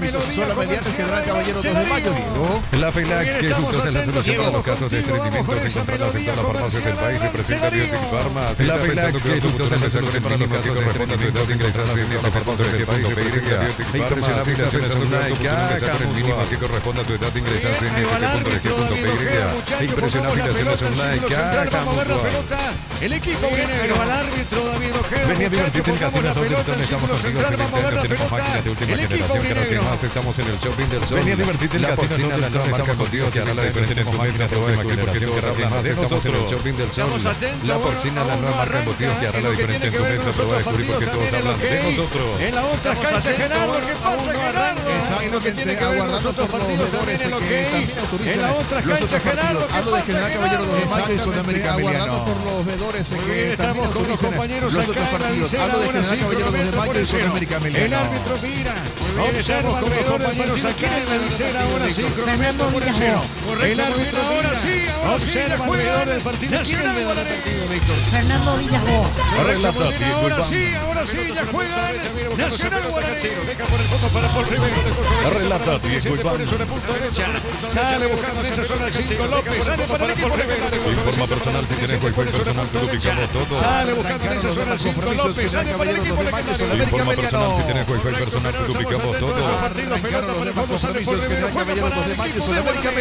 melodía asesora Meliana, comercial General Caballero 2 de mayo, Diego. La FELAX, que juntos en la solución para los casos de Diego, vamos estreñimiento con se esa encuentra en la melodía central de farmacias del comercial. país. Adelante, Representa Diego. Biotic Pharma. La Relax que juntos han resuelto el mínimo que corresponde a tu edad ingresarse en ese famoso y toma afiliaciones online que hagan el mínimo que corresponde a tu edad ingresarse en ese impresiona afiliaciones online que hagan el equipo viene al árbitro David Ojeda. Venía a divertirte en Casinos Robertson, estamos contigo en Nintendo, tenemos máquinas de última generación cada vez más, estamos en el shopping del sol. Venía a divertirte en Casinos Robertson, la nueva marca contigo que hará la diferencia en tu mesa de última generación cada vez más, estamos en el shopping del sol. La porcina, la nueva marca contigo que hará la diferencia en tu mesa, prueba de descubrir porque todos hablan de nosotros. En la otra cancha, Gerardo, ¿qué pasa, Gerardo? Exacto, que tiene que ver los otros partidos también en lo que en la otra cancha, Gerardo, hablo de General Caballero 2 de Mayo y Sudamérica Emiliano. Por los vedores que estamos con los compañeros los otros acá en la partidos. visera. Hablo de General Caballero 2 de Mayo y Sudamérica Emiliano. El árbitro mira, observa con los compañeros acá en la visera. Ahora sí, Fernando Villasbo. El Correcto, árbitro ahora sí observa el veedor del partido nacional. Fernando Villasbo. Ahora sí, ya juega Nacional Guaraní. Deja por el fondo para Paul Rivero de Kosovo. Relata Diego Iván. Sobre punto derecha. Sale buscando esa zona 5 López. Sale para el equipo Rivero de Kosovo. Informa personal si tienes wifi personal, te ubicamos todo. Sale buscando esa zona 5 López. Sale para el equipo legendario. Informa personal si tienes wifi personal, te ubicamos todo. Pelota para el fondo. Sale por Rivero. Juega para el equipo de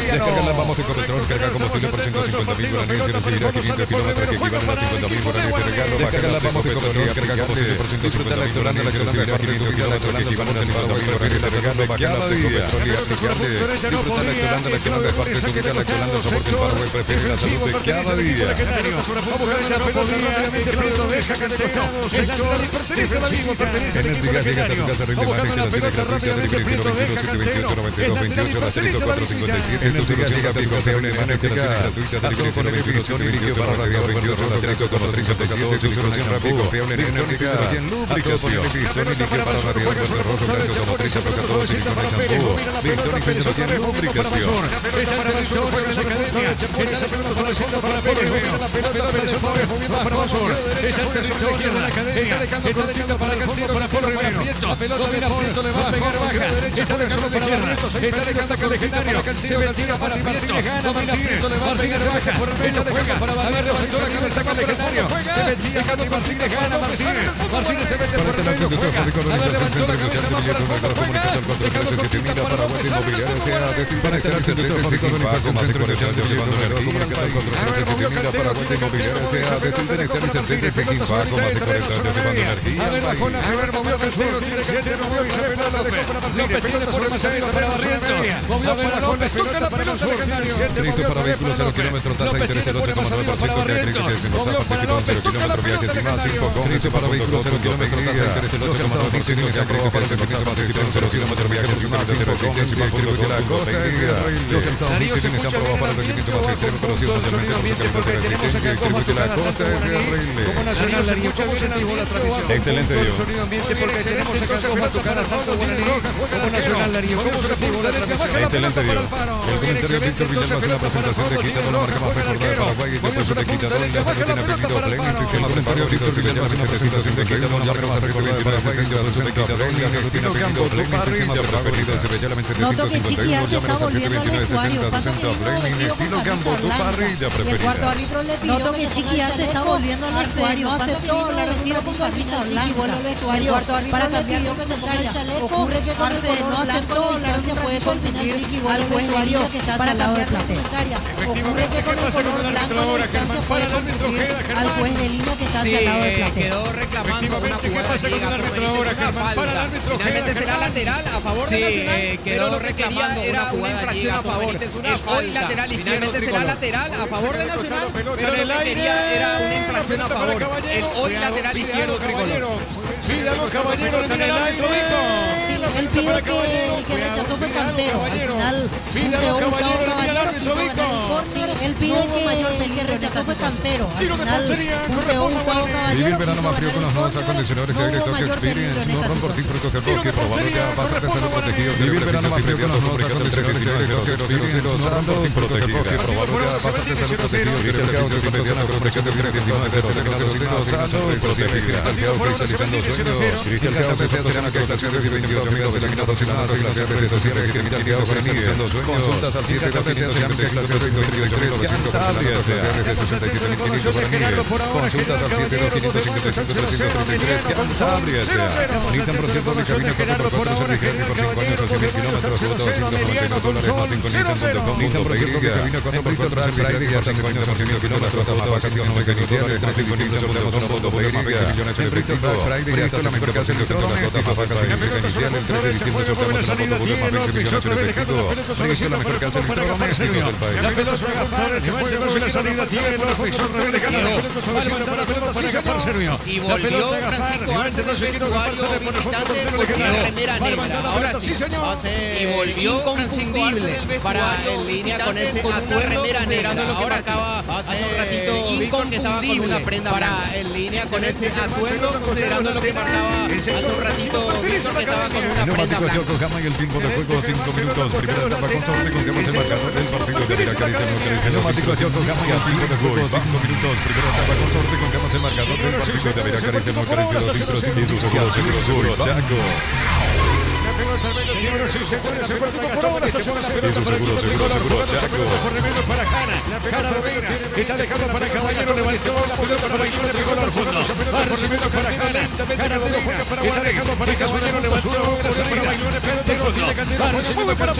Descarga la vamos de Corretrol, carga combustible por 150.000 guaraníes y recibirá 500 kilómetros que equivalen a 50.000 guaraníes de regalo. Descarga la vamos de Corretrol, carga combustible por 150.000 guaraníes y recibirá 500 kilómetros que equivalen a 50.000 guaraníes de regalo. Cada día. Disfruta la Yolanda, la Yolanda de parte de tu vida, la Yolanda el sabor del barro y prefiere la salud de cada día. Energía llega a tu casa, rinde más que la pelota rápidamente, Prieto deja Cantero. 28 asterisco 457. Energía llega a tu casa, rinde más que la gratuita de liquidación de distribución y líquido para la radio 28 asterisco 457. Tu solución rápida, confiable en energética y en lubricación. Pistón y líquido para la radio rojo, blanco, automotriz, aplicador, silicona y shampoo. Pistón y tecnología en lubricación. Esta para Victoria de la academia. Esta pelota para el centro para Pérez. La pelota para el fondo moviendo para Basur. Esta el territorio de la academia. Está dejando para Cantero para Polo Rivero. La pelota viene a Prieto, le va a pegar baja. Está dejando para Barrientos. Está dejando para legendario. Se retira para Prieto. Gana Martínez. Martínez se baja por el medio. Juega para Barrientos. Sector la cabeza con legendario. Se metía dejando Martínez. Gana Martínez. Martínez se mete por el medio. Juega. A ver, levantó la cabeza más para el fondo. Juega. Dejando cortita para López. Sale de fondo. A ver, bajó la primera, movió Cantero, tiene Cantero, movió y se pelota, dejó para Martínez, pelota por el salida para Barrientos, movió para López, toca la pelota legendario, Listo para vehículos 0 kilómetros, tasa de interés del 8,9% de Barrientos, movió para López, toca la pelota legendario. Listo para vehículos 0 kilómetros, tasa de interés del 8,9% de aprobado para servicios participan en 0 kilómetros, viajes más de resistencia y distribuye la costa. Los calzados Michelin están aprobados para el rendimiento más extremo, conocidos mundialmente por la resistencia y distribuye la costa. Como Nacional, Darío, ¿cómo se activó la transmisión? Excelente, Diego. Sonido ambiente porque tenemos acá dos Matucana, Alfaro, Guaraní, como Nacional, Darío, ¿cómo se activó la transmisión? Excelente, Diego. El comentario de Víctor Villalba es una presentación de Quitador, la marca más recordada de Paraguay y después de Quitador, la salud tiene apellido Play, el comentario de Víctor Villalba es una presentación de Quitador, la marca más recordada de Paraguay y después de Quitador, la salud tiene apellido Play, el sistema preferido de Sevillala en 751, llámenos al 729-6060 Play, estilo campo, tu parrilla preferida. Noto que Chiqui se está volviendo al vestuario. Pasa todo hablar vestido con camisa blanca. El cuarto árbitro para cambiar que se ponga el chaleco. Ocurre que con Arce no aceptó la distancia puede confundir al juez de línea que está al lado del platea. Ocurre que con el color blanco la distancia puede confundir al juez de línea que está hacia el lado del platea. Quedó reclamando una ¿Qué jugada pasa con el árbitro ahora, Germán? Para el árbitro Finalmente será lateral a favor de Nacional. Quedó reclamando era una infracción a favor. Hoy lateral izquierdo. Finalmente será lateral a favor de Nacional, pero lo que quería era una infracción a favor. El hoy lateral izquierdo tricolor. Sí, dalo Caballero, le el árbitro. Él pide que el que rechazó fue Cantero. Al final, Pídalo Caballero, le el árbitro, Víctor. Él pide que el que rechazó fue Cantero. Al Tiro de final, portería, punteó Gustavo Caballero. Vivir verano más frío con los nuevos acondicionadores de aire Tokyo Experience. No ron por ti, protector Rocky, probado ya vas a ser protegido. Vivir verano más frío con los nuevos acondicionadores de aire Tokyo Experience. No ron por ti, protector Rocky, probado ya vas a ser protegido. Viste el caos de mediana con presión de 19 sano y protegido. Cristalizando sueños. Cristal Caos se hace una calculación de 28.000 Consultas al 72553 Cantabria Consultas al 72553 Cantabria Nissan Proceso de Cabina 4x4 por 5 años a 100 kilómetros Nissan Proceso de Cabina 4x4 Friday hasta 5 años a 100 kilómetros vacaciones iniciales 3 sorteamos una moto millones de efectivo Friday hasta la mejor casa electrodoméstico vacaciones iniciales 3 de diciembre sorteamos una moto más 20 millones de efectivo Friday la mejor casa electrodoméstico del país. La pelota va a ganar, se va a llevar la salida, tiene los defensores de ganar, la pelota solo para la pelota, sí, Gapar Servio. Y volvió Francisco Arce del vestuario visitante con la remera negra. Ahora sí, señor. Y volvió inconfundible para en línea con ese atuendo considerando lo que marcaba hace un ratito Víctor, que estaba con una prenda para en línea con ese atuendo considerando lo que marcaba hace un ratito Víctor, que estaba con una prenda blanca. Y el tiempo de juego 5 minutos. Primera etapa con Sorte con Gama el marcador del partido de la Caricia. Neumático hacia Gama y el tiempo de juego 5 minutos. Primera etapa con Sorte con Gama el marcador del partido de la Caricia. No Caricia 2 litros y su seguro Chaco. Está dejando para Caballero, levantó la pelota para el equipo de Tricolor al fondo. Va recibiendo para Jana. Está dejando para Caballero, levantó la salida. Va recibiendo para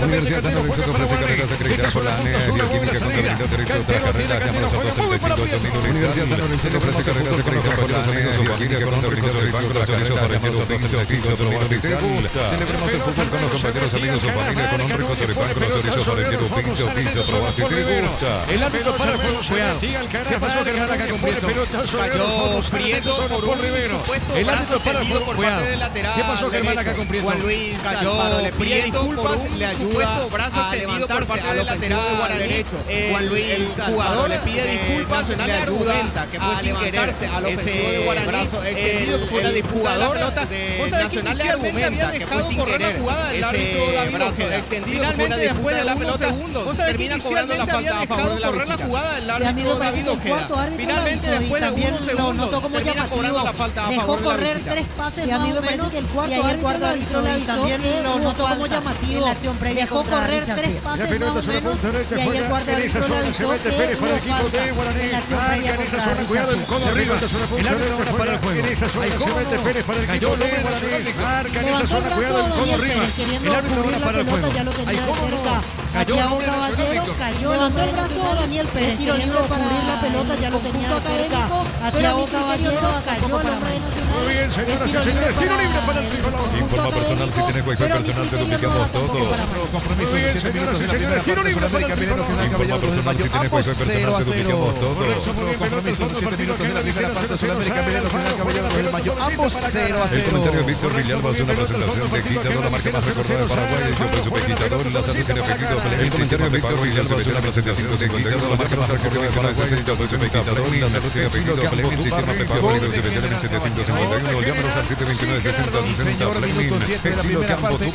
Universidad San Lorenzo que ofrece carreras acreditadas por la ANE, bioquímica con habilidad derecho de carrera, llamadas a 235. Universidad San Lorenzo que ofrece carreras acreditadas por la ANE, bioquímica con habilidad derecho de carrera, llamadas a 235. Celebremos el fútbol con los compañeros, amigos o familia con un rico toripán con autorizo para el tiro, piso, probate y te gusta. el árbitro para el juego. ¿Qué pasó, Germán, acá con Prieto? Cayó Prieto por un Rivero. supuesto El brazo árbitro para el tendido juego. por parte del lateral. ¿Qué pasó, Germán, acá con Prieto? Juan Luis cayó, le pide disculpas, le ayuda brazo tendido por parte del lateral derecho. Juan Luis, el jugador, le pide disculpas, le ayuda a levantarse al ofensivo de Guaraní. Brazo extendido que fue una disputa de la pelota. Nacional le argumenta que fue sin querer ese brazo extendido que fue una disputa de la pelota. Termina cobrando la falta a favor de la visita. Y a mí me parece que el cuarto árbitro Finalmente, después de también unos lo segundos, notó como termina cobrando llamativo. la falta a Dejó favor de la correr visita. 3 pases más o menos. Y ahí el cuarto árbitro le avisó también lo notó como llamativo. Dejó correr 3 pases más o menos. Y ahí el cuarto árbitro le avisó que hubo falta en la acción previa contra Cuidado, el codo arriba. El árbitro ahora para el juego. En esa zona se mete Pérez para el equipo de Guaraní. Marca en esa zona, cuidado, el codo arriba. El árbitro ahora para el juego. Ya lo tenía Hay de codo, cerca. cayó Santiago el Caballero, Nacional. cayó levantó el brazo Daniel Pérez, tiro libre para cubrir la pelota, ya lo tenía de cerca. Santiago Caballero cayó el hombre de Nacional. Muy bien, señoras y señores, tiro libre para el Tricolor. Informa personal, si tiene wifi personal te lo picamos todos. Compromiso de 7 minutos en la primera tiro parte. libre para el Solamente Tricolor. Caballero desde el Mayo. Ambos 0 a 0. Otro compromiso de 7 minutos en la primera parte. Solamente Caballero desde el Mayo. Ambos 0 a 0. El comentario de Víctor Villalba hace una presentación de Quintador, la marca más recordada de Paraguay, el show de Quintador, la salud tiene efectivo. El comentario de Víctor Villalba hace una presentación de Quintador, la marca más recordada de Paraguay, el show de Quintador, la salud tiene efectivo. Fleming, sistema prepago, libros de vender en 751, llámanos al 729 60 60. Minuto 7 de la primera parte.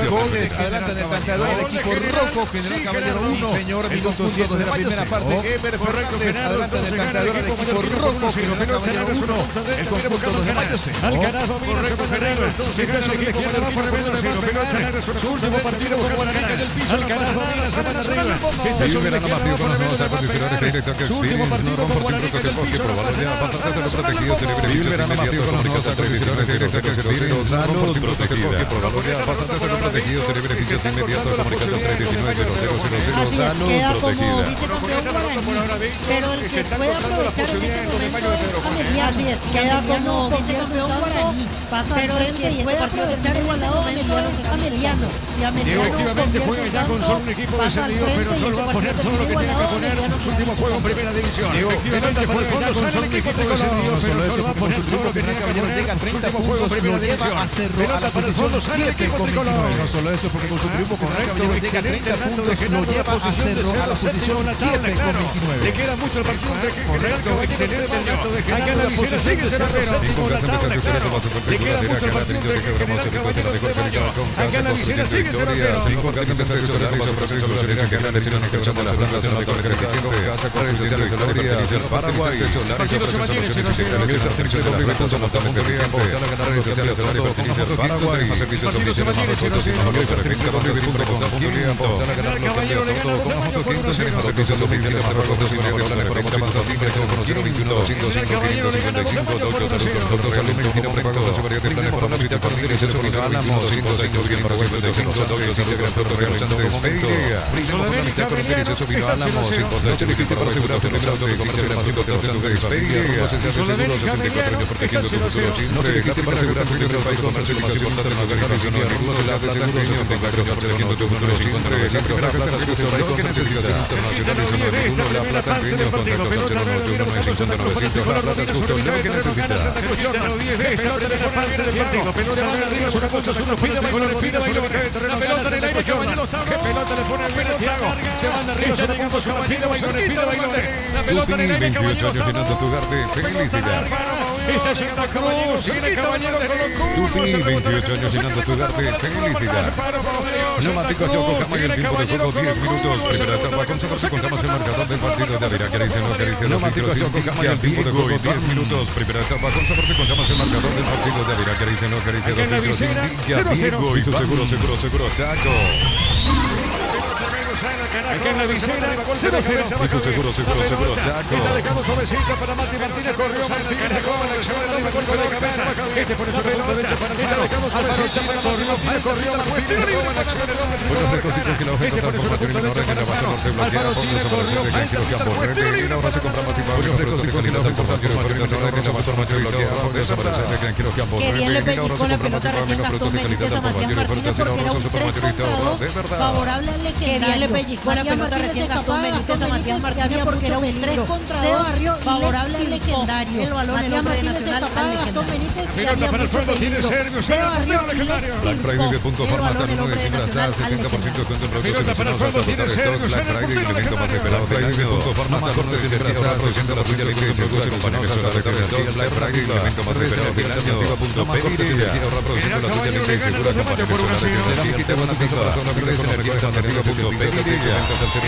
Goles adelante en el tanteador el equipo rojo. General Caballero 1. Señor, minuto 7 de la primera parte. Ever Fernández adelante en el tanteador el equipo rojo. General Caballero 1. El conjunto de Mayo 0. Alcaraz domina, se puede ganar. Entonces el equipo de Rafa Rivero 0. Pelota, su último partido con Guaraní en el piso. Alcaraz domina, se van arriba. Está sobre la izquierda, va por el medio, su último partido con Guaraní en el piso. No pasa nada, pasa el protegido. Vive verano Mateo con los tradicionales directos que expiden, salud protegida. Protegido, tiene beneficios inmediatos, comunicando 319-0000, Así es, salud queda como protegida. vicecampeón Guaraní, pero el que puede aprovechar en este momento es Ameliano. Así es, queda como vicecampeón Guaraní, pasa al frente y puede aprovechar en este momento es Ameliano. Si Ameliano Efectivamente juega ya con solo un equipo descendido, pero solo va a poner todo lo que tiene que poner en su último juego en primera división. Efectivamente juega ya con solo un equipo descendido, pero solo va a poner todo lo que tiene que poner en su último juego en primera división. Pelota para el fondo, sale el equipo con 29. No solo eso, porque con su triunfo General Caballero llega a 30 puntos, lo lleva a Cerro a la posición 7 con 29. Le queda mucho el partido entre General Caballero. Excelente el dato de Genaro. Acá en la visera sigue 0-0. Le queda mucho el partido entre General Caballero de Mayo. Acá en la visera sigue 0-0. Partido se mantiene 0-0. Partido se mantiene 0-0. General Caballero le gana 2 de Mayo por 1-0. General Caballero le gana 2 de Mayo por Está llegando a Caballero, sigue Caballero con los curvos. 28 años llenando tu garde, felicidad. Neumático Yoko Kama y el tiempo de juego 10 minutos. Primera etapa con Saborse, contamos el marcador del partido de Avira. Neumático Yoko Kama y el tiempo de juego 10 minutos. Primera etapa con Saborse, contamos el marcador del partido de Avira. Acá en la visera 0-0. Y su seguro, Chaco. Acá en la visera 0-0. Y su seguro, Chaco. Está dejando suavecita para Mati Martínez. Corrió Martínez. Golpe de cabeza. Este pone su pelota derecha para Alfaro. Corrió Martínez. Buenos recositos que la Este pone su punta derecha para Alfaro. Alfaro tiene, corrió, falta, pita el juez. Tiro libre. Ahora se compra más tiempo. Buenos recositos que la Que bien le pegó con la pelota recién Gastón Benítez a Matías Martínez porque era un 3 contra 2 favorable al legendario. Con la pelota recién Gastón Benítez a Matías Martínez porque era un 3 contra 2 favorable al legendario. El balón el hombre de Nacional al legendario. Pelota para el fondo, tiene Servio, Black Friday de Punto Forma, hasta 9 de Simbrasal, 70% de cuento en pelota para el fondo, tiene Servio, Black Friday, el evento más esperado del año. Punto Forma, hasta 9 de Simbrasal, 80% de cuento en productos compañeros a la retorno. Black Friday, el evento más esperado del año. Punto Pediría, produciendo la tuya libre y segura compañeros a la retorno. Quita buena pista para zona libre de energía alternativa. Punto Pediría, ventas al 0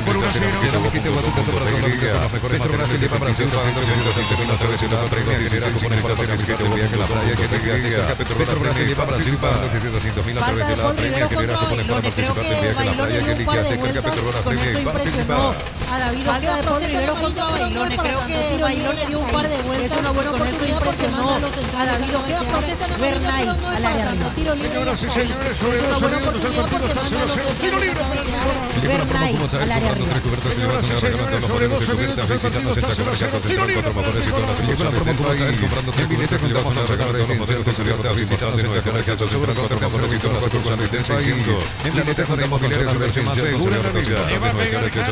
por 1 0. Quita buena pista para zona libre con los mejores materiales de fabricación. Ventas al 0 por 1 0. Que la playa que tenga Petrobras que lleva a Brasil para 200.000 a través de la premia que era como para participar del viaje a la playa que elige hace que Petrobras premia y participa. A David Ojeda de Paul Rivero contra Bailones. Creo que Bailones dio un par de vueltas. Una buena oportunidad impresionó a David Ojeda por Bernay al área arriba. Tiro libre. Sobre 12 minutos el partido está 0-0. Tiro libre para el Bernay al área arriba. sobre 12 minutos el partido está 0-0. Tiro libre para el Comprando el billete con la zona de regalo de promoción de seguridad visitando en el caso sobre 4 camiones y todas las sucursales del 600. En la neta con inmobiliaria su versión más segura en la vida.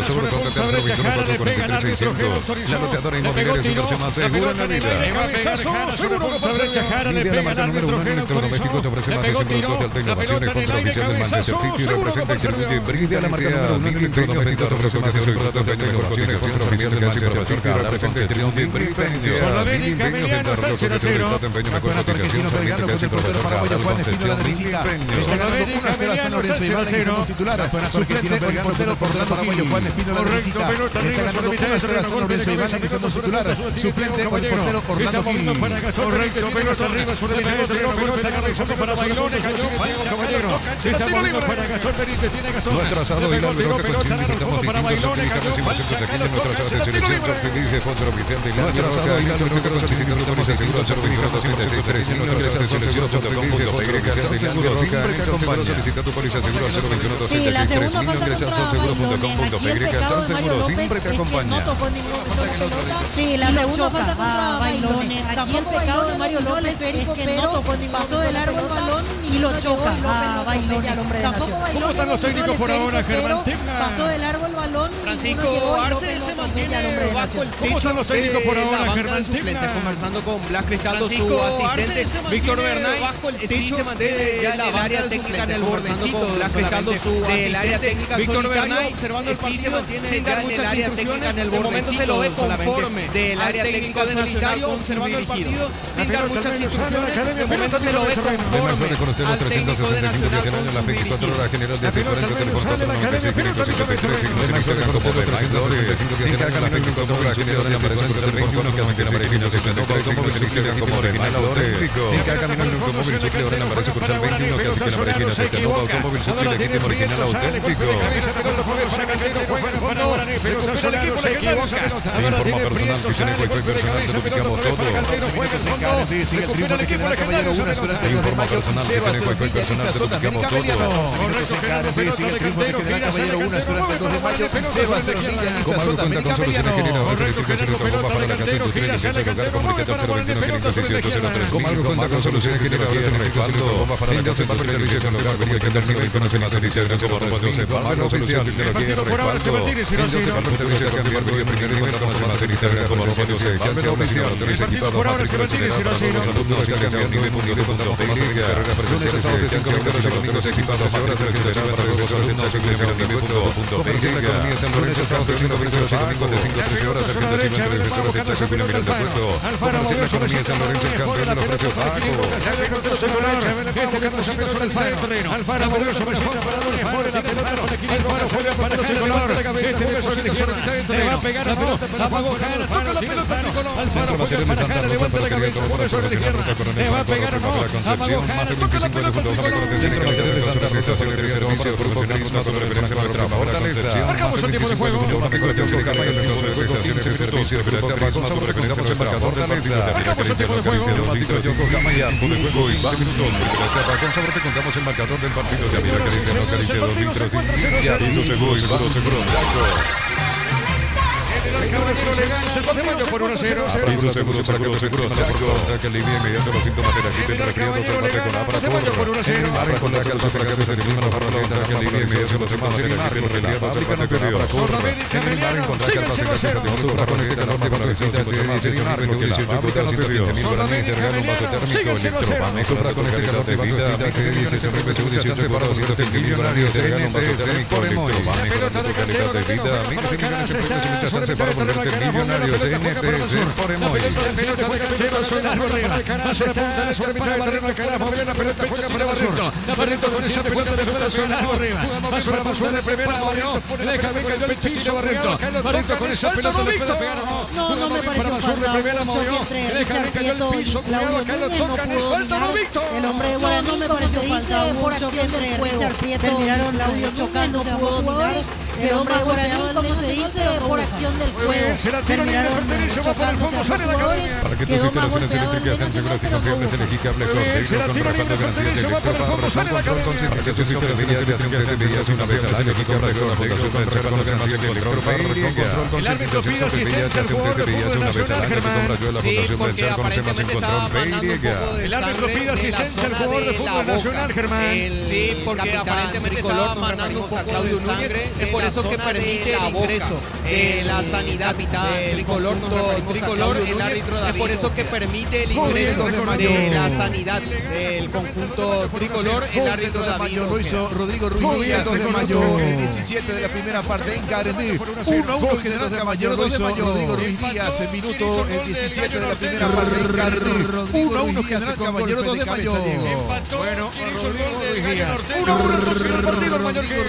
Sobre punta derecha, Jara le pega al árbitro que autorizó. La loteadora inmobiliaria su versión más segura en la vida. Cabezazo, seguro que pasa derecha, Jara le pega al árbitro que autorizó. Le pegó tiro, la pelota en el aire, cabezazo, seguro que pasa derecha. Brinde a la marca número 1 en el torneo 22 presentación y contrato de incorporaciones contra oficial de Manchester City representa el triunfo de Bripeño. Solamente Emiliano está 0-0. Campeonato argentino Belgrano con el portero paraguayo Juan Espínola de visita. Está ganando 1-0 a San Lorenzo Iván y como titular. Campeonato argentino Belgrano con el portero paraguayo Juan Espínola de visita. Está ganando 1-0 a San Lorenzo Iván y como titular. Suplente con el portero Orlando Gil. Correcto, pelota arriba sobre el terreno, pelota agarrando para Bailones, cayó Falco Caballero. Se está tirando para Gastón Benítez, tiene Gastón. No ha trazado le y pegó tiro, pelota agarra el fondo para Bailones, cayó Falco, lo toca, se la tiro libre. Dice sponsor oficial de la trazado y la selección certificado por el seguro 024-36-3 ingresa a selección.py siempre que acompaña. Solicita tu póliza seguro al 021-236-3 Sí, la segunda falta ingresa contra a Bailones. Aquí el pecado de Mario López siempre te es que acompaña. no tocó ningún pelota. Sí, la segunda falta contra Bailones. Aquí el pecado de Mario López es que no tocó ningún paso de largo el balón y lo choca a Bailón al hombre de Nacional. ¿Cómo están los técnicos por ahora, Germán Tecna? Pasó de largo el balón. Francisco Arce se mantiene bajo el techo. ¿Cómo están los técnicos por ahora, Germán Tecna? Tecna? Conversando con Blas Cristaldo, su asistente, Víctor Bernay. Bajo el techo se mantiene ya en el área técnica en el bordecito. Con Blas Cristaldo, su del área técnica, Víctor Bernay, observando el partido, se mantiene sin dar muchas área técnica en el bordecito. Se lo ve conforme del área técnica de Nacional, observando el partido sin dar muchas instrucciones. De momento se lo ve conforme al técnico de Nacional. Las 24 horas general de 40 teléfono 496 553 general de Aparecer por el 21 que hace que la Marejina se plantea automóvil se liquida como original auténtico. Cada camino en un automóvil suple ahora en Aparecer por el 21 que hace que la Marejina se plantea automóvil suple legítimo original auténtico. Informa personal si tiene cualquier personal nos ubicamos todos. Recupera el equipo de Caballero 1 durante el 2 de mayo 0 a 0 en Villa Elisa Sota, América Beliano. Minutos en KRD, sigue el triunfo de General Caballero 1 durante el 2 de mayo 0 a 0 en Villa Elisa Sota, América Beliano. Comalgo cuenta con soluciones generadores en respaldo. Ninja se parte servicios en hogar como el que termina y conoce más servicios de como robots de Pablo oficial. El partido por ahora se mantiene 0 a 0. Ninja se parte servicios de cambiar medio primer nivel conoce más servicios como robots de Pablo oficial. El partido por ahora se mantiene 0 a 0. Alumnos que cambian nivel mundial contamos con Liga. Lunes a sábado de 5 minutos y domingos equipados ahora se realizará para los jugadores de Comercio de la Economía San Lorenzo sábado de 5 minutos y domingos de 5 a 13 horas el de defensores de Chaco y Miranda Puerto. Comercio de la Economía San Lorenzo el campeón de los precios bajos. Alfaro movió sobre su parador, mueve la pelota, Alfaro juega para el tricolor, le va a pegar a pelota, apagó Jara, toca la pelota tricolor, Alfaro juega para Jara, levanta la cabeza, mueve sobre la izquierda, le va a pegar a apagó Jara, toca la pelota tricolor, marcamos el tiempo de juego, marcamos el tiempo de juego, con sabor te contamos el marcador del partido de Amiga Caricia, no Caricia 2 litros y ya hizo seguro, seguro, el de mayo por 1 a 0. Hizo seguro, saca el línea inmediato los síntomas de la gripe, resfriado, se bate con la por 1 a 0. con la calza para que se elimina la barra, saca el línea inmediato los síntomas de la gripe, resfriado, se bate con la Sudamérica Emiliano, sigue el 0 a 0. la norte con la visita de la fábrica superior. Sudamérica Emiliano, sigue el 0 a 0. Con este calor de vida, dice se revés, un 18 para 200 millonarios, se gana un vaso térmico electro, manejo de calidad de vida, miles de millones de pesos y muchas chances para volverte millonarios, NTS por Emoy. La pelota suena arriba, hace la punta de sobre mitad del terreno de Carás, mueve la pelota, juega para Barreto, Barreto con esa pelota de pelota suena arriba, paso la punta de primera, Barreto, deja que cayó el piso Barreto, Barreto con esa pelota de pelota pegar, no me parece falta, primera movió, deja que cayó el piso, cuidado, acá lo tocan, es falta, no Víctor. El hombre de Guaraní no me parece falta, por acción del juego, terminaron chocándose a ambos jugadores. El hombre de Guaraní, como se dice, por acción del juego. Se la tira libre, pertenece por el fondo, sale la cadena. Para que tus instalaciones eléctricas sean seguras y confiables, elegí cable corte. Se la tira libre, pertenece, va por el fondo, sale la cadena. Para que tus instalaciones eléctricas sean seguras una vez al año, elegí cable corte. Fundación con respaldo garantía de control con el árbitro pide asistencia al jugador de fútbol nacional, Germán. Sí, porque aparentemente estaba mandando un poco de el árbitro pide asistencia al jugador de fútbol nacional, Germán. Sí, porque aparentemente estaba mandando un poco de sangre. Es por eso que permite el ingreso de la sanidad tricolor, el árbitro David. Es por eso que permite el ingreso de la sanidad del conjunto tricolor, el árbitro David. Lo hizo Rodrigo Ruiz Díaz, 2 de mayo, el 17 de la primera parte en Carendí. 1-1 General Caballero, lo hizo Rodrigo Ruiz Díaz, el minuto 17 de la primera parte en Carendí. 1-1 General Caballero, 2 de mayo. Bueno,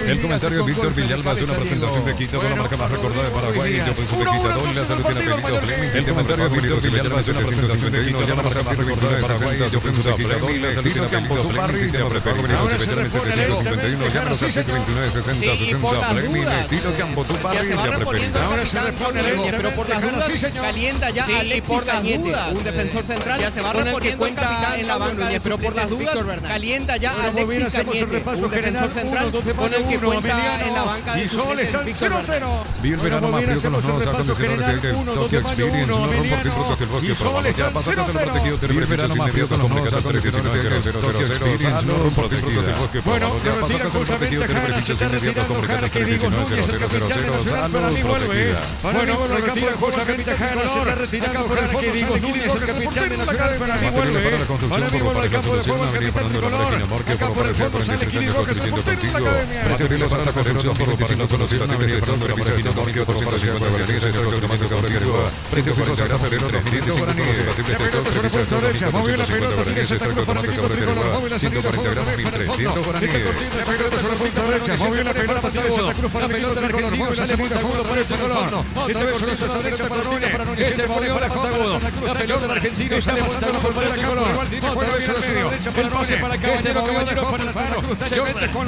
el comentario de Víctor Villalba hace una presentación de Quito con la marca más recordada de Paraguay. Yo soy su de Quitador, la salud tiene apellido Fleming. El comentario de Víctor Villalba hace una presentación de Quito con la marca más recordada de Paraguay. Yo soy su de Quitador, la salud tiene apellido Fleming. Te prepago, venimos a veterano 751, llámanos al 729 60 60 Fleming. Estilo Campo, tu barrio ya preferido. Ahora se repone el pero por las dudas calienta ya Alexis Cañete, un defensor central, ya se va a reponer que cuenta en la banca, pero por las dudas calienta ya Alexis bien, hacemos el repaso general. Central, 1-2 de con el que mayo, cuenta en la banca de y Sol están 0-0. Vive el verano más frío con los nuevos acondicionadores de Tokyo Experience. No rompa el fruto del bosque. Y Sol están 0-0. Vive el verano más frío con los nuevos acondicionadores de Tokyo Experience. No rompa el fruto del bosque. Bueno, te retira justamente Jara, se está retirando Jara, que digo, Núñez, el capitán de Nacional, para mí vuelve. Bueno, lo retira justamente Jara, se está retirando Jara, que digo, Núñez, el capitán de Nacional, para mí vuelve. Para mí vuelve al campo de juego el capitán tricolor. Acá por el fondo sale Kili Rojas, el portero de la academia. Preferible para la construcción por 25 conocidos a venir pronto la máquina Morquio por 150 guaraníes en el automático Cabrera. Precio 40 de febrero 300 guaraníes. La pelota sobre puerta derecha, movió la pelota, tiene Santa Cruz para el equipo tricolor, mueve la salida, juega otra vez para el fondo. Está cortito, la pelota sobre puerta derecha, movió la pelota, tiene Santa Cruz para el equipo tricolor, mueve la salida, juega para el tricolor. Esta vez sobre esa derecha para Núñez, este movió la Montagudo. La pelota del argentino está levantando por el tricolor. Otra vez sobre el medio, el pase para Caballero, Caballero para Alfaro.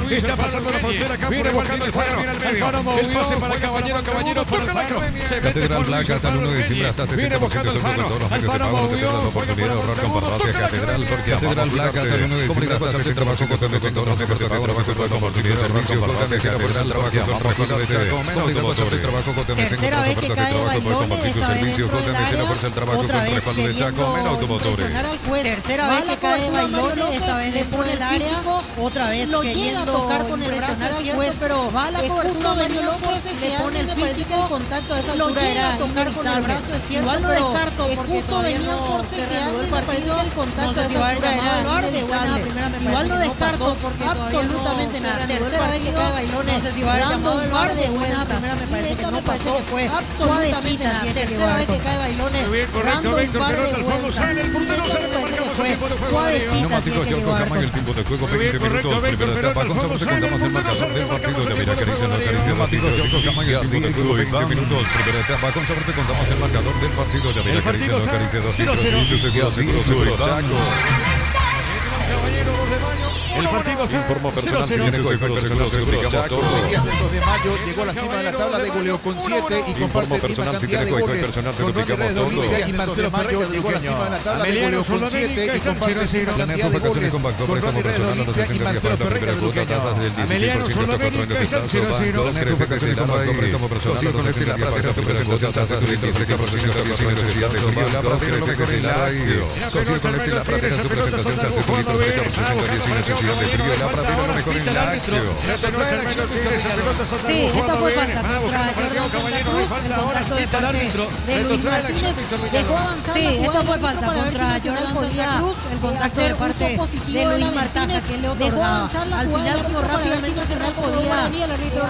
Está pasando la frontera, viene buscando Alfaro. El pase para Caballero, Caballero para Alfaro. Catedral Blanca hasta el 1 de diciembre hasta 70% de todos los medios de pago. No pierdas la oportunidad de ahorrar con Farmacia Catedral porque Catedral Blanca hasta el 1 de diciembre hasta 70% de todos los medios de pago. No pierdas la oportunidad de servicio con Farmacia Catedral. Trabaja con Raquel de trabajo con Tercera vez que cae Bailón, esta vez dentro del área, otra vez queriendo presionar al juez. Tercera vez que cae Bailón, esta vez dentro del área, otra vez lo llega a tocar con el brazo al juez, pero va a la cobertura, Mario López le pone el físico, el contacto de esa altura era tocar con el brazo, es cierto, igual no descarto porque justo venía forcejeando y me parece que el contacto de esa altura era inevitable. Igual no descarto porque absolutamente nada. Tercera vez que cae Bailón, no sé si va a haber dando un par de vueltas. Primera me parece que no pasó, fue absolutamente nada. Tercera vez que cae Bailón, dando un par de vueltas. Sale el portero, sale, marcamos el tiempo de juego. Neumáticos Yoko Camayo, el tiempo de juego 20 minutos. Primera etapa, con sabor contamos el marcador del partido de Mira Caricia, la Caricia. Neumáticos Yoko Camayo, el tiempo de juego 20 minutos. Primera etapa, con sabor contamos el marcador del partido de Mira Caricia, la Caricia. 2-0. Seguro, Chaco. Caballero, 2 de mayo. El partido está 0-0. El día del 2 de mayo llegó a la cima de la tabla de goleo con 7 y comparte la misma cantidad de goles con Ronnie Reyes de Olivia y Marcelo Mayo llegó a la cima de la tabla de goleo con 7 y comparte la misma cantidad de goles con Ronnie Reyes de Olivia y Marcelo Ferreira de Luqueño. Emiliano Sudamérica están 0-0. Sí, esta fue falta contra Jordan Santa Cruz, el contacto de parte de Luis Martínez, dejó avanzar. Sí, esta fue falta contra Jordan Santa Cruz, el contacto de parte de Luis Martínez, que le otorgaba. Al final, como rápidamente Cerral podía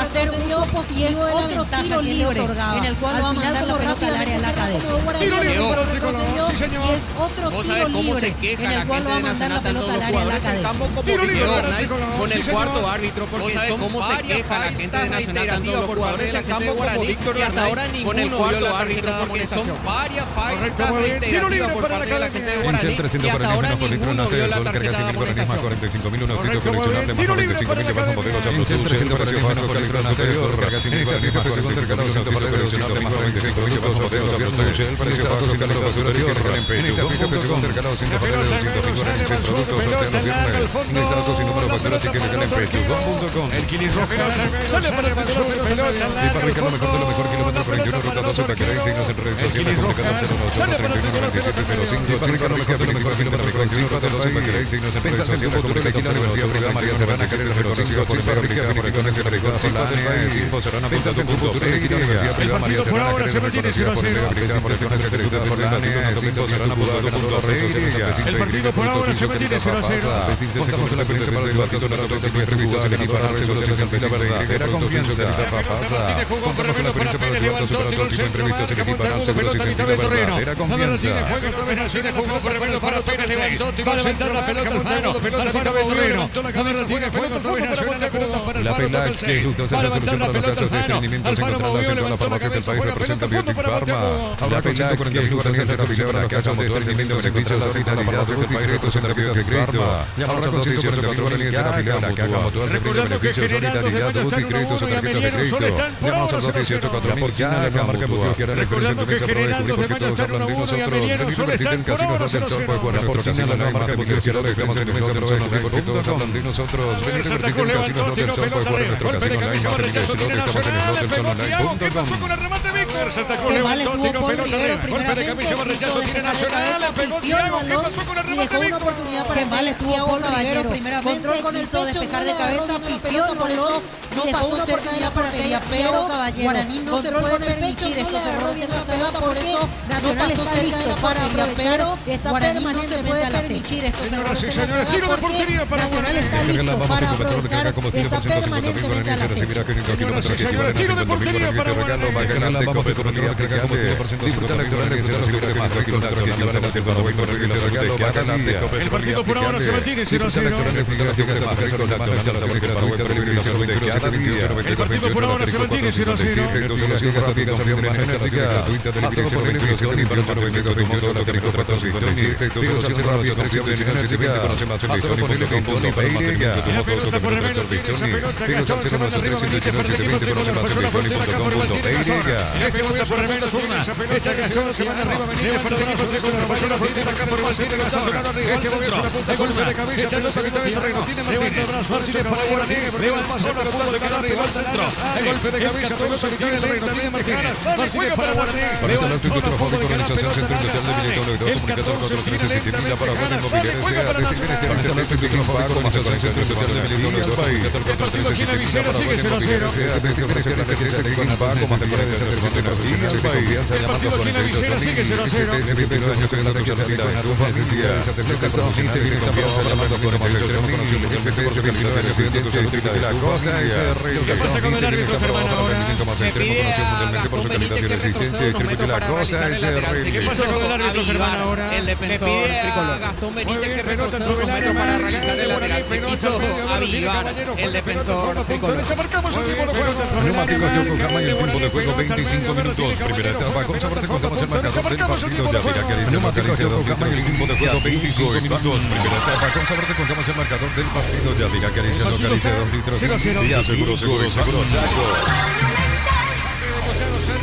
hacer uso positivo de otro tiro libre, en el cual va a mandar la pelota al área de la cadena. Tiro libre para el tricolor, sí señor. Es otro tiro libre, en el cual va a mandar la pelota al área de la cadena. Tiro libre para el tricolor, con el sí, cuarto señor. árbitro, porque son cómo se queja la gente de Nacional dando los jugadores del campo como Víctor y hasta ahora ninguno vio el árbitro porque son varias faltas reiterativas por parte de la gente de Guaraní y hasta ahora ninguno vio la tarjeta de amonestación. 45.000 un escrito coleccionable más 45.000 bajo modelos a producción 300 para el ciclo anterior. En esta lista se contra el canal un escrito coleccionable más 45.000 bajo modelos a producción. El precio bajo sin calor superior. En esta lista se contra el canal 100 para el 105 productos sorteando viernes. Ingresados sin número de facturas y que me ganen pecho.com. El Kili Rojas sale para el tricolor, pelota. Sí, para Ricardo, mejor de lo mejor, kilómetro 41, ruta 12, Taquera, signos en redes sociales, comunicador 091-31-9705. Sí, para Ricardo, mejor de lo mejor, kilómetro 41, ruta 12, Taquera, signos en redes sociales, comunicador Universidad Privada María Serrana, Carrera 05, por para Ricardo, Maricones, el Ricardo, Solana, Simpo, Serrana, pensando en futuro, Universidad Privada María Serrana, ahora se mantiene 0-0. El partido por ahora se mantiene 0-0. Contamos con la experiencia para el partido, la nota de previsto, el equipo para la verdad, era confianza. Martínez jugó por el menos para Pérez, levantó, tiró el centro, marca Montagudo, pelota a mitad del terreno. Martínez juega otra vez, Martínez jugó por el menos para Pérez, levantó, tiró el centro, la pelota Alfaro, pelota a mitad del terreno. Martínez juega otra vez, Nacional, Pelac, que junto a la solución para los casos de estreñimiento se encontrará en toda la farmacia del país, representa Biotic Pharma. La Pelac, que junto a la solución para los casos de estreñimiento se encontrará en toda la farmacia del país, representa Biotic Pharma. Llamamos al 218 en la Caja Mutual, Recordando que Gerardo de Baño está 1-1 y Ameliano solo están por ahora 0-0. Recordando que Gerardo de Baño está 1-1 y Ameliano solo están por ahora 0-0. La marca multinacional, estamos en el centro de nosotros hablan de nosotros. Venir a Santa Cruz levantó, tiró pelota arriba. Golpe de camisa, rechazo, tiene Nacional. Pegó Tiago, ¿qué pasó con el remate, Víctor? Santa Cruz levantó, tiró pelota arriba. Golpe de camisa, rechazo, tiene Nacional. Pegó Tiago, ¿qué pasó con el remate, Víctor? Qué mal estuvo Paul Caballero, control con el pecho, despejar de cabeza, pifió, por eso no pasó cerca de la portería, pero Guaraní no se puede permitir estos errores en la saga, por eso Nacional está cerca de la portería, pero Guaraní no se puede permitir estos errores en la saga, porque Nacional está listo para aprovechar, está permanentemente a la acecho. Señores, tiro de portería para Guaraní. El partido por ahora se mantiene 0-0. El partido por ahora se mantiene 0-0. Golpe de cabeza, pelota que tiene el terreno, tiene Martínez. Martínez para Guaraní. Levantó la foto de cara, pelota atrás. El 14 viene lentamente Jara. Juega para Nacional. El partido aquí en la visera sigue 0-0. El partido aquí en la visera sigue 0-0. ¿Qué pasa con el árbitro Germán ahora? Me pide a Gastón Benítez que retroceda unos metros para realizar el lateral. ¿Qué pasa con el árbitro Germán ahora? El defensor tricolor. Gastón Benítez que retroceda unos metros para realizar el lateral. Que quiso avivar el defensor tricolor. Marcamos el tiempo de juego. Neumáticos Yoko Gama y el tiempo de juego 25 minutos. Primera etapa, con Sabor te contamos el marcador del partido. Ya mira que Neumáticos Yoko Gama y el tiempo de juego 25 minutos. Primera etapa, con Sabor te contamos el marcador del partido. Ya mira que Alicia localiza 2 litros. 0-0. Ya seguro, Chaco. El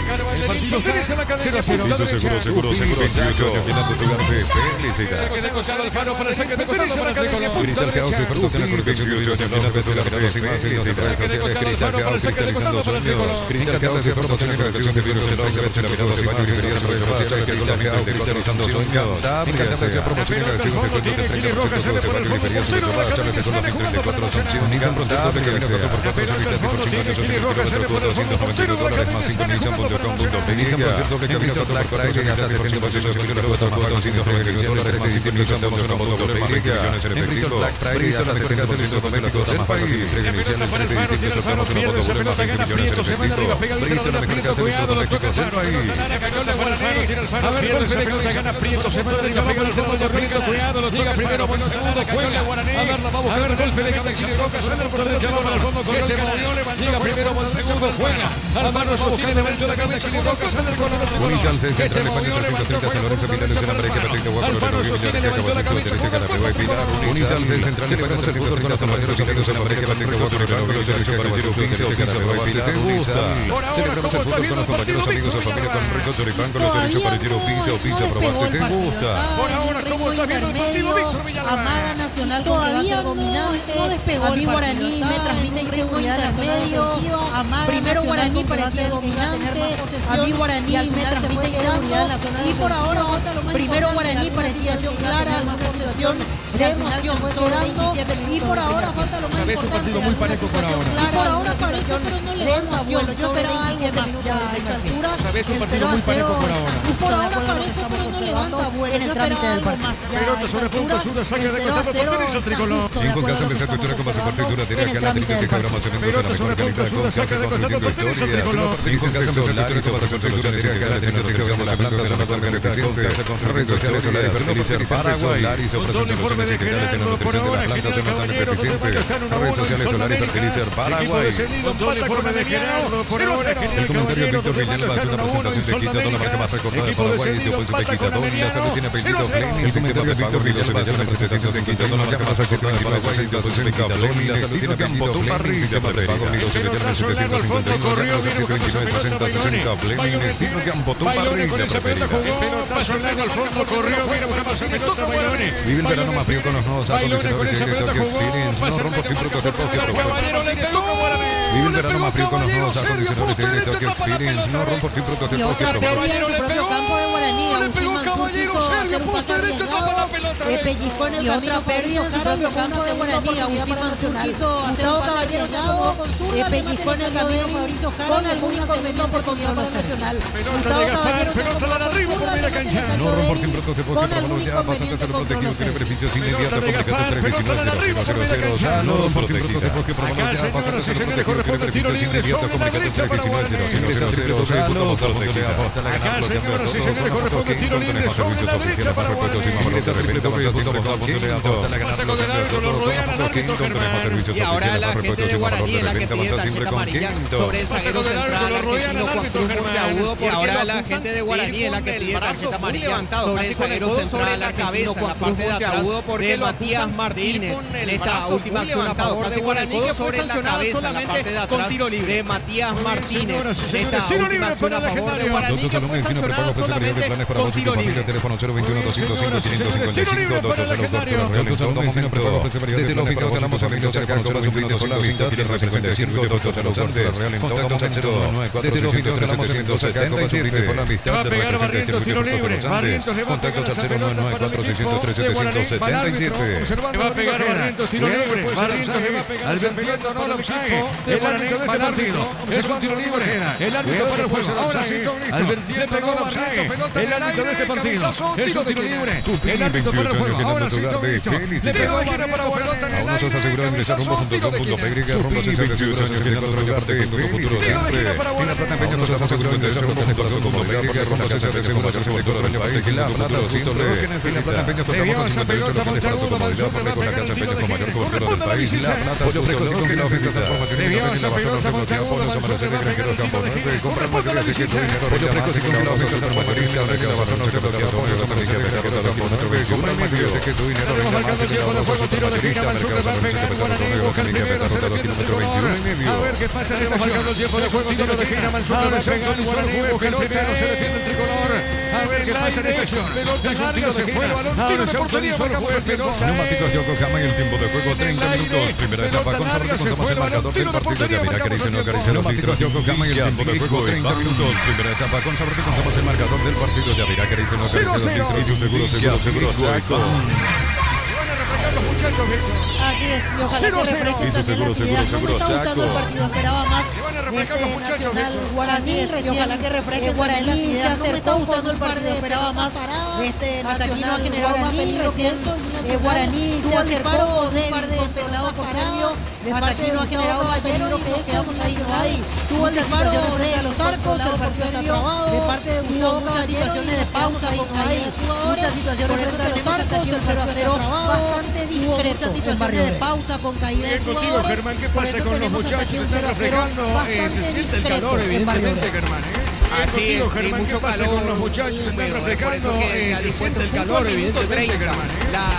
partido está 0-0. Seguro. 28 años llenando tu lugar de felicidad. Saque de costado Alfaro para el saque de costado para Tricolor. Grita el caos, expertos en la curva 28 años llenando tu lugar de felicidad. Saque de costado Alfaro para el saque de costado para Tricolor. Grita el caos, expertos en la creación de videos de la de la mirada de baños y librerías sobre redes sociales. Grita el caos, cristalizando sueños. Encantancia, promoción y agradecimiento de cuento de 30% de baños y librerías sobre redes sociales que son las 34 opciones. Nissan Frontier de camino 4x4 Nissan Frontier doble camino 4x4 hasta 70% de descuento en las cuotas más consignadas de $100 más y 100 millones de una moto con más millones en efectivo. Brito las entregas electrodomésticos del país. Entrega inicial del 35 estamos en una moto con más de 20 millones en efectivo. Brito las entregas electrodomésticos del país. A ver, golpe de cabeza, gana Prieto, se manda derecha, pega el fondo de Prieto, cuidado, lo toca Alfaro, Monteagudo, juega Guaraní. A ver, golpe de cabeza, Roca, sale por derecha, va para el fondo con Roca. Llega primero Monteagudo, juega. Alfaro sostiene dentro de la cabeza, Roca, sale con la derecha. Unizal se centra en España 330 San Lorenzo Finales en América Perfecto Guapo Alfaro sostiene levantó la cabeza, Unizal se centra en España 330 San Lorenzo Finales en América Perfecto Guapo dirección para el tiro 15 ¿te gusta? Celebramos el fútbol con los compañeros, amigos o familia con Rico Choripán con los derechos para el tiro 15 o 15 probarte ¿te gusta? Por ahora, ¿cómo está viendo el partido, Víctor Villalobos? Amaga Nacional todavía no despegó. A mí Guaraní me transmite inseguridad en medio. Primero Guaraní parecía dominante. A mí Guaraní me transmite inseguridad en la zona de defensiva. Primero Guaraní parecía clara, más posesión de emoción quedando. Y por ahora falta lo más importante. Es un partido muy parejo por ahora. Por ahora parejo, pero no levanta vuelo. Yo esperaba algo más ya a esta altura. Es un partido muy parejo por ahora. Por ahora parejo, pero no levanta vuelo. Yo esperaba algo más ya a esta altura. Pelota sobre punta, saque de costado por pertenece al tricolor. En confianza empezar tu historia como su partitura tiene acá la técnica que hablamos en Pelota sobre la punta sur, la saca de costado, pertenece al tricolor. En confianza empezar tu historia como su partitura tiene acá la técnica que hablamos en la marca represente. Redes sociales Solari pertenece al Paraguay. Con todo el informe de Gerardo, por ahora General Caballero, redes sociales Solari pertenece al Paraguay. Con todo el informe de Gerardo, por ahora El comentario de Víctor Villalba hace una presentación de Quita, la marca más recordada de Paraguay, después de Quita, la salud tiene apellido Fleming. El comentario de Víctor Villalba hace una presentación de Quita, la marca más recordada de Paraguay, después de Quita, Fleming, la salud tiene apellido Fleming. Sistema de pago 1277 corrió, viene buscando su pelota, 60 Fleming, estilo Campo Tuparri, con esa pelota jugó, paso largo al fondo, corrió, viene buscando su pelota, Bailone. Vive el verano más frío con los nuevos Bailone con esa pelota jugó, no rompo el protocolo que Caballero le pegó. Vive el verano más frío con los nuevos acondicionadores de Tokyo Experience. No rompo el protocolo Y otra que pérdida en su propio campo de Guaraní. Le pegó Caballero, Sergio, poste derecho, tapa la pelota. Pellizcó en el camino, pérdida en su propio campo de Guaraní. Agustín Mansur quiso hacer un Caballero llegado con zurda. Pellizcó en el camino, Fabricio Jara con alguna segunda oportunidad para Nacional. Pelota de Gaspar, pelota de arriba por media cancha. no rompo el protocolo que por ya pasa a ser protegido. Tiene beneficios inmediatos por decreto 319 no rompo el protocolo que por Acá, señoras y señores, corresponde tiro libre sobre la derecha para Guaraní. Acá, señoras y señores, corresponde tiro libre sobre la derecha para Guaraní. Pasa con el árbitro, lo rodean al árbitro Germán. Y ahora la gente de Guaraní es la que pide tarjeta amarilla sobre el zaguero central argentino Juan Cruz Monteagudo. Y ahora la gente de Guaraní es la que pide tarjeta amarilla sobre el zaguero central argentino Juan Cruz Monteagudo porque Matías Martínez en esta última acción a favor de Guaraní que fue sancionado solamente con tiro libre de Matías Martínez. Esta última acción a favor de Guaraní que fue sancionado solamente con tiro libre. Teléfono 021 205 555 desde los micros de la Moza Emilio cerca al corazón con la vista tiene representación de los Andes Real en todo momento desde los micros de la Moza Emilio cerca al corazón con la vista va a pegar Barrientos, tiro libre. Barrientos le va a pegar esa pelota para el equipo de Guaraní. Le va a pegar Barrientos, tiro libre. Barrientos le va a pegar advirtiendo no al equipo de Guaraní de este partido. Es un tiro libre. El árbitro para el juez. Ahora sí, le pegó Barrientos, pelota en el árbitro de este partido. Es un tiro libre. El árbitro para el juego. Ahora sí, Toblito. Le pegó Barrientos para pelota en el aire. Tiro de esquina. Tiro de esquina para Guaraní. Le dio esa pelota Monteagudo, Mansur le va a pegar el tiro de esquina. Corresponde a la visita. Le dio esa pelota Monteagudo, Mansur le va a pegar el tiro de esquina. Corresponde a la visita. Tenemos marcando el tiempo de juego, tiro de esquina, Mansur le va a pegar Guaraní, busca el primero, se defiende el tricolor. A ver qué pasa en esta acción. Marcando el tiempo de juego, tiro de esquina, Mansur le va a pegar Guaraní, busca el primero, se defiende el tricolor. A ver qué pasa en esta acción. Pelota larga, se fue el balón, tiro de portería, marcamos el pelota. Neumáticos Yokohama en el tiempo de juego, 30 minutos. Primera etapa con Sabrina, contamos el marcador del partido de Avira Cariceno. Neumáticos Yokohama en el tiempo de juego, 30 minutos. Primera etapa con Sabrina, contamos el marcador del partido de Avira Cariceno. 0-0. Y su seguro, Chaco. Los muchachos, así es, y ojalá que refresquen también las ideas. No me está gustando el partido, esperaba más Nacional Guaraní, y ojalá que refresquen Guaraní las ideas. No me está gustando el partido, esperaba más Nacional Guaraní, recién Guaraní se acercó de par de pelados por medio, hasta aquí no ha generado más peligro que quedamos ahí, no hay. Tuvo el disparo de los arcos, el partido está trabado, de parte de Gustavo, muchas situaciones de pausa y no hay, muchas situaciones frente a los arcos, el 0-0 bastante discreto, muchas situaciones de pausa con caída de contigo, jugadores. Germán, ¿qué pasa con los muchachos? Se están refrescando, se siente el calor, evidentemente, Germán. Así es, Germán, ¿qué pasa con los muchachos? Se están refrescando, se siente el calor, evidentemente, Germán.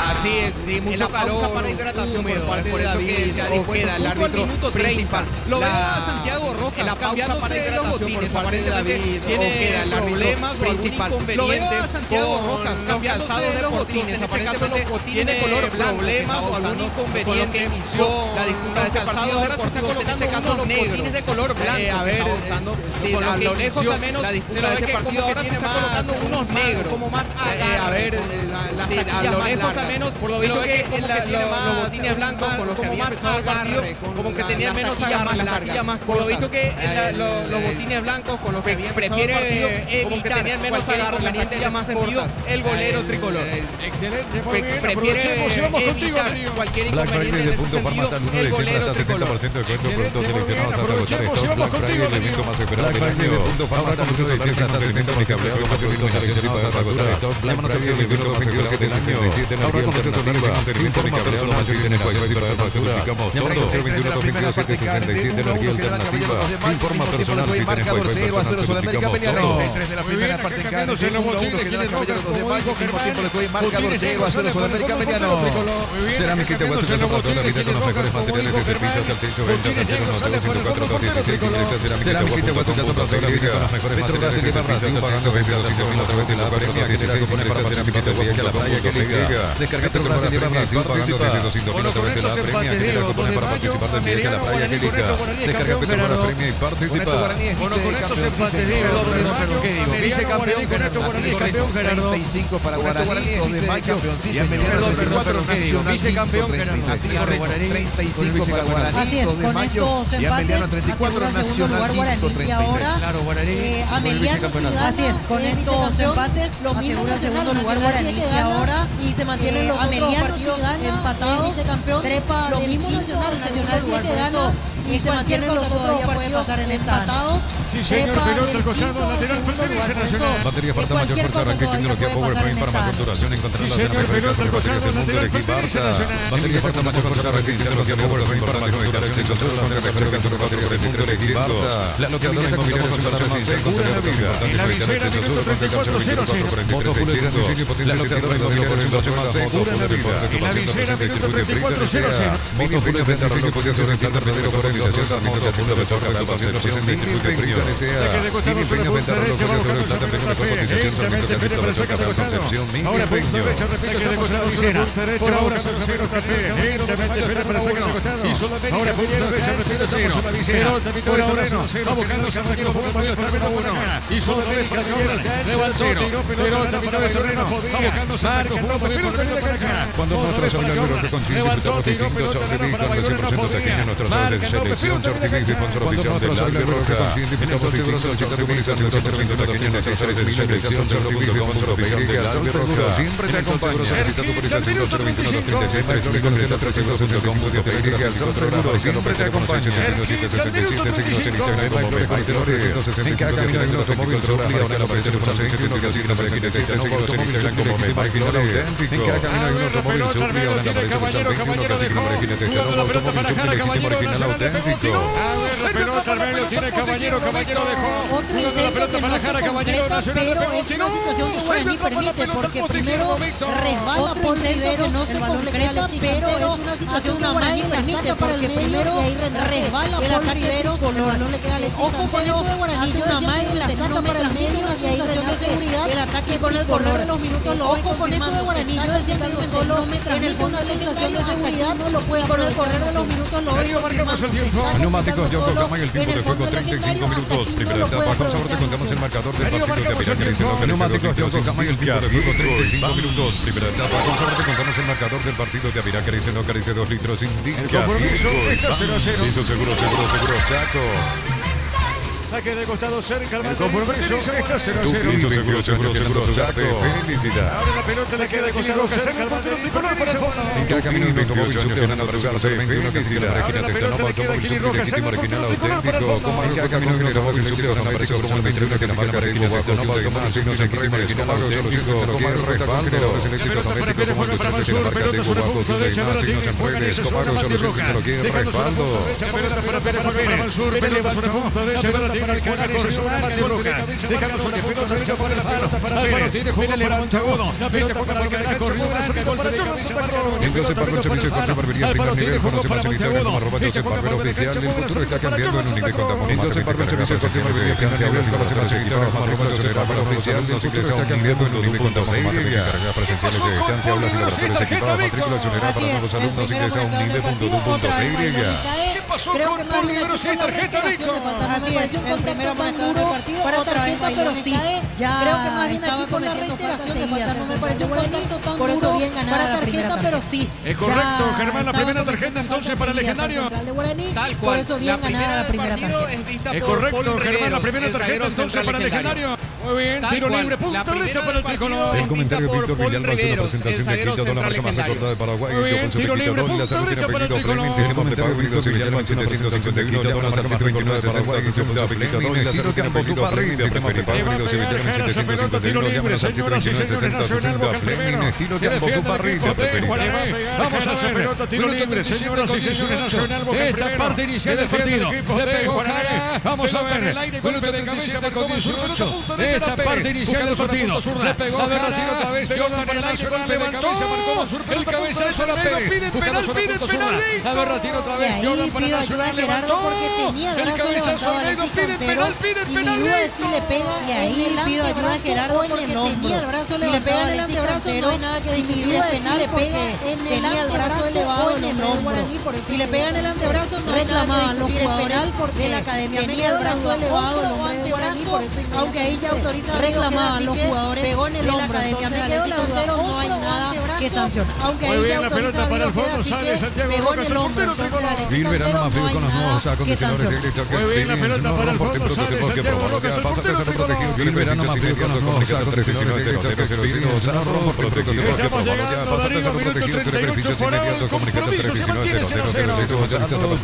Así es, sí, mucha pausa para hidratación por parte de David Ojeda, el árbitro principal. Lo veo a Santiago Rojas, la pausa para hidratación por parte de David Ojeda, el árbitro principal. Lo veo a Santiago Rojas, calzado de los botines, aparentemente tiene color problemas o algún inconveniente inició la disputa de calzado, ahora se está colocando los botines de color blanco. A ver, a lo lejos la disputa de este partido ahora se está colocando unos negros, como más a ver, a lo lejos al menos, por lo visto que los botines blancos con los que había empezado el partido, como que tenían menos agarras, las taquillas más cortas. Por lo visto que los botines blancos con los que había empezado el partido, como que tenían menos agarras, las taquillas más sentido, el golero tricolor. Excelente, muy bien. Prefiere evitar cualquier inconveniente en ese sentido, el golero tricolor. Por ciento de cuento, productos seleccionados hasta agotar stock. Black Friday, el evento más esperado del año. Ahora con muchos de 100 alimentos más empleados, más productos seleccionados hasta agotar stock. Black Friday, el evento más esperado del año. Ahora con muchos solares y mantenimiento más cabreado, más bien en Ecuador y para factura. Todo, 021-227-67, energía alternativa. Informa personal si tienes Wi-Fi personal, todo. 3 de la primera parte en cada segundo, 1 General Caballero 2 de mayo, mismo tiempo de juego, marcador 0-0 Sudamericana Meliano. Cerámica y Tehuacán se toda la vida con los mejores materiales desde el piso hasta el techo. Ventas al 092-104-216. Cerámica y Tehuacán se toda la vida con los mejores materiales desde el piso hasta el techo. Ventas al 5.000 a través de la premia que será con el Cerámica y Tehuacán a la playa que liga. Descarga tu temporada premia y pagando desde 200.000 a través de la premia que será con para participar del viaje a la playa que liga. Descarga tu temporada premia y participa. Bueno, con estos empates de ¿qué digo? Vicecampeón campeón Gerardo. 35 para Guaraní, 2 de mayo. Y Emiliano 34 Nacional. Vicecampeón Gerardo. Así es, 35 para Guaraní. Así es, 2 de con mayo. estos Y Emiliano empates 34 asegura el segundo lugar Nacional. Guaraní. Y ahora Claro, Guaraní. Así es, con estos empates asegura el segundo lugar Guaraní. Y ahora se mantienen los Ameliano partidos empatados, trepa lo del mismo quinto Nacional al que gana y se mantienen los otros partidos empatados. Sí, señor, pelota al costado, lateral pertenece a Nacional. Batería para mayor fuerza, arranque y tecnología PowerPoint para mayor duración. Encontrarlas en la mejor casa de baterías del mundo, el equipo Barça. Batería para mayor fuerza, arranque y tecnología PowerPoint para mayor duración. Encontrarlas en la mejor casa de baterías del mundo, el equipo Barça. La localidad inmobiliaria Solares segura la vida. En la visera, minuto 34-0-0. Moto full de diseño y potencia limitada inmobiliaria Solares segura la vida. En la visera, minuto 34-0-0. Moto full de diseño y potencia limitada inmobiliaria por organización. Moto full de retorno de almacenación de distribuidor. Saque de costado sobre punta derecha, va buscando esa pelota lentamente, Pérez para sacar de costado. Ahora punta derecha, repite, saque de costado sobre punta derecha, por ahora son 0 Capé, lentamente Pérez para sacar de costado. Ahora punta derecha, repite, estamos en la visera. Pelota, Vitor Moreno, va buscando esa pelota, para Fermino 1. Y Sudamérica Cabral, levantó, tiró pelota, Vitor Moreno, va buscando esa pelota, pelota en la cancha. Cuando nosotros hablamos de conciencia, levantó, tiró pelota, para Bayona, no podía. Marca, no, pelota en la cancha. cuando nosotros hablamos de conciencia, invitamos a todos los chicos de utilizando el servicio de pequeños sectores de selección certificado de control de el Sol Seguro siempre te acompaña. Visita tu presentación 221-236 3 300 combo de el Sol Seguro siempre te acompaña. 767 signos en Instagram como en cada camino hay un automóvil Trobli, ahora la aparece de Francia, certificación de la máquina de automóvil en Instagram como máquina auténtico. En cada camino hay un automóvil Trobli, ahora la aparece de Francia, máquina de automóvil original auténtico. La pelota al medio tiene Caballero dejó. Otro Jugando la pelota para Jara, Caballero Nacional, pero pegó, es tiró. una situación que Guaraní permite porque primero resbala por Rivero, no se concreta, pero es una situación que Guaraní permite porque primero resbala por Rivero, no le queda leche. Ojo con esto de Guaraní, hace una malla, la saca para el medio, una sensación de seguridad, el ataque con el correr de los minutos. Ojo con esto de Guaraní, yo decía que solo en el fondo la sensación de seguridad no lo puede con el correr de los minutos lo veo. Marcamos el tiempo. Neumáticos Yoko Gama y el tiempo de juego 35 minutos. Primera etapa, con sobre contamos el marcador del partido de Piracari. Neumáticos Yoko Gama y el tiempo de juego 35 minutos. Primera etapa, con sobre contamos el marcador del partido de Piracari. Se no carece 2 litros indica. El compromiso está 0-0. Hizo seguro, Chaco. Saque de costado cerca, el compromiso está 0-0. Hizo seguro, Chaco. Felicidad. Ahora la pelota le queda de costado cerca, el portero tricolor para el fondo. En cada camino 28 años que van a cruzarse 21 que sigue la máquina de Canova, automóvil legítimo original auténtico. Como en cada camino que grabamos y subió, no aparece como un 21 que la marca de Canova, automóvil signos en régimen original auténtico. Como el respaldo, generadores eléctricos domésticos, como el presente de la marca de Canova, automóvil signos en redes, Comaro, solución tecnología, respaldo. Pelota para Pérez, para Mansur, pelota sobre punta derecha, tiene el Canario, corrió Mati Roja, dejando sobre pelota derecha para Alfaro, tiene juego para Monteagudo, la pelota para Alcalá, corrió Branco, golpe de cabeza para Cruz, Entonces para el servicio contra barbería primer nivel, conoce más evitable como arroba 12 barbero oficial, el futuro está cambiando en un nivel contamos. Entonces para el servicio contra barbería primer nivel, conoce más evitable como arroba 12 barbero oficial, el futuro está cambiando en un nivel contamos. Cargas presenciales de distancia, aulas y laboratorios equipados, matrículas, exoneradas para nuevos alumnos, ingresa a un nivel.du.py. pasó creo con que Paul Rivero? Sí, tarjeta, Rico. Así es, un contacto tan duro para tarjeta, pero sí, ya creo que más bien aquí por la reiteración de falta no me pareció un contacto tan duro para tarjeta, pero sí. Es correcto, Germán, la primera tarjeta entonces para el legendario. Tal cual. Por eso bien ganada la primera tarjeta. Es correcto, Germán, la primera tarjeta entonces para el legendario. Muy bien, tiro libre, punta derecha para el tricolor. El comentario de Víctor Villalba es una presentación de Quito, la marca más recordada de Paraguay. Muy bien, tiro libre, punta derecha para el tricolor. El comentario de Víctor Villalba en 751, la marca más recordada de Paraguay. El tiro que ambos tu parrilla, sistema preparado, esa pelota, tiro libre, señoras y señores, Nacional busca el primero. Estilo que ambos tu parrilla. Vamos a hacer pelota, tiro libre, señoras y señores, Nacional busca el primero. Esta parte inicial del partido. Le pegó Jara. Vamos a ver. Golpe de cabeza con 18. Esta parte inicial del partido. Le pegó Jara. Otra vez pelota para el Nacional. Levantó. El cabezazo la Pérez. Pide penal. A ver, retiro otra vez. Jordan para Nacional. Levantó. El cabezazo de Negro. Pide penal. Si le pega y ahí pido ayuda a Gerardo porque tenía el brazo levantado. Si le pega en el antebrazo no hay nada que discutir. Es penal porque tenía el brazo elevado en el hombro. Si le pega en el antebrazo no reclamaban los jugadores de la academia. Tenía el brazo elevado en el antebrazo, aunque ahí ya autoriza reclamaban los jugadores pegó en el hombro. Entonces no hay nada que sancionar. Aunque muy ahí bien, la pelota para el fondo sale Santiago Rojas, el portero tricolor. Verano más frío con los nuevos acondicionadores. Muy bien, la pelota para el fondo sale Santiago Rojas, el portero tricolor. Verano más frío con los nuevos acondicionadores. Estamos llegando, Darío, minuto 38 por ahora, el compromiso se mantiene 0-0. Estamos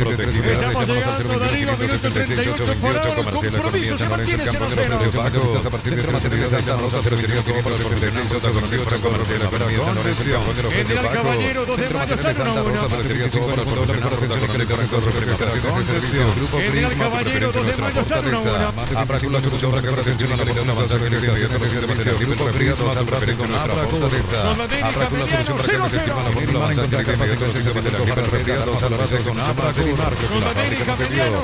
llegando, Darío, minuto 38 por ahora, el compromiso se mantiene 0-0. General Caballero, 2 de mayo, está en 1-1. General Caballero, 2 de mayo, está en 1-1. Solodini Cameliano, 0-0. Solodini Cameliano,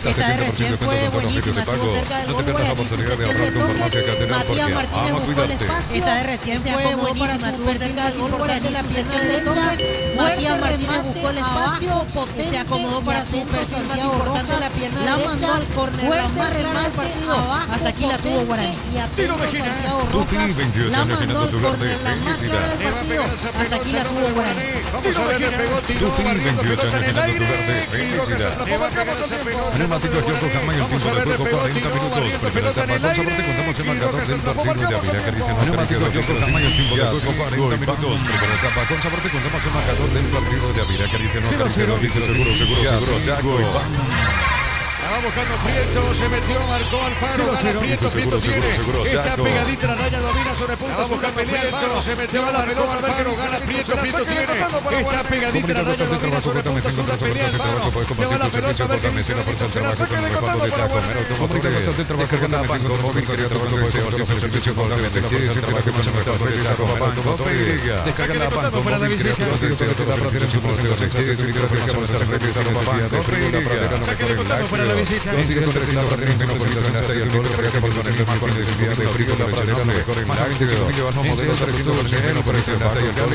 Esta de recién fue buenísima, estuvo cerca del gol, Matías Martínez buscó el espacio. Esta de recién fue buenísima, estuvo cerca del gol, la pieza derecha. Matías Martínez buscó el espacio, se acomodó para su perfil más importante, la pierna derecha. La mandó al córner, la más remata del partido. Hasta aquí la tuvo Guaraní. Y atento Santiago Rojas, la mandó al córner, la más clara del partido. Hasta aquí la tuvo Guaraní. Vamos a ver, le pegó, tiró, barriendo pelota en el aire. Y Rojas atrapó, marcamos el tiempo. Neumáticos Yoko Jamay, el Vamos a ver, le pegó, tiró, barriendo pelota en el aire. Y Rojas atrapó, marcamos el tiempo. Neumáticos Yoko Jamay, el tiempo de juego 40 minutos. Primera etapa, con Sabarte contamos el marcador del partido de Avila. Acaricia, no acaricia, no dice seguro, Chaco. Va buscando Prieto, se metió, marcó Alfaro, gana Prieto tiene. Está pegadita la raya, domina sobre punta, busca pelea Alfaro, se metió, marcó Alfaro, gana Prieto tiene. Está pegadita la raya, domina sobre punta, sube pelea Alfaro. Lleva la pelota, a ver qué dice, se la saca de costado para la visita. Saque de costado para la visita. Consigue con la partida en el hasta el gol para que por la necesidad de frío la para mejor en la gente que va a modelos apareciendo con el por ese hasta el gol.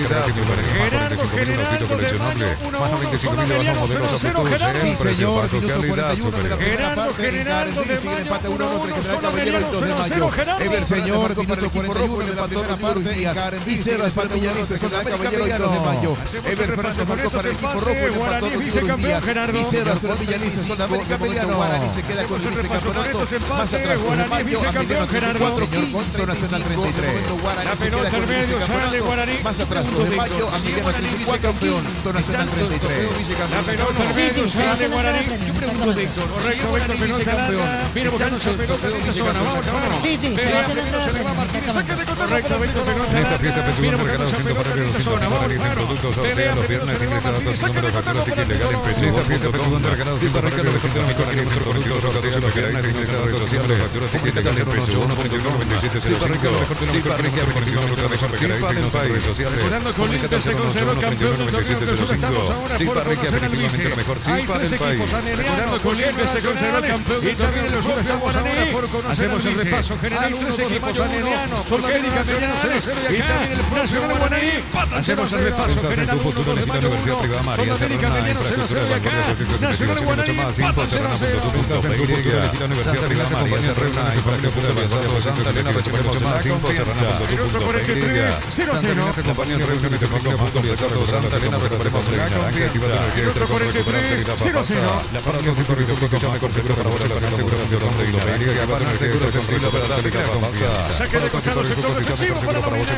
generando coleccionable. Más 95.000 de los modelos Gerardo. Sí, señor, minuto calidad 41 de la primera parte. Generando de sigue el empate 1-1 entre Mayo, Caballero y 2 de Mayo. Gerardo. Señor, minuto 41 de la primera parte. Y 0 empate Villarreal con la Caballero y 2 de Mayo. Ever Fernández marcó para el equipo rojo. Guaraní, vicecampeón Gerardo. Y 0 a Villarreal con la América Peleano. Guaraní se queda con el vicecampeonato. Más atrás, Guaraní, vicecampeón Gerardo. 4, quinto Nacional 33. La pelota al medio, sale Guaraní. Más atrás, 2 de Mayo, Emiliano 34, quinto Nacional 33. La pelota al medio, sale Guaraní. Yo pregunto, Víctor. Correcto, Víctor, pelota larga. Viene buscando esa pelota en esa zona. Vamos. Sí, se va a hacer se le va a Martínez. Saque de contacto. Correcto, Víctor, pelota Esta larga. fiesta Viene Petulón buscando regalado esa 100 pelota para en esa zona. Vamos, productos Pelea, los viernes se le va ingresados Martínez. a Saque de factura contacto. ticket legal en Pecho. Esta fiesta Petulón regalado 100 para los productos los viernes ingresados a factura ticket legal en Pecho. 1.9705. Recordando que Olimpia se consideró campeón del torneo del sur. Estamos ahora por conocer al vice. Hay 3 equipos. Recordando que Olimpia se consideró campeón del torneo del sur. Estamos ahora por conocer al vice. Hacemos el repaso general. 3 equipos. América Peleano 0-0 y también el Nacional Guaraní. Hacemos el repaso general. 1-2 de Mayo 1. Son América Peleano 0-0 y acá Nacional Guaraní empatan 0-0. Minuto 43, 0-0. Minuto 43, 0-0. Saque de costado, sector defensivo para la Unidad.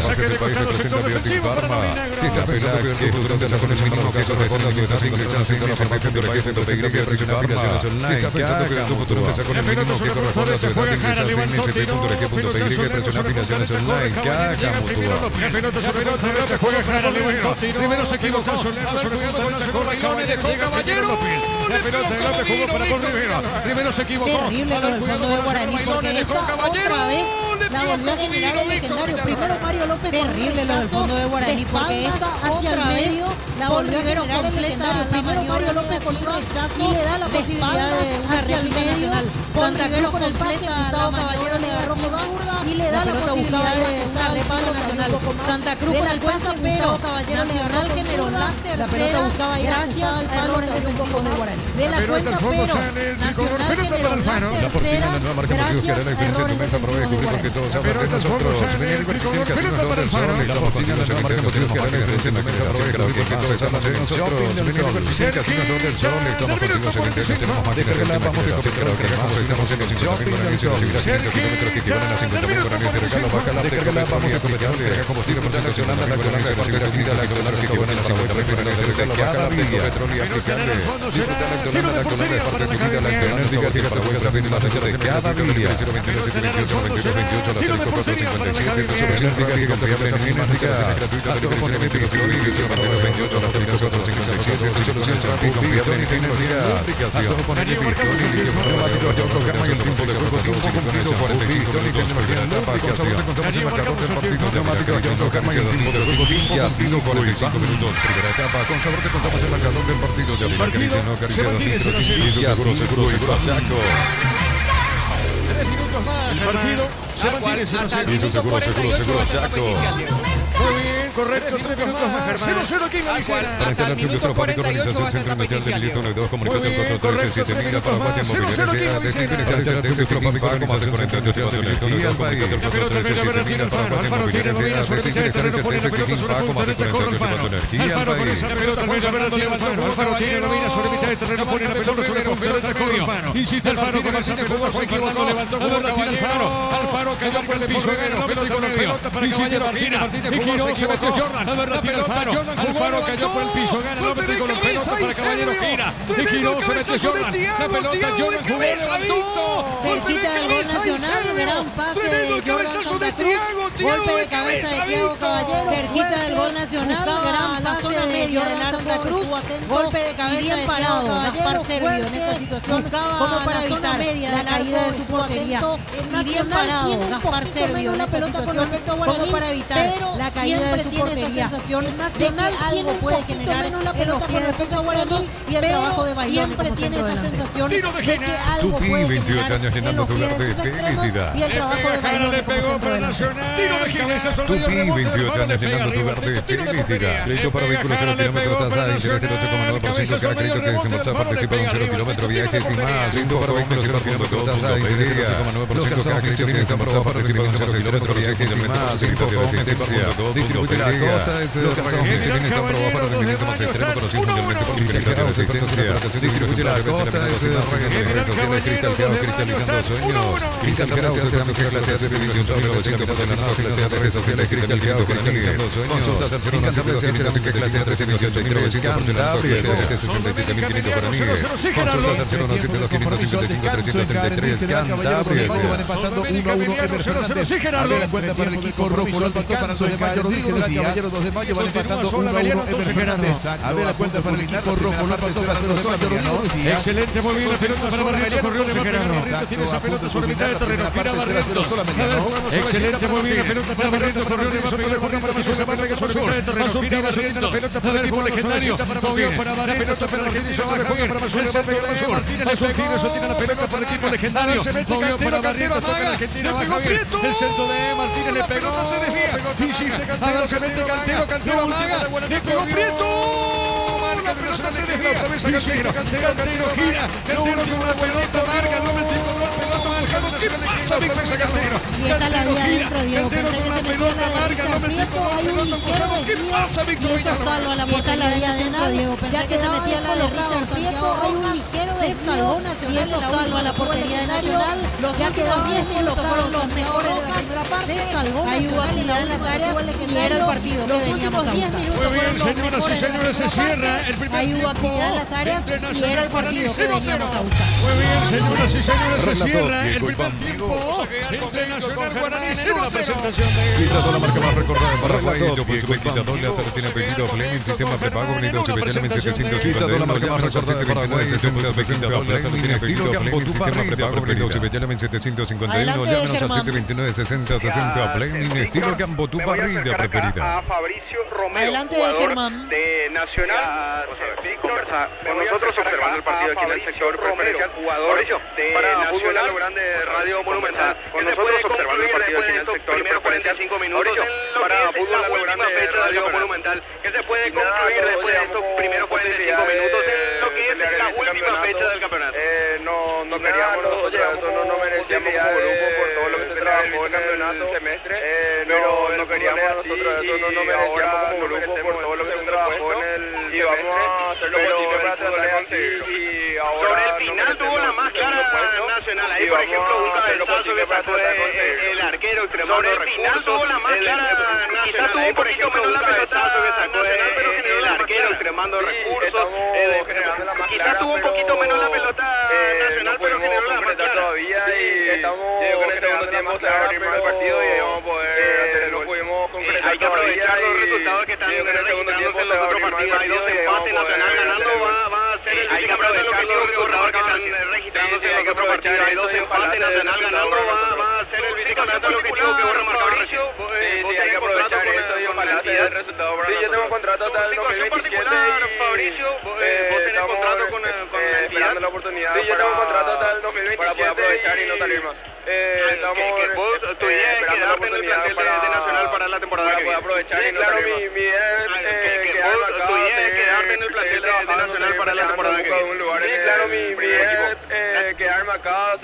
Saque de costado, sector defensivo para la Unidad. La pelota sobre el derecha, juega Jara, levantó, tiró, pelotazo largo sobre el derecha, corre Caballero, llega primero López. La pelota sobre el derecha, juega Jara, levantó, tiró, primero se equivocó, largo sobre el derecha, corre Caballero, llega primero López. La pelota de López jugó para con Rivero, primero se equivocó. Terrible lo del fondo de Guaraní, porque esta otra vez la volvió a generar el legendario. Primero Mario López, terrible lo del fondo de Guaraní, porque esta hacia el medio la volvió a generar el legendario. Primero Mario López con un rechazo y le da la posibilidad de una réplica nacional. Santa Cruz con el pase, Gustavo Caballero le agarró con zurda y le da la posibilidad de una réplica nacional. Santa Cruz con el pase, pero Nacional generó la tercera gracias al error defensivo de Guaraní. De la cuenta, pero Nacional generó la tercera gracias a errores defensivos de Guaraní. Pelota al fondo, sale el tricolor, pelota para el Faro. Tiro de portería para la academia. Tiro de portería para la El partido se mantiene 0-0. Muy bien, correcto, 3 minutos más, Germán. 0-0 aquí en Galicia. Hasta el minuto 48 va esta etapa inicial. Muy bien, correcto, 3 minutos más. 0-0 aquí en Galicia. La pelota media verde tiene Alfaro. Alfaro tiene, domina sobre mitad de terreno, pone la pelota sobre la punta derecha, corre Alfaro. Alfaro con esa pelota media verde tiene Alfaro. Alfaro tiene, domina sobre mitad de terreno, pone la pelota sobre la punta derecha, corre Alfaro. Alfaro con esa pelota, se equivocó, levantó con la tira Alfaro. Alfaro cayó por el piso, ganó, pelota con la pelota para Caballero, gira. Y giró, se metió Jordan. La tira Alfaro. Alfaro cayó por el piso, gana, no metió con la pelota para Caballero, gira. Y giró, se metió Jordan. La pelota Jordan jugó, levantó. Cerquita del gol nacional, gran pase de Jordan Santa Cruz. Golpe de cabeza de Thiago Caballero. Cerquita del gol nacional, gran pase de Jordan Santa Cruz. Golpe de cabeza de Thiago Gaspar Servio en esta situación, como para evitar la caída de su portería. Y bien parado Gaspar Servio en esta situación, como para evitar la caída de su portería. Nacional algo puede generar en los pies de Guaraní y el trabajo de Bayón siempre tiene esa sensación de que algo puede generar en los pies de sus extremos y el trabajo de Bayón como centro delantero. Tiro de cabeza sobre el Tupi, rebote. 28 años llenando tu verde física. Crédito para vehículos 0 kilómetros, tasa de interés del 8,9%. Cada crédito que desembolsa participa de un 0 kilómetro, viajes y más. Crédito para vehículos 0 kilómetros, tasa de interés del 8,9%. Cada crédito que desembolsa participa de un 0 kilómetro, viajes y más. Crédito con asistencia. Distribuye la costa de Calzados que tiene esta aprobada para rendimiento más extremo, conocido mundialmente por su calidad de asistencia. Distribuye la costa de redes sociales. Cristal Gerao, cristalizando sueños. Cristal Gerao, certificación clase A, servicio 8900 por la clase A de redes sociales. Cristal Gerao, cristalizando sueños. Consultas al 017 clase A 1383 67.500 para mí. Consultas al 017-255-333 Cantabria. Van empatando 1-1 Ever Fernández. Abre la cuenta para el equipo rojo. Al descanso de Caballero 2 de mayo van empatando 1-1 Ever Fernández. Abre la cuenta para el equipo rojo. López 0-0 Solamente. Excelente, muy bien la pelota para Barrientos, corrió de Barrientos, tiene esa pelota sobre mitad de terreno, gira Barrientos. Excelente, muy bien la pelota para Barrientos, corrió de Barrientos, corrió para Barrientos, sobre mitad de terreno, gira Barrientos, la pelota para el equipo legendario, movió para Barrientos, para Argentina, juega para Basur, el centro de Basur, Basur tiene la pelota para el equipo legendario, movió para Barrientos, toca Argentina, baja bien, el centro de Martínez le pegó, se desvía, insiste Cantero, se mete Cantero, amaga, le pegó Prieto, marca, pelota se desvía, otra vez a Cantero, gira, Cantero tiene una pelota larga, no metió con la pelota marcado, ¿qué pasa, Víctor Cantero? Cantero gira, Cantero con una pelota larga, no metió con la pelota marcado, ¿qué pasa, Víctor Villalobos? Salvo a la portada de Nacional, ya que se metía la de Richard Prieto, hay un ligero desvío y eso salva a la portería de Nacional, ya que los 10 minutos fueron los mejores de la primera parte, se salvó hay hubo actividad en las áreas y era el partido los últimos 10 minutos fueron los mejores de la primera parte, ahí hubo actividad en las áreas y era el partido que veníamos a buscar. Muy bien, señoras y señores, se cierra el primer tiempo entre Nacional Guaraní 0-0. Quita toda la marca más recordada en Paraguay. Por su quita doble, se tiene pedido Fleming, sistema prepago, unido especialmente 700. Quita toda la marca más recordada en Paraguay. 60 doble, se tiene pedido Fleming, sistema prepago, unido especialmente 751. Llámenos al 729-60-60 Fleming, estilo Campo, tu parrilla preferida. A Fabricio Romeo, Adelante, jugador Germán. de Nacional. Conversa con nosotros observando el partido aquí en el sector preferencial. Jugador de Nacional, grande Radio Monumental. Con nosotros observando el partido aquí en el sector preferencial. 45 minutos para Fútbol a lo grande de Radio Monumental. ¿Qué se puede concluir después de estos primeros 45 minutos en lo que es la última fecha del campeonato? No queríamos nosotros, no merecíamos como grupo por todo lo que se trabajó en el semestre. No queríamos nosotros eso, no merecíamos como grupo por todo lo que se trabajó en el semestre. Y vamos a hacer lo posible para tratar de conseguirlo. Sobre el final tuvo la más clara Nacional. Ahí, por ejemplo, un cabezazo que sacó el arquero extremando recursos. Sobre el final tuvo la más clara Nacional. Ahí, por ejemplo, un cabezazo que sacó el arquero extremando recursos. Quizás tuvo un poquito menos la pelota Nacional, pero generó la más clara. Todavía y estamos con el segundo tiempo a abrir más el partido y vamos a poder no pudimos concretar. Hay que aprovechar los resultados que están registrándose en los otros partidos. Hay 2 empates, Nacional ganando va a ser el hay que aprovechar los resultados que están registrándose en los otros partidos. Hay 2 empates, Nacional ganando va a ser el vicecampeonato. El objetivo que vos remarcabas, Fabricio. Hay que aprovechar esto y ojalá sea el resultado para nosotros. Yo tengo contrato hasta el 2027 Fabricio, vos tenés contrato con la entidad. Esperando la oportunidad yo tengo contrato hasta el 2027 para poder aprovechar y no salir más. Tu idea es quedarte en el plantel de Nacional para la temporada que viene. Aprovechar y no claro, mi idea es quedarte en el plantel de Nacional para la temporada que viene. Claro, mi idea es quedarme acá,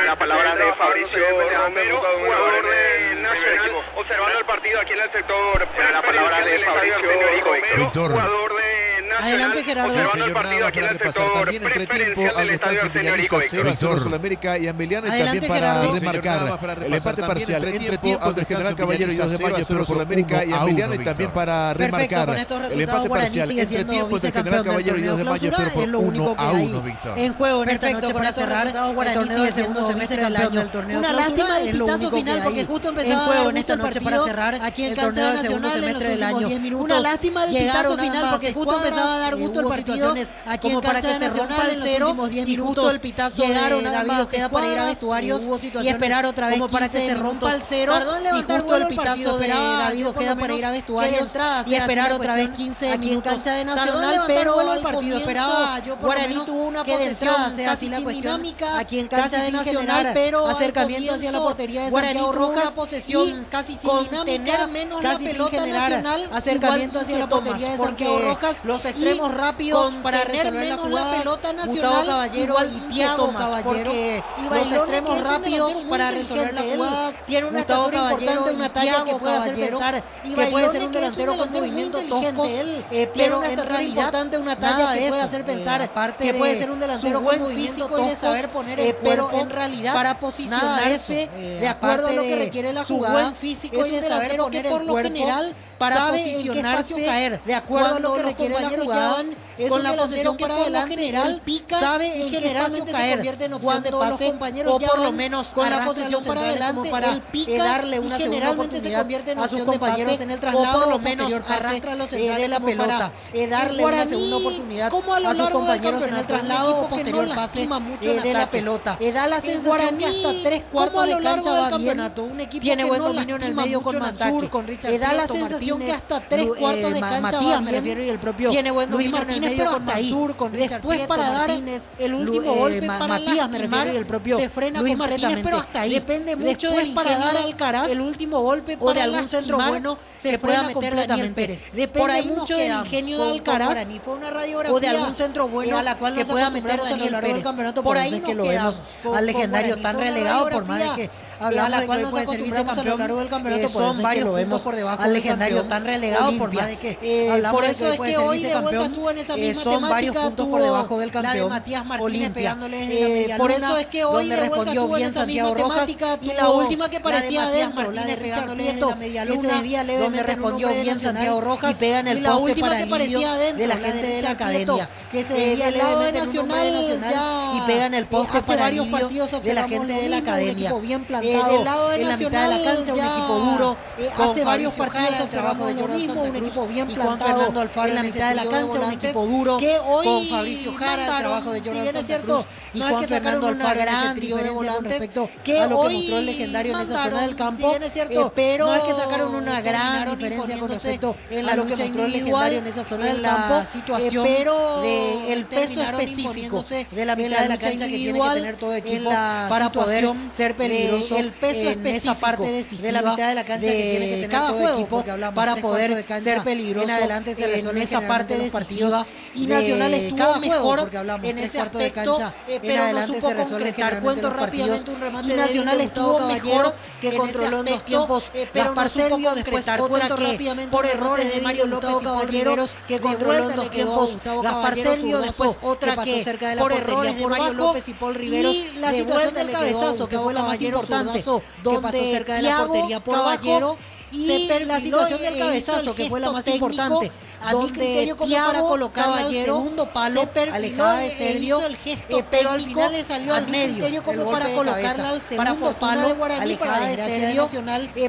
la palabra de Fabricio Romero, jugador de Nacional, observando el partido aquí en el sector. La palabra de Fabricio Romero, jugador de Adelante, Gerardo. Sí, señor, nada más para repasar. También entre tiempo, Aldo Estancia finaliza 0-0 Sulamérica y Ambeliana. Y también para remarcar el empate parcial entre tiempo del General Caballero y 2 de mayo, 0 Sulamérica y Ambeliana. Y también para remarcar el empate parcial entre tiempo del General Caballero y 2 de mayo, 0 por 1-1, Víctor. En juego en esta noche para cerrar el torneo del segundo semestre del año. Una lástima del pitazo final porque justo empezaba en juego en esta noche para cerrar aquí en cancha nacional en los últimos 10 minutos. Una lástima del pitazo final porque justo empezaba va a dar gusto el partido como para que se rompa el cero y justo el pitazo llegaron a David Ojeda para ir a vestuarios y esperar otra vez como para que se rompa el cero y justo el pitazo de David Ojeda para ir a vestuarios y esperar otra vez 15 minutos. Cancha de Nacional, pero el partido esperaba Guaraní tuvo una posesión sea así la cuestión aquí en cancha de Nacional, pero acercamiento hacia la portería de Santiago Rojas, posesión casi sin tener menos la pelota Nacional, acercamiento hacia la portería de Santiago Rojas, los extremos rápidos para tener menos la pelota Nacional, Caballero y Tiago Caballero, los extremos rápidos para resolver las jugadas, tiene una estatura importante, una talla que puede hacer pensar que puede ser un delantero con movimientos toscos, pero en realidad una talla que puede hacer pensar que puede ser un delantero con físico y de saber poner el cuerpo, pero en realidad para posicionarse de acuerdo a lo que requiere la jugada, su buen físico y de saber poner el cuerpo para posicionarse caer de acuerdo a lo que requiere la jugada, con la posición para adelante él pica, sabe en qué espacio caer cuando los compañeros o por lo menos con la posición para adelante para darle una segunda oportunidad a sus compañeros en el traslado, o por lo menos arrastra los de la pelota, darle una segunda oportunidad a sus compañeros en el traslado o posterior pase de la pelota. Da la sensación que hasta 3/4 de cancha va bien, tiene buen dominio en el medio con Mansur, con Richard, da la sensación que hasta 3/4 de cancha Matías me refiero y el propio tiene buen dominio en el medio con Mansur, con Richard, después para dar el último golpe para Matías me refiero y el propio se frena Luis Martínez, pero hasta ahí depende mucho de para dar al Alcaraz el último golpe o de algún centro bueno se pueda meter Daniel Pérez. Depende mucho del ingenio de Alcaraz o de algún centro bueno a la cual que pueda meter Daniel Pérez. Por ahí es que lo vemos al legendario tan relegado, por más de que hablamos de que puede ser vicecampeón a lo largo del campeonato, son varios lo vemos por debajo al legendario tan relegado, por más de que por eso es que hoy de vuelta estuvo en esa misma son varios puntos por debajo del campeón Matías Martínez pegándole por eso es que hoy de vuelta estuvo en esa misma temática y la última que parecía adentro, la de Richard Prieto, que se debía levemente respondió bien Santiago Rojas y pega en el poste para el de la gente de la academia, que se debía levemente Nacional y pega en el poste para varios partidos de la gente de la academia. Bien plantado del lado de en la mitad de la cancha, un equipo duro, hace varios partidos el trabajo de Jordan Santa Cruz, un equipo bien plantado en la mitad de la cancha, un equipo duro con Fabricio Jara, el trabajo de Jordan Santa Cruz y Juan Fernando Alfaro en ese trío de volantes respecto a lo que mostró el legendario en esa zona del campo, pero no es que sacaron una gran diferencia con respecto a lo que mostró el legendario en esa zona del campo, situación del peso específico de la mitad de la cancha que tiene que tener todo equipo para poder ser peligroso el peso en esa parte decisiva de la mitad de la cancha que tiene que tener cada todo equipo para poder ser peligroso en adelante en esa parte decisiva y Nacional estuvo mejor en ese aspecto, pero no supo concretar. Cuento rápidamente un remate de Nacional estuvo mejor que controló en 2 tiempos Gaspar Servio, después cuento rápidamente por errores de Mario López y Caballeros que controló en 2 tiempos Gaspar Servio, después otra que por errores de Mario López y Paul Riveros y la situación del cabezazo que fue la más importante que pasó cerca de la portería por Caballero y la situación del cabezazo que fue la más importante a mi criterio como para colocar al segundo palo alejada de Sergio, pero al final le salió al medio como para colocarla al segundo palo alejada de Sergio,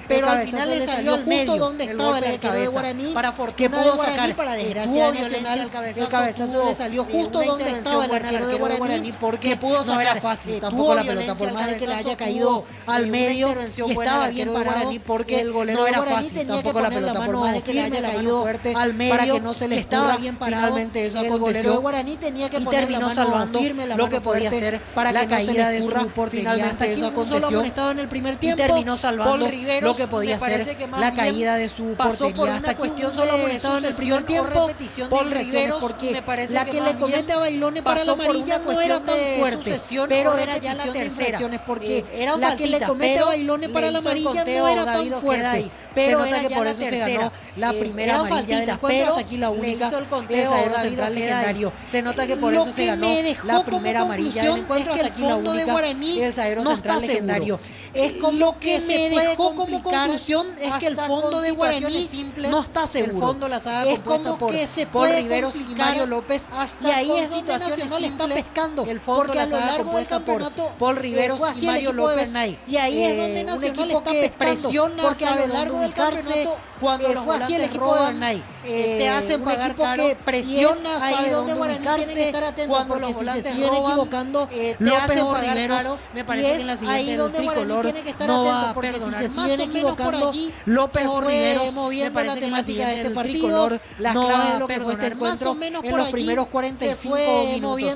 pero al final le salió al medio donde estaba el arquero de Guaraní para que pudo sacar para desgracia de Nacional el cabezazo le salió justo donde estaba el arquero de Guaraní porque pudo sacar fácil tampoco la pelota por más de que le haya caído al medio y estaba bien parado porque el golero no era fácil tampoco la pelota por más de que le haya caído al medio que no se le estaba bien finalmente eso aconteció de Guaraní tenía que y terminó salvando lo que podía ser para la caída de su portería hasta eso aconteció en el primer tiempo y terminó salvando lo que podía ser la caída de su portería hasta cuestión solo amonestado en el primer tiempo Paul Riveros porque la que le comete a Bailone para la amarilla no era tan fuerte pero era ya la tercera porque la que le comete a Bailone para la amarilla no era tan fuerte pero era ya la tercera la primera amarilla del encuentro hasta aquí la única del zaguero central legendario. Se nota que por eso se ganó la primera amarilla del encuentro hasta aquí la única del zaguero central legendario. Es como lo que me dejó como conclusión es que el fondo de Guaraní no está seguro. El fondo la saga es como que se puede Riveros y Mario López y ahí es donde Nacional está pescando el fondo porque a lo largo del campeonato Paul Riveros y Mario López y ahí es donde Nacional está pescando porque a lo largo complicarse cuando fue así el equipo de Bernay. Te hacen pagar caro, que presiona, sabe dónde ubicarse cuando los volantes se siguen equivocando. López o Riveros, me parece que en la siguiente el tricolor no va a perdonar. Si se siguen equivocando, López o Riveros, me parece que en la siguiente el tricolor no va a perdonar. Más o menos en los primeros 45 minutos.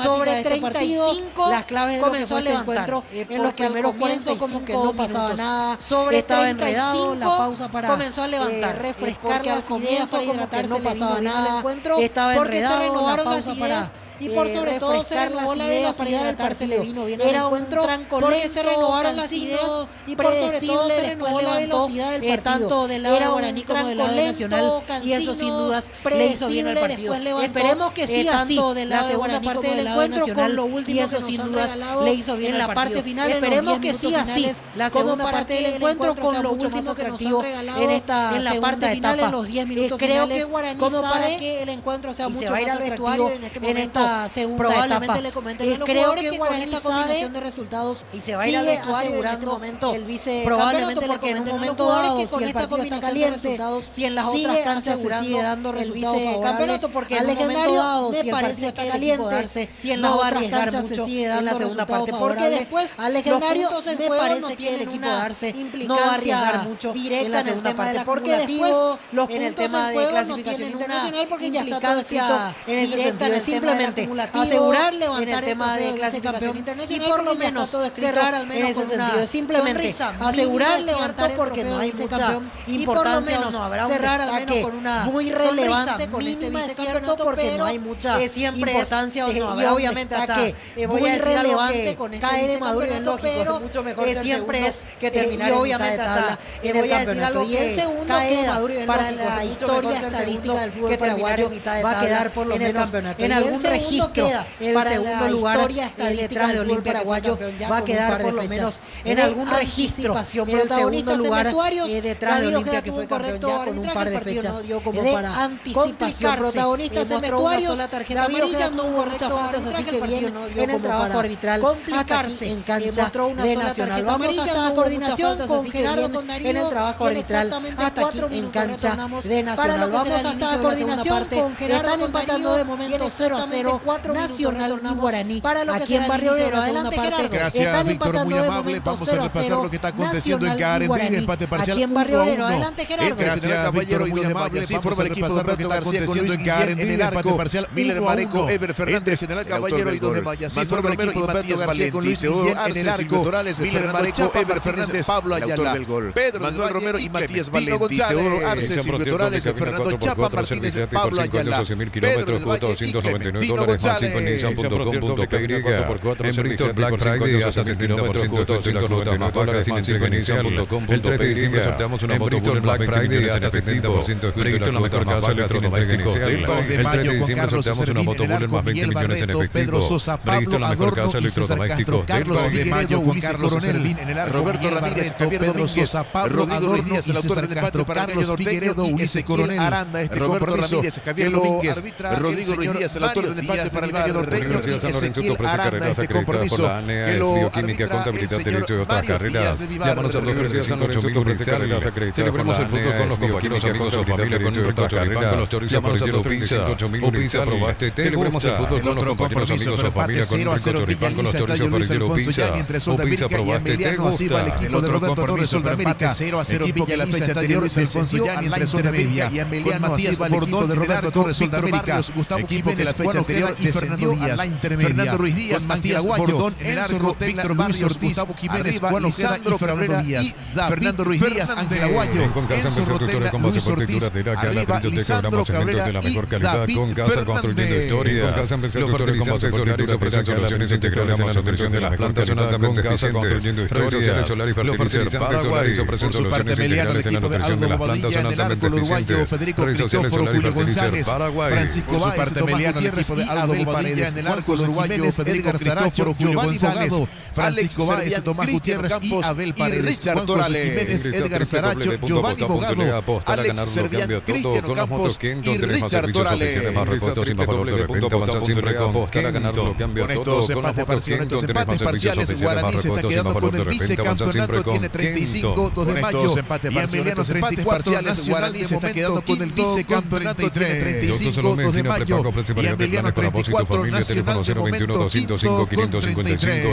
Sobre 35, las claves de comenzó a levantar. En los primeros 45 como que no pasaba nada. Sobre estaba enredado, la pausa para comenzó a levantar, refrescar las ideas para hidratarse, no pasaba nada. Estaba enredado, la pausa para y por sobre todo se renovó la velocidad del partido. Era un tranco lento, se renovaron las ideas y por sobre todo se renovó la velocidad del partido. Tanto del lado guaraní como del lado nacional, y eso sin dudas le hizo bien al partido. Esperemos que siga así la segunda parte del encuentro con lo último, y eso sin dudas le hizo bien en la parte final. Esperemos que siga así la segunda parte del encuentro con lo último que nos han regalado en la parte final, en los 10 minutos finales, como para que el encuentro sea mucho más atractivo en esta segunda probablemente etapa. Le comenten a los creo que con esta combinación de resultados y se va a ir al vestuario en este momento el vice probablemente le comenten en un momento dado que con esta combinación caliente, si en las otras canchas se sigue dando el vice campeonato, porque al legendario dado me parece que está caliente, si en las otras canchas se sigue dando la segunda parte, porque después al legendario me parece que el equipo darse no va a arriesgar mucho en la segunda parte, porque después los en el tema de clasificación internacional, porque ya está todo escrito en ese sentido, simplemente asegurar levantar en el tema de clasificación internacional y por lo menos cerrar al menos en ese sentido, simplemente asegurar levantar porque no hay mucha importancia, no habrá cerrar al menos con una muy relevante con este vicecampeonato porque no hay mucha importancia, y obviamente hasta muy relevante con este cae de Maduro en lógico, pero mucho mejor siempre es que terminar en mitad de tabla en el campeonato, y el segundo queda para la historia estadística del fútbol paraguayo, va a quedar por lo menos en algún registro para el segundo lugar detrás de Olimpia Paraguayo, va a quedar por lo menos en algún registro en el segundo lugar detrás de Olimpia, que fue campeón ya con un par de fechas de anticipación. Protagonistas en vestuarios, la tarjeta amarilla, no hubo muchas faltas, así que bien en el trabajo arbitral, complicarse en cancha de Nacional. Vamos hasta la coordinación con Gerardo Condarío en el trabajo arbitral, hasta aquí en cancha de Nacional. Vamos hasta la coordinación con Gerardo. Están empatando de momento 0-0 Nacional y Guaraní aquí en Barrio Obrero. Adelante, Gerardo. Gracias, Víctor, muy amable. Vamos a repasar lo que está aconteciendo en Carentín, empate parcial aquí en Barrio Obrero. Adelante, Gerardo. Gracias, Víctor, muy amable. Así forma el equipo de lo que está aconteciendo en Carentín, empate parcial. Miller Mareco, Ever Fernández, General Caballero y 2 de Maya. Así forma el equipo de Matías Valenti, Teodoro Arce en el arco. Miller Mareco, Ever Fernández, Pablo Ayala, Pedro Manuel Romero y Matías Valenti, Teodoro Arce, Silvio Torales, Fernando Chapa Martínez, Pablo Ayala, Pedro del Valle y Clementino González. En Bristol Black Friday hasta 70% de la cuota más baja sin inicial. El 3 de diciembre sorteamos una moto Black Friday hasta 70% de Bristol, la mejor casa electrodoméstico inicial. El 3 de diciembre sorteamos una moto más 20 millones en efectivo. Bristol, la mejor casa electrodoméstico. 2 de mayo, Juan Carlos Coronel en el arco, Roberto Ramírez, Pedro Sosa, Pablo Adorno y César Castro, Carlos Figueredo, Ulises Coronel, Aranda, Roberto Ramírez, Javier Domínguez, Rodrigo Ruiz Díaz, el autor del empate para el gallo norteño, y Ezequiel Aranda, este compromiso que lo arbitra el señor Mario Díaz de Vivar. Llámanos al 238.000 celebremos el fútbol con los compañeros, amigos o familia con nuestra carrera. Con los chorizos por el Pizza. O Pizza probaste, celebremos el fútbol con los compañeros, amigos o familia con nuestro choripán, con los chorizos por el Pizza. O Pizza probaste, te gusta. El otro compromiso de América 0-0 equipo que la fecha anterior Luis Alfonso Yani entre Soldamedia y Emiliano Matías Bordón de Roberto Torres Soldaamérica, equipo que la fecha anterior y Fernando Díaz, Fernando Ruiz Díaz, Matías Bordón en el arco, Víctor Luis Ortiz, Gustavo Jiménez, Juan Ojeda y Fernando Díaz, Fernando Ruiz Díaz, Ángel Aguayo, Enzo Rotela, Luis Ortiz, arriba Lisandro Cabrera y David Fernández. Con Casa Constructores como asesoría y ofrecen soluciones integrales en la nutrición de las plantas, son altamente eficientes. Redes sociales Solar y Fertilizantes Solaris ofrecen soluciones integrales en la nutrición de las plantas, son altamente eficientes. Federico Cristóforo, Julio González, Francisco Báez, Tomás Gutiérrez y Abel Paredes, en el arco uruguayo, Federico Saracho, Giovanni González, Francisco Báez, Tomás Gutiérrez y Abel Paredes, Richard Torales, Edgar Saracho, Giovanni Bogado, Alex Servián, Cristiano Campos y Richard Torales. Con estos empates parciales, Guaraní se está quedando con el vicecampeonato, tiene 35, 2 de mayo. Y Emiliano 34, Nacional se está quedando con el vicecampeonato, tiene 35, 2 de mayo. Y Emiliano 34, Nacional de momento quinto con 33.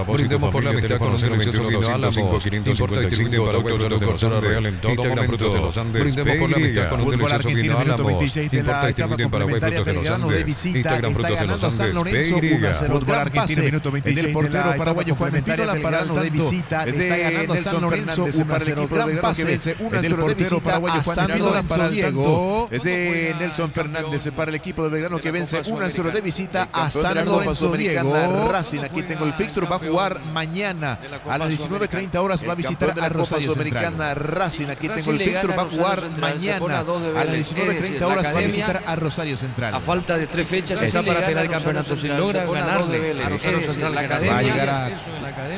Brindemos por la amistad con los 021 Álamo, importa distribuye para autos de Cortana Real en todo momento. Brindemos por la amistad con un Fútbol Argentino, minuto 26 de la etapa distribuyen para complementaria. Belgrano de visita está ganando San Lorenzo 1-0. Fútbol Argentino, minuto 26 del portero paraguayo Juan Espínola para el de visita. Está ganando San Lorenzo 1-0. Gran pase vence 1-0 de visita a San Lorenzo. Diego de Nelson Fernández para el equipo de Belgrano que vence 1-0 de visita a San Lorenzo. Diego Racing, aquí tengo el fixture, va a jugar mañana a las 19:30 horas, va a visitar a Rosario Central. Racing, aquí tengo el fixture, va a jugar mañana a las 19:30 horas, va a visitar a Rosario Central. A falta de 3 fechas está para pelear el campeonato. Si logra ganarle a Rosario Central la academia, va a llegar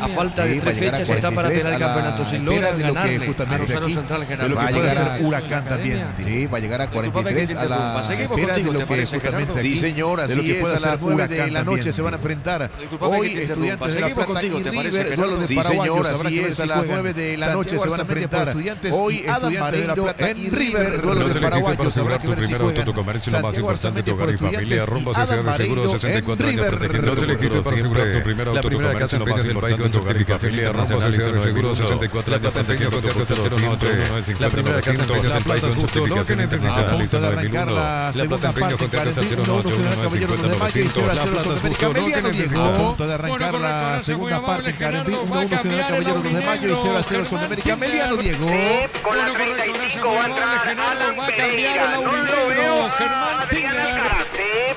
a falta de 3 fechas está para pelear el campeonato. Si logra ganarle a Rosario Central general, va a llegar a Huracán también. Sí, va a llegar a 43 a la espera de lo que justamente aquí, sí señora, de lo que puede a las 9 de la noche se van a enfrentar hoy Estudiantes de La Plata y River, duelo de paraguayos. Habrá que ver si a las 9 de la noche se van a enfrentar hoy Estudiantes de La Plata y River, duelo de paraguayos. Habrá que ver si juegan Santiago Arzamendi por Estudiantes y Adam Mareiro en River. No se le quite para asegurar tu primer auto comercio, lo más importante en certificación internacional y seguro 64 años protegiendo tu coche siempre. La primera casa empeños del país con certificación internacional. A punto de arrancar la segunda parte, Carentín 1-1 General Caballero de Mayo y 0-0 Sudamérica. Emiliano Diego. A punto de arrancar la segunda parte, Carentín 1-1 General Caballero de Mayo y 0-0 Sudamérica. Emiliano Diego. Con la 35 va a entrar Alan Pereira. No lo veo Germán Tigner.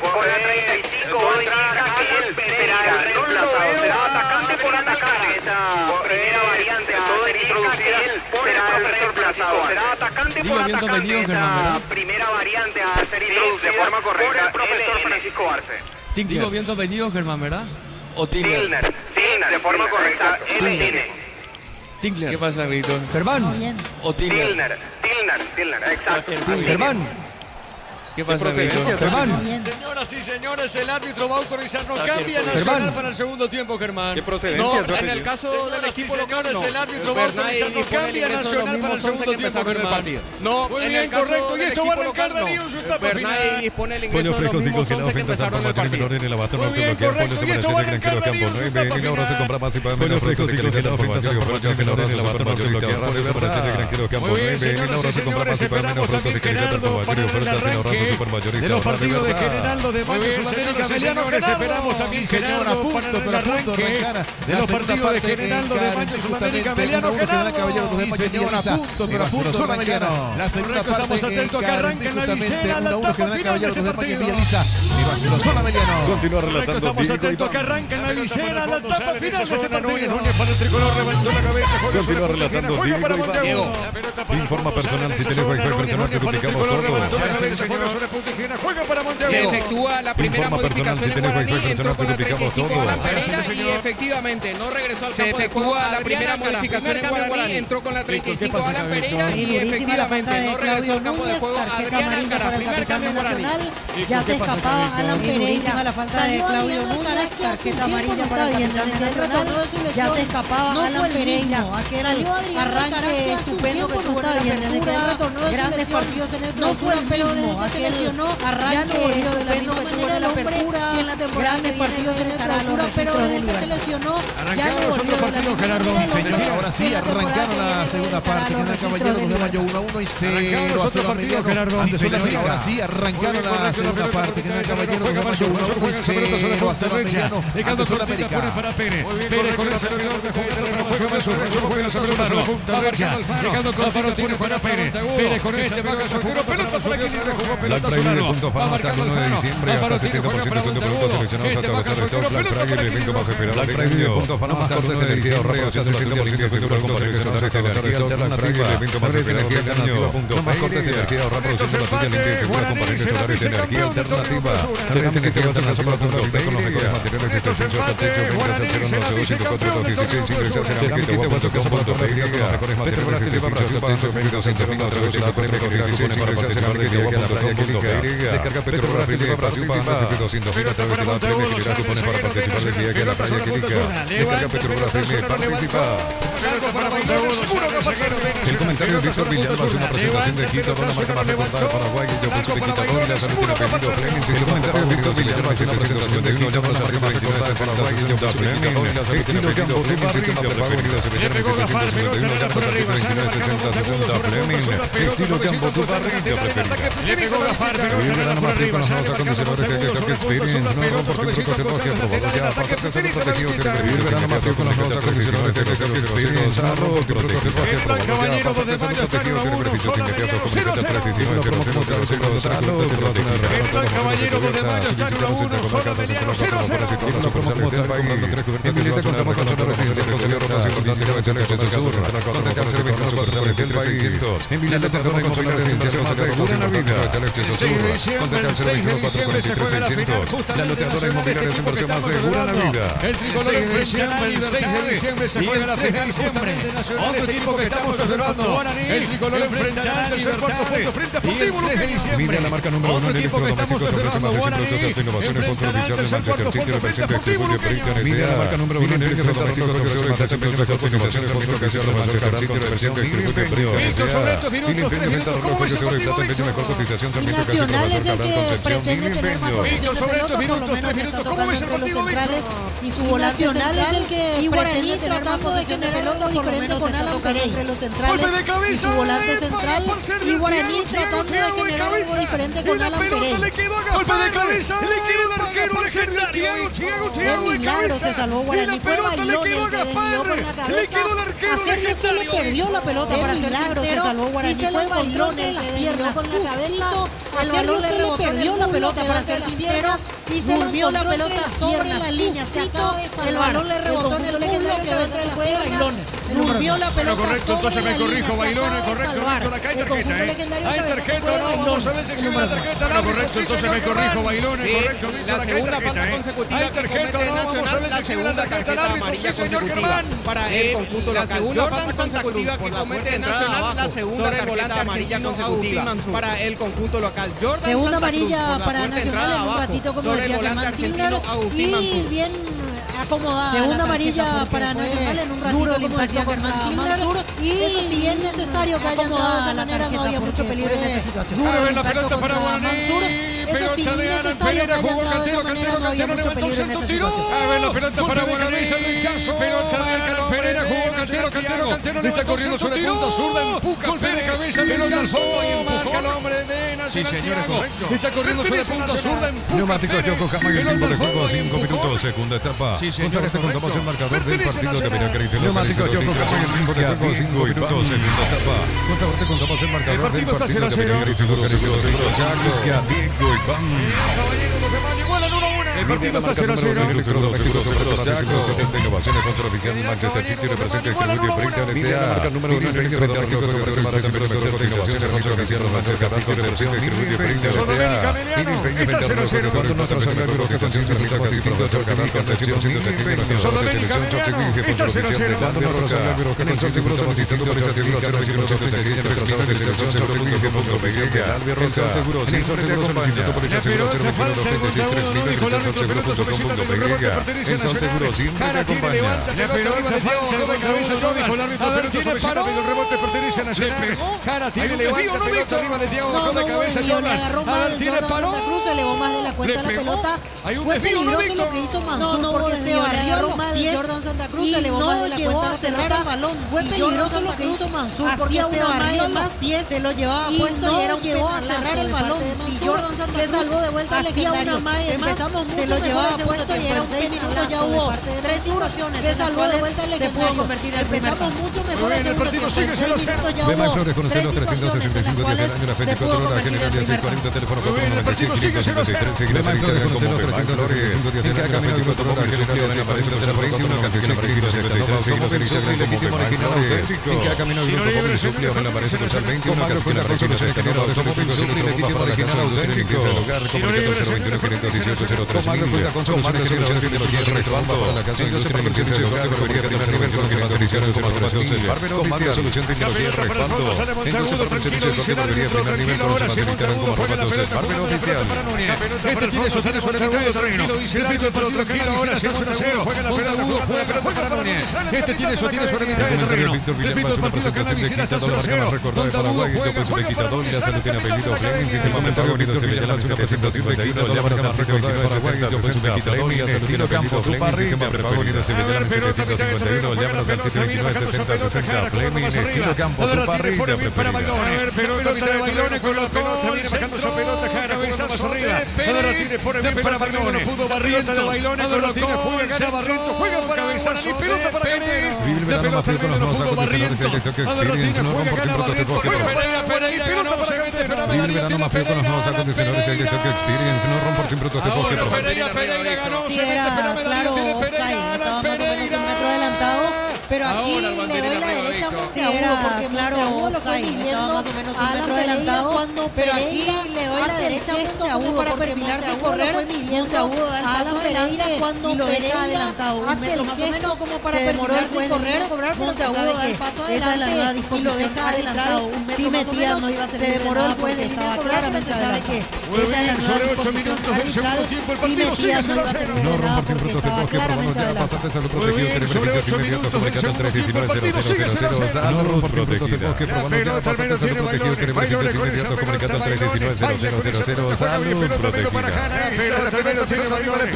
Con la 35 va a entrar Alan Pereira. No lo veo. Será atacante por atacante. Esa primera variante a ser introducida por el profesor Plaza. Será atacante por atacante. Esa primera variante a ser introducida de forma correcta por el profesor Francisco Arce. digo bienvenido Germán, ¿verdad? O Tigner. Tigner, de forma correcta. Tigner. ¿Qué pasa, Víctor? ¿Germán? ¿O Tigner? Tigner, exacto. ¿Germán? ¿Qué pasa, Víctor? ¿Germán? Señoras y señores, el árbitro va a autorizar, no cambia Nacional para el segundo tiempo, Germán. ¿Qué procedencia? No, en el caso del equipo local, no. El árbitro va a autorizar, no cambia Nacional para el segundo tiempo, Germán. No, muy bien, correcto. Y esto va a arrancar Darío en su etapa final. Dispone el ingreso de los mismos 11 que empezaron el partido. Muy bien, correcto. Y esto va a arrancar Darío en su etapa final. Pollo fresco, ciclos de la oferta, muy bien, señoras y señores, esperamos también Gerardo para el arranque de los partidos de Generaldo de Mayo Sudamérica. Señores, esperamos también Gerardo para el arranque de los partidos de Generaldo de Mayo Sudamérica. Emiliano Gerardo. Sí, señor, a punto, pero a punto solo Emiliano. La segunda parte, estamos atentos a que arranque en la visera la etapa final de este partido. Solo Emiliano. Continúa relatando. Estamos atentos a que arranque en la visera la etapa final de este partido. Para el tricolor levantó la cabeza. Continúa relatando. Juega para Montevideo. Informa personal si tenés wifi personal te duplicamos todo. Juega para Montevideo. Se efectúa la primera modificación en Guaraní, entró con la 35 Alan Pereira y efectivamente no regresó al campo. Se efectúa la primera modificación en Guaraní, entró con la 35 Alan Pereira y efectivamente no regresó al campo de juego Adrián Alcaraz. Primer cambio en Guaraní. Ya se escapaba Alan Pereira, la falta de Claudio Núñez, tarjeta amarilla para el capitán nacional. Ya se escapaba Alan Pereira, aquel arranque estupendo que tuvo en la apertura, grandes partidos en el clausura, pero desde que se lesionó, arranque estupendo que tuvo en la apertura, grandes partidos en el clausura, pero desde que se lesionó, ya no los otros partidos, Gerardo. Ahora sí, arrancaron la segunda parte, General Caballero de Mayo 1-1 y 0-0 Gerardo. Ahora sí, arrancaron la segunda parte, General Caballero de Mayo 1-1 y 0-0 Emiliano. Dejando Sudamérica para Pérez. Pérez con el servidor de juego de la punta derecha. Dejando con Alfaro, tiene para Pérez. Pérez con este, baja su pelota para que libre jugó pelota. pelotazo largo. Va marcando Alfaro. Alfaro tiene juega para Monteagudo. Este baja soltero, pelota para Quirino. Black Friday de puntos para más cortes de energía ahorrado, haciendo la tuya limpia, seguro con conexiones alternativa, evento más energía del año. Más cortes de energía ahorrado, produciendo la tuya limpia, seguro con paneles solares de energía alternativa. Cerámica que vas a la sola punto con los mejores materiales de extensión al techo, ventas al 0925416, ingresar cerámica que vas a casa punto los mejores materiales de extensión al techo, ventas al 0925416, para participar de viaje a la playa que elijas. Descarga Petrobras Primera participa más de 200 mil a través de la ATM que dirá cupones para participar del viaje a la playa que elijas. Descarga Petrobras Primera participa. El comentario de Víctor Villalba hace una presentación de Quito con la marca más recordada de Paraguay y yo pienso que Quito y la salud del apellido Fleming. El comentario de Víctor Villalba hace una presentación de Quito con la marca 29 de Paraguay y yo pienso que Quito y la salud del apellido Fleming. Sistema prepago venido a Sevillano 1751 llama a 2960 Fleming. Estilo campo tu barriga preferida. Le pegó Gaspar, pelota la marca con los nuevos acondicionadores de Talk Experience. Nuevo porque trucos de magia probado ya. Pasa tercero protegido que el verano marcó con los nuevos acondicionadores de Talk Experience. Nuevo porque trucos de magia probado ya. Pasa tercero protegido que el beneficio inmediato con el 3900 el Caballero 2 de mayo está en 1-1, solo Emiliano 0-0. En Milita contamos con otra residencia de Conselho Rotación Coordinativa de Chaleco del Sur. Contactar 024 en Milita contamos con otra residencia más segura en la vida. El 6 de diciembre se juega la final justamente la loteadora inmobiliaria es inversión más segura en la vida. El tricolor enfrenta el 6 de diciembre se juega la final justamente Nacional. Otro equipo que estamos observando. El tricolor enfrenta el tercer cuarto punto frente a Sportivo Luque de diciembre. Otro equipo que estamos observando. Guaraní enfrentará el tercer cuarto punto frente a Sportivo Luque. Mira la marca número 1 en el doméstico de mejor cotización de cotización de mayor carácter de versión que distribuye Víctor sobre estos minutos, 3 minutos, ¿cómo ves el partido, Víctor? Y Nacional es el que pretende tener más Víctor sobre estos minutos, 3 minutos, ¿cómo ves el partido, Víctor? Y su Nacional es el que Guaraní tratando de tener pelota diferente con Alan Pereira entre los centrales y su volante central y Guaraní tratando de generar algo diferente con Alan Pereira. Golpe de cabeza, le quedó el arquero legendario. Thiago de milagro se salvó Guaraní. Fue Bailón el que desvió con la cabeza. A Sergio se le perdió la pelota para ser sincero. Se salvó Guaraní. Fue Bailón el que desvió con la cabeza. A Sergio se le perdió la pelota para ser sincero. Y se volvió la pelota sobre la línea. Se acaba de salvar. El balón le rebotó en el muslo que fue Bailón. Durmió la pelota. Correcto, entonces me corrijo, Bailón, correcto, Víctor, acá hay tarjeta, Hay tarjeta, no, vamos a ver si exhibe la tarjeta. Correcto, entonces me corrijo, Bailón, correcto, Víctor, acá hay tarjeta, Hay tarjeta, no, vamos a ver si exhibe la tarjeta al árbitro, sí, señor Germán. Para el conjunto local. La segunda falta consecutiva que comete Nacional, la segunda tarjeta amarilla consecutiva para el conjunto local. Segunda amarilla para Nacional en un ratito, como decía Germán Tilner, y bien acomodada. Segunda amarilla para Nacional en un ratito, como decía Germán Tilner, y si bien necesario que haya dado de esa manera, no había mucho peligro en esa situación. Duro la pelota para Guaraní. Eso sí, necesario que haya dado de esa manera, no había mucho peligro en esa situación. A ver la pelota para Guaraní, sale el hinchazo. Pelota de Alan Pereira, jugó Cantero, le está corriendo sobre punta zurda, empuja, golpe de cabeza, pelota al fondo y empuja al hombre de Nacional. Sí, señores, correcto. Está corriendo sobre punta zurda, empuja. Neumáticos Yokohama y el tiempo de juego 5 minutos, segunda etapa. Sí, señores, contamos el marcador del partido que viene a Caricia. Neumáticos Yokohama y el tiempo de juego 5 minutos, segunda etapa. Contamos el marcador del partido que viene a Caricia. Diego Iván. El partido está 0-0. Innovaciones con su oficial Manchester City representa el Club de Brita NSA. Marca número 1 en el frente al Rico de Barcelona también representa innovaciones con su oficial Manchester City representa el Club de Brita NSA. Está 0-0. Cuando nuestros amigos que cotización se aplica casi todo el canal Concepción siendo técnico de selección Chotecnique por su oficial de Lando Roca. En el Sol Seguro solicitando por esa civil que recibe los técnicos de selección Chotecnique por su oficial Albert Roca. En el Sol Seguro solicitando por esa civil que recibe los técnicos de selección en Sol Seguro siempre te acompaña. La pelota falta de cabeza, yo dijo el árbitro, pero tiene paró. El rebote pertenece a Nacional. Jara tiene levanta pelota arriba de Thiago, bajó de cabeza Jordan. Ahora tiene paró. Santa Cruz elevó más de la cuenta la pelota. Fue peligroso lo que hizo Mansur porque se barrió los pies. Jordan Santa Cruz elevó más de la cuenta la pelota. Fue peligroso lo que hizo Mansur porque se barrió los pies, se lo llevaba puesto y era un llevó a cerrar el balón. Si Jordan Santa Cruz salvó de vuelta hacía una más. Empezamos mucho, se lo llevaba puesto y era un 6 minutos, ya hubo 3 situaciones. Se salvó de vuelta el legendario. Se pudo convertir en el primer. Empezamos mucho mejor el segundo tiempo. En 6 minutos ya hubo 3 situaciones en las cuales se pudo convertir en el primer tanto. El partido sigue 0-0. Este tiene su terreno, tranquilo, dice el árbitro, tranquilo, ahora se hace 1-0. Juega la pelota para Núñez. Este tiene su mitad de terreno. Repito, el partido que analizará hasta 1-0. Montagudo juega para la pelota de Bailones con la pelota, viene bajando esa pelota, cabeza más arriba. Ahora tiene por el bien para Bailones, no pudo Barriento de Bailones, ahora tiene, juega, gana Barriento, juega para cabezazo, y pelota para Cantero. La pelota viene, no pudo Barriento, ahora tiene, juega, gana Barriento, juega Pereira, pelota para Cantero. Ahora Pereira ganó, se mete claro, offside, estaba más o menos un metro adelantado, pero aquí le doy la derecha a Monteagudo, porque claro, lo fue viviendo más o menos un metro adelantado, pero aquí le doy la derecha a Monteagudo para perfilarse y correr, Monteagudo da el paso adelante cuando lo deja adelantado, hace el gesto como para perfilarse y correr, Monteagudo da el paso adelante y lo deja adelantado, si metía no iba a ser se demoró el juez, estaba claramente sabe que esa es la nueva sobre 8 minutos del segundo tiempo, el partido sigue 0-0. No romper tiempo de claramente adelantado. Sobre 8 minutos del segundo tiempo, el partido sigue 0-0. No romper tiempo de toque, la pelota al menos tiene Bailones con esa pelota, pelota medio para Jana, pelota al menos tiene Bailones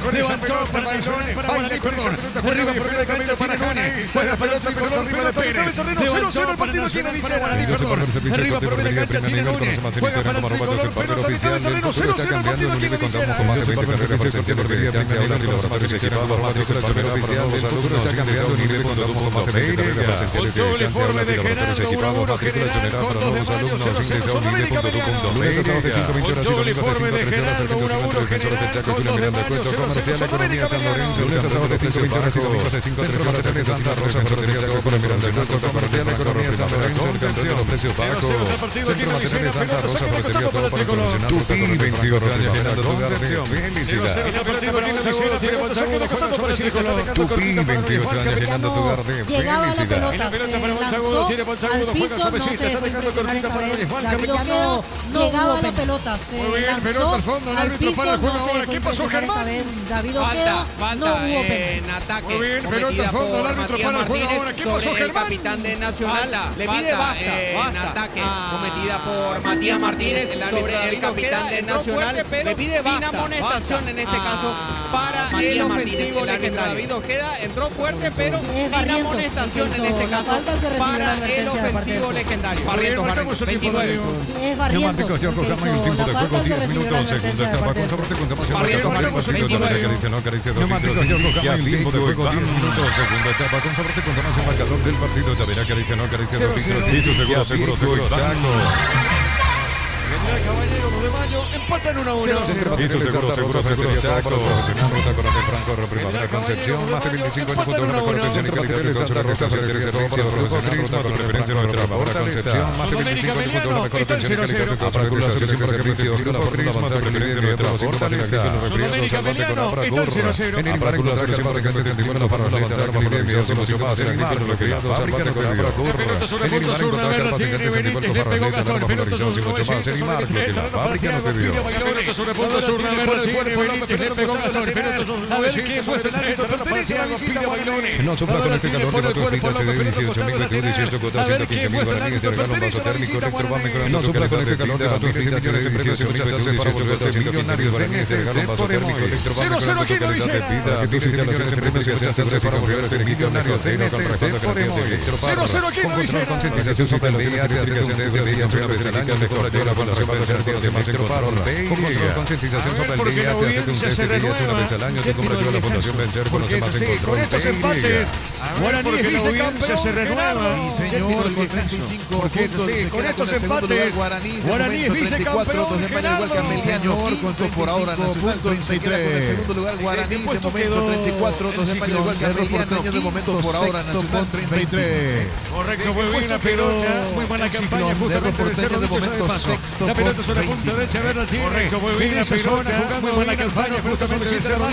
con esa pelota, Bailones con esa pelota, arriba por medio camino para Jana, juega pelota con arriba de Pérez, levantó el partido tiene Alicia Guaraní, arriba por medio cancha tiene Núñez, juega para el tricolor, pelota mitad de terreno, 0-0 el partido tiene Vicena. Con todo el informe de Gerardo, 1-1 general, con 2 de mayo, 0-0 Sudamérica Emiliano. Con todo el informe de Gerardo, 1-1 general, con 2 de mayo, 0-0 Sudamérica Emiliano. Tupi, 28 años llenando tu Concepción, felicidad. Tupi, 28 años llenando tu Gardén, llegaba la felicidad. pelota, se lanzó al piso, no se dejó impresionar esta vez David Ojeda, llegaba la pelota, se lanzó al piso, no se dejó impresionar esta vez David Ojeda, no hubo penal. Muy bien, pelota al fondo, el árbitro para el juego ahora. ¿Qué pasó, Germán? El capitán de Nacional le pide basta en ataque cometida por Matías Martínez sobre el capitán de Nacional. Le pide basta, sin amonestación en este caso para el ofensivo legendario. David Ojeda entró fuerte, pero sin amonestación en este caso para el ofensivo legendario. Marcamos el tiempo de 29. Caballero, 2 de mayo, empatan 1-1. Hizo seguro, Chaco. Ruta Coronel Franco, Primavera Concepción, más de 25 minutos de mejor atención y calidad de Santa Rosa, servicio profesional, con referencia a nuestra Concepción, más de 25 minutos de mejor atención y calidad de Concepción, servicio turismo, más de referencia a nuestra fortaleza. Sudamérica Emiliano, están 0-0. En el marco de la selección básicamente centímetros para avanzar más proyección, mucho más en el marco de la fábrica de La pelota sobre el punto sur, la verdad tiene Benítez, le pegó Gastón, pelota sobre el mucho más en el marco de la fábrica no te dio. Pelota sobre el punto sur, la verdad tiene Benítez, le pegó Gastón, pelota sobre a ver qué muestra el árbitro, pertenece a la visita a Bailones. No sopla con este calor pone que el cuerpo al de 18 18 a ver qué muestra el árbitro, pertenece a la visita a Bailones. No sopla con este calor de millones en premios económicos para volverte millonarios en este sector térmico 0-0 aquí no dice que tus instalaciones en premios que están hechas para volverte millonarios en este sector 0-0 aquí no dice concientización sobre las instalaciones eléctricas una vez al año mejor de la vencer por Semestre Paro. Con control, concientización sobre el día, te haces un test de días una vez al año, te compra ayuda a la Fundación Vencer, conoce más en control. Con estos empates, Guaraní es vicecampeón, se renueva. Sí, señor, con 35 puntos. Con estos empates, Guaraní es vicecampeón igual que Ameliano, contó por ahora Nacional 33. En el segundo lugar, Guaraní, de momento 34, dos de España, igual que Ameliano, de momento por ahora Nacional con 33. Correcto, muy bien la pelota, muy buena campaña justamente del Cerro de momento sexto. La pelota sobre la punta derecha, a ver la tiene. Correcto, muy bien la pelota, jugando muy buena campaña justamente del Cerro de la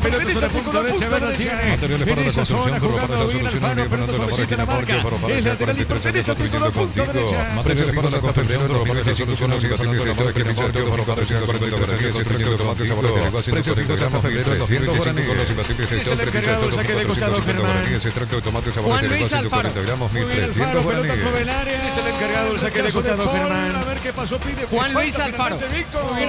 pelota sobre la punta derecha, a ver la tiene. En esa zona jugando bien Alfano, pelota suavecita la marca. Es lateral y pertenece a la punta derecha. Materiales para la construcción, ropa de soluciones y gatillos de todo que me sorteo para 443 y 30 tomates sabores de negocio. Precio fijo hasta febrero 205 con los imbatibles de es el encargado del saque de costado, Germán. Ese extracto de tomate sabores de negocio 140 gramos, 1300 pelota dentro del área. Es el encargado del saque de costado, Germán. A ver qué pasó, pide Juan Luis Alfaro. Sí,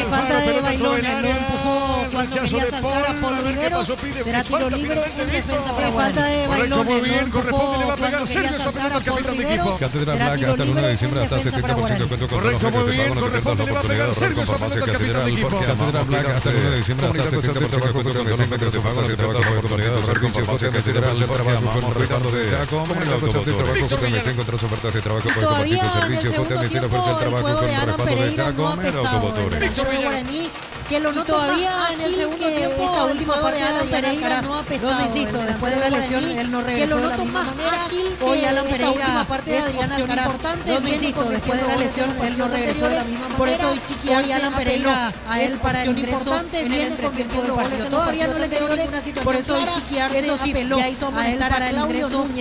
falta de Bailona, lo empujó cuando quería saltar a Paul Riveros. Será tiro libre en defensa para falta de Bailona. Muy bien, corresponde, le va a pegar Sergio Soprano al capitán de equipo. Cátedra Blanca hasta el 1 de diciembre hasta 70% de cuento con correcto, muy bien, corresponde, le va a pegar Sergio Soprano al capitán de equipo. Cátedra Blanca hasta el 1 de diciembre hasta 70% de cuento con conocimientos de pago de trabajo oportunidad de usar servicio catedral de trabajo con retardo de Chaco, comunidad de trabajo JMC encontró ofertas de trabajo por compartir tu servicio JMC ofrece el trabajo con respaldo de Chaco, automotores. Que lo noto todavía en el segundo tiempo, esta última parte de Alan Pereira no ha pesado. Donde insisto, después de la lesión, él no regresó de la misma manera. Hoy Alan Pereira es opción importante. Donde insisto, después de la lesión, él no regresó de la misma manera. Por eso hoy Alan Pereira a él para el ingreso viene convirtiendo goles. Todavía no le quedó ninguna situación. Por eso hoy chiquearse eso sí, ya hizo a él para el ingreso en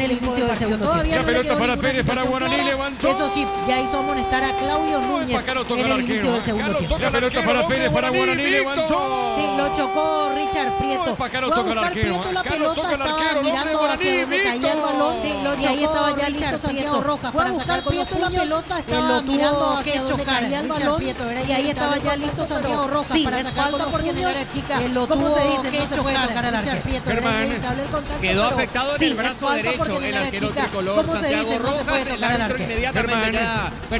el inicio del segundo tiempo. La pelota para Pérez, para Guaraní, levantó. Eso sí, ya hizo amonestar a Claudio Núñez en el inicio del segundo tiempo. La pelota para Pérez, para Guaraní, levantó. Sí, lo chocó Richard Prieto. Fue a buscar Prieto la pelota, estaba mirando hacia donde caía el balón. Sí, lo chocó, ahí estaba ya listo Santiago Rojas para sacar Prieto la pelota, estaba mirando hacia donde caía el balón. Y ahí estaba ya listo Santiago Rojas para sacar falta porque no era chica. ¿Cómo se dice? No se puede tocar al arquero. Quedó afectado en el brazo derecho el arquero tricolor Santiago Rojas. El árbitro inmediatamente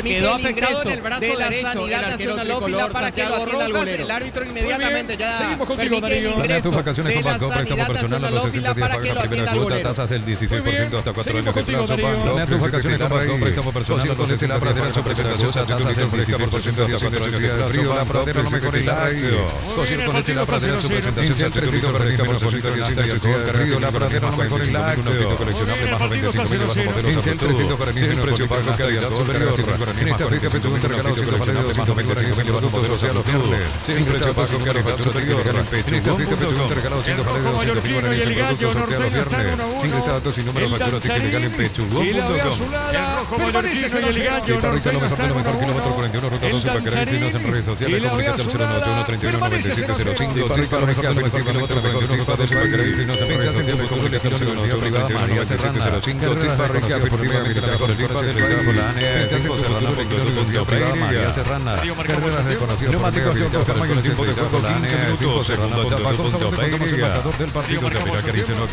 quedó afectado en el brazo derecho el arquero tricolor Santiago Rojas. El árbitro inmediatamente ya seguimos contigo, Darío. Para tus vacaciones con Banco, préstamo personal a los 60 días, paga la primera cuota, tasas del 16% hasta 4 años de plazo. Para tus vacaciones con Banco, préstamo personal a los 60 días, paga su presentación, tasas del 16% hasta 4 años de plazo. La pradera no me corre lácteos. Cocido con leche la pradera, su presentación, el préstamo menos bonito y hasta el río. La pradera no me corre lácteos. Coleccionable más 25.000 bajo modelos a futuro. Sin precio bajo, calidad superior. En esta rica pechuga te regalamos coleccionable más 25.000 bajo modelos a los viernes. Sin precio bajo, calidad superior. En esta rica pechuga te regalamos 5 paredes de 5.000 guaraníes en productos sorteados los viernes. Ingresa datos y número de factura ticket legal en pechugón.com. El rojo mallorquino y el gallo Rica, lo mejor de lo mejor, kilómetro 41, ruta 12, para querer seguirnos en redes sociales. Comunicate al 091 31 97 05. Chipa, lo mejor de lo mejor, kilómetro 41, ruta 12, para querer seguirnos en redes sociales. Comunicate al 091 31 97 05. Chipa, Rica, deportivamente la mejor chipa del país. Con la ANE 5 Serrana, Punto Privada, María Serrana. Carreras reconocidas por neumáticos de autocarmaño, el tiempo de juego 15 minutos. Segunda etapa, con sabor de el marcador del partido.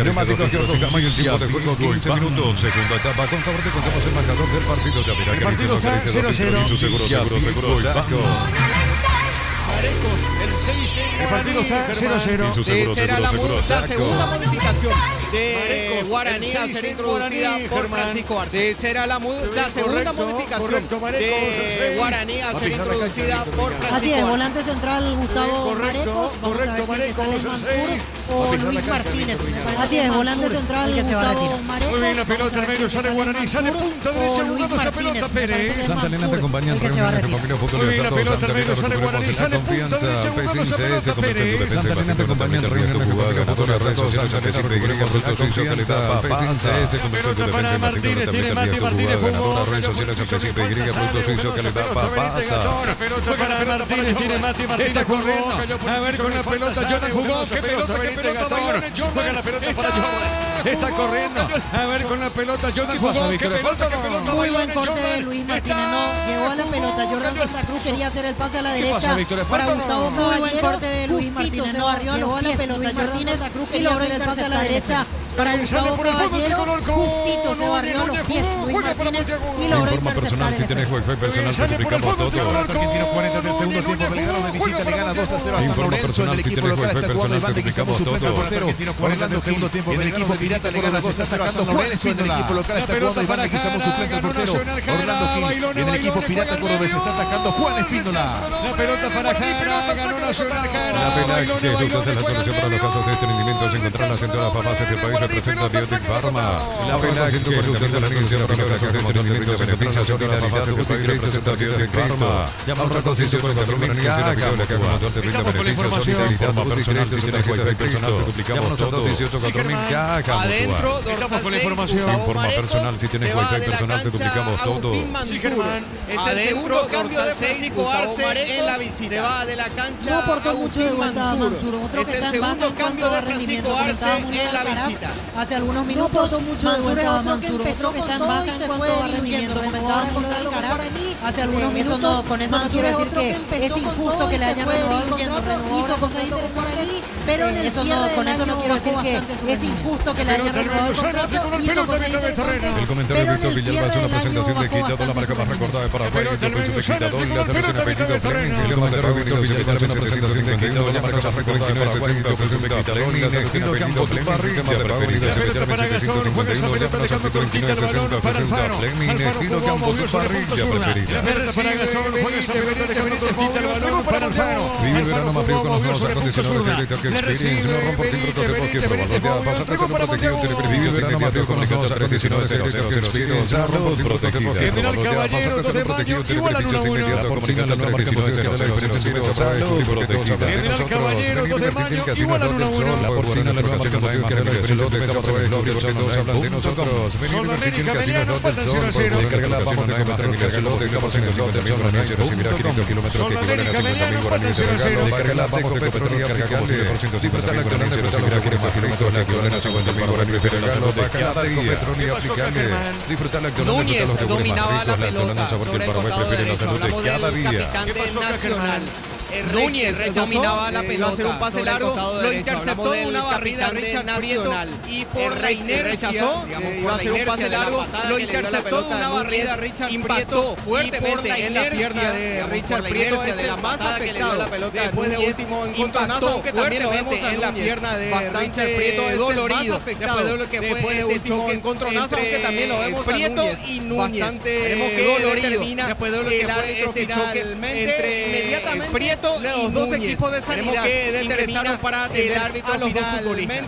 Neumáticos de autocarmaño, el tiempo de juego 15 minutos. Segunda etapa, con sabor de contamos el marcador del partido. El partido está 0-0. Seguro. Marecos, el partido está 0-0. Será la segunda modificación de Guaraní a ser introducida por Francisco Arce. Será la segunda modificación de Guaraní a ser introducida por Francisco Arce. Así es, volante central Gustavo Marecos. Vamos a ver si sale Mansur o Luis Martínez. Así es, volante central Gustavo Marecos. Muy bien la pelota al medio, sale Guaraní, sale punta derecha jugando esa pelota Pérez. Santa Elena te acompaña en reuniones de familia. Muy bien la pelota al medio, sale Guaraní, sale punta derecha jugando esa pelota Pérez. Santa Elena te acompaña en reuniones de familia. Las redes sociales pelota para Martínez, tiene Mati Martínez jugó. Pelota para Martínez, tiene Mati Martínez jugó. A ver con la pelota, Jordan jugó. ¿Qué pelota, Bailón? Juega la pelota para Jordan. Está corriendo. A ver con la pelota, Jordan jugó. ¿Qué pelota, muy buen corte de Luis Martínez, no llegó a la pelota. Jordan Santa Cruz quería hacer el pase a la derecha para Gustavo. Muy buen corte de Luis Martínez, no arriba, llegó a la pelota. Jordan Santa Cruz quería hacer el pase a la derecha para Gustavo por el fondo Caballero, tricolor con justito se barrió a los pies Luis juega para Martínez Montiago. y logró Informa personal, si tienes juego personal, te duplicamos todo. Argentino 40 del segundo tiempo, Belgrano de visita le gana 2-0 a San Lorenzo. En el equipo local está jugando Iván de Guizamón, suplente al portero. Argentino 40 del segundo tiempo, el equipo pirata le gana 2-0 a San Lorenzo. En el equipo local está jugando Iván de Guizamón, suplente al portero. Orlando Gil. En el equipo pirata Cordobés está atacando Juan Espíndola. La pelota para Jara, ganó Nacional Jara. La Penax, que es la solución para los casos de estreñimiento, se encontrarlas en todas las farmacias del país, representa Biotic Pharma. La Penax, que es la solución para los casos de estreñimiento, se encontrarlas en todas las farmacias del país, representa Biotic Pharma. Llamamos al concierto por el patrón en la Estamos con la información. Informa personal, si tienes wifi personal, te duplicamos todo. 18-4000 Adentro, Estamos con la información. Informa personal, si tienes wifi personal, te duplicamos todo. Sí, Germán. Es el segundo cambio de Francisco Arce en la visita. Se va de la cancha. No aportó mucho de vuelta a Mansur. Otro que está en banca en cuanto de rendimiento. Comentaba muy bien Alcaraz hace algunos minutos. Mansur es otro que empezó que está en banca en cuanto a rendimiento. Comentaba con Alcaraz hace algunos minutos. Con eso no quiero decir que es injusto que le hayan renovado el contrato. Hizo cosas interesantes ahí, pero en el cierre con eso no quiero decir que es injusto que le hayan renovado el contrato. Hizo cosas interesantes. El comentario de Víctor Villalba es una presentación de Quitado, la marca más recordada de Paraguay. Quitado y su Quitado y la solución a pedido Fleming. El comentario de Víctor Villalba es una presentación de Quitado, la marca más recordada de Paraguay. Solución de Quitado y la solución a pedido Fleming. Sistema de preferido. La pelota para Gastón, juega esa pelota dejando cortita el balón para Alfaro. Alfaro jugó, movió sobre punto zurda. La pelota para Gastón, juega esa pelota dejando cortita el balón para Alfaro. Alfaro jugó, movió sobre punto zurda. Le recibe General Caballero, 2 de mayo, igualan 1-1. General Caballero, 2 de mayo, igualan 1-1. La porcina, la nueva marca motivo que era el pelota de Cabo Rey, todos hablan de nosotros. Sudamérica, Meliano, empatan 0-0. Vamos a encontrar que el reloj de Cabo Rey, recibirá 500 kilómetros que equivalen a 50.000 guaraníes de regalo. Descarga vamos de Copetrol, carga como 10% libertad electoral, recibirá 500 kilómetros que equivalen a 50.000 guaraníes de regalo de cada día. Disfrutar la actualidad. Núñez dominaba la pelota sobre sobre el el Paraguay costado prefiere la derecho. salud de Hablamos cada del día. capitán pasó acá, Nacional. Núñez dominaba la pelota, hacer un pase largo, lo interceptó una barrida Richard Prieto y por la inercia, iba a hacer un pase largo, lo interceptó una barrida Richard Prieto fuertemente en la pierna de Richard Prieto, es el más afectado después de último encontronazo, aunque también lo vemos en la pierna de Richard Prieto, es dolorido después de lo que fue este último encontronazo, aunque también lo vemos Prieto y Núñez, bastante dolorido después de lo que fue este choque entre inmediatamente Prieto los dos equipos de sanidad que ingresaron para atender a los dos futbolistas.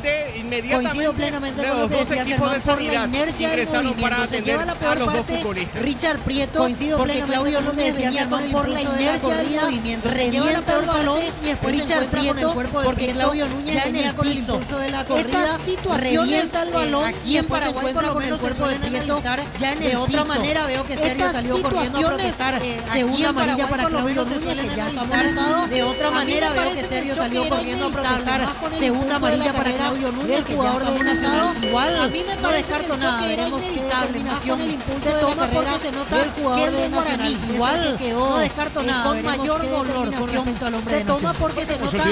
Coincido plenamente con lo que decía Germán, por la inercia del movimiento. Se lleva la peor parte Richard Prieto, porque Claudio Núñez decía Germán, por la inercia del movimiento. Revienta el balón y después Richard Prieto, porque Claudio Núñez venía con el impulso de la corrida. Estas situaciones el balón aquí en Paraguay, por lo menos se pueden analizar ya en el piso. De otra manera veo que Sergio salió corriendo a protestar. Segunda amarilla para Claudio Núñez, que ya está molestado. De otra manera veo que Sergio salió corriendo a protestar. Segunda amarilla para Claudio Núñez, jugador de Nacional. Igual a mí me parece descarto nada. Veremos qué determinación se toma porque se nota del jugador de Nacional. Igual no descarto nada. Con mayor dolor con respecto al hombre de Nacional. Se toma porque se nota que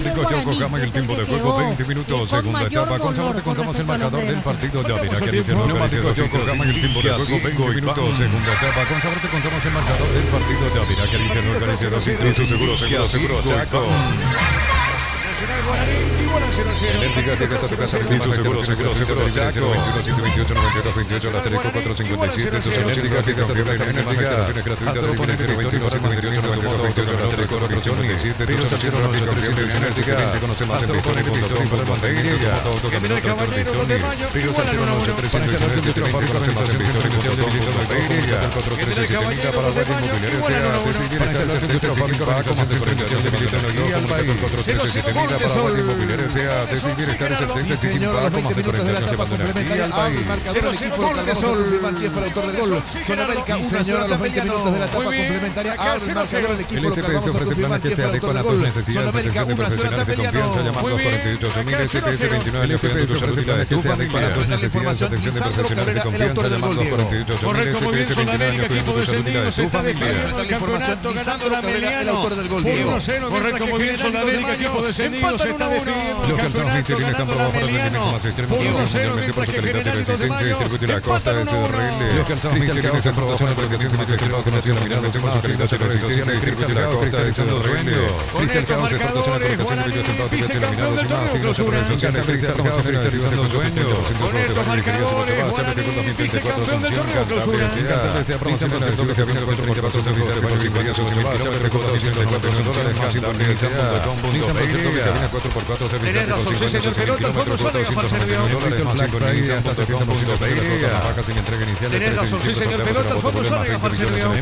el Choco Gama en el tiempo de juego, 20 minutos, segunda etapa. Con sabor te contamos el marcador del partido. Ya verá que dice Neumático Choco Gama en el tiempo de juego, 20 minutos, segunda etapa. Con sabor te contamos el marcador del partido. Ya verá que dice no organizador sin su seguro Chaco. Nacional Guaraní, igualan 0-0. Enérgica, llega hasta tu casa, piso seguro Chaco. 21 728 92 28, la Teleco 457. Enérgica, llega hasta tu casa, Enérgica. Gratuita de diferencia 21 728 92 28, la Teleco 457. Piso 093 Enérgica. Conoce más en Bitcoin.com para Montevideo. General Caballero, 2 de mayo, Piso igualan 1-1. 093 conoce más en Bitcoin.com General Caballero, 2 de mayo, igualan 1-1. Para instalar tu centro fábrica, como centro de tecnología al país. 0-0 Gol de Sol. Sí, señor, a los 20 minutos de la etapa complementaria abre el marcador el equipo local. De Sol, Matías para autor del gol. Sonamérica 1, señor, a los 20 minutos de la etapa complementaria abre el marcador el equipo local. Vamos a confirmar Matías para autor del gol. Sonamérica 1, Jonathan Beliano. El FPS ofrece planes que se adecuan a la información. Lisandro Cabrera, el autor del gol, Diego. Correcto, muy bien, Unión Sudamérica, equipo descendido, se está despidiendo el campeonato, ganando la Meliano. El autor del gol, 1-0, correcto, muy bien, Sudamérica, equipo descendido, se está despidiendo el campeonato, ganando la Meliano. 1-0, mientras que General y 2 de Mayo empatan 1-1. Con estos marcadores, Guaraní, vicecampeón del torneo clausura. Con estos marcadores, Guaraní, vicecampeón del torneo clausura. Tenés razón, sí señor Pelota, al fondo sale Gafar Servio. Tenés razón, sí señor Pelota, al fondo sale Gafar Servio.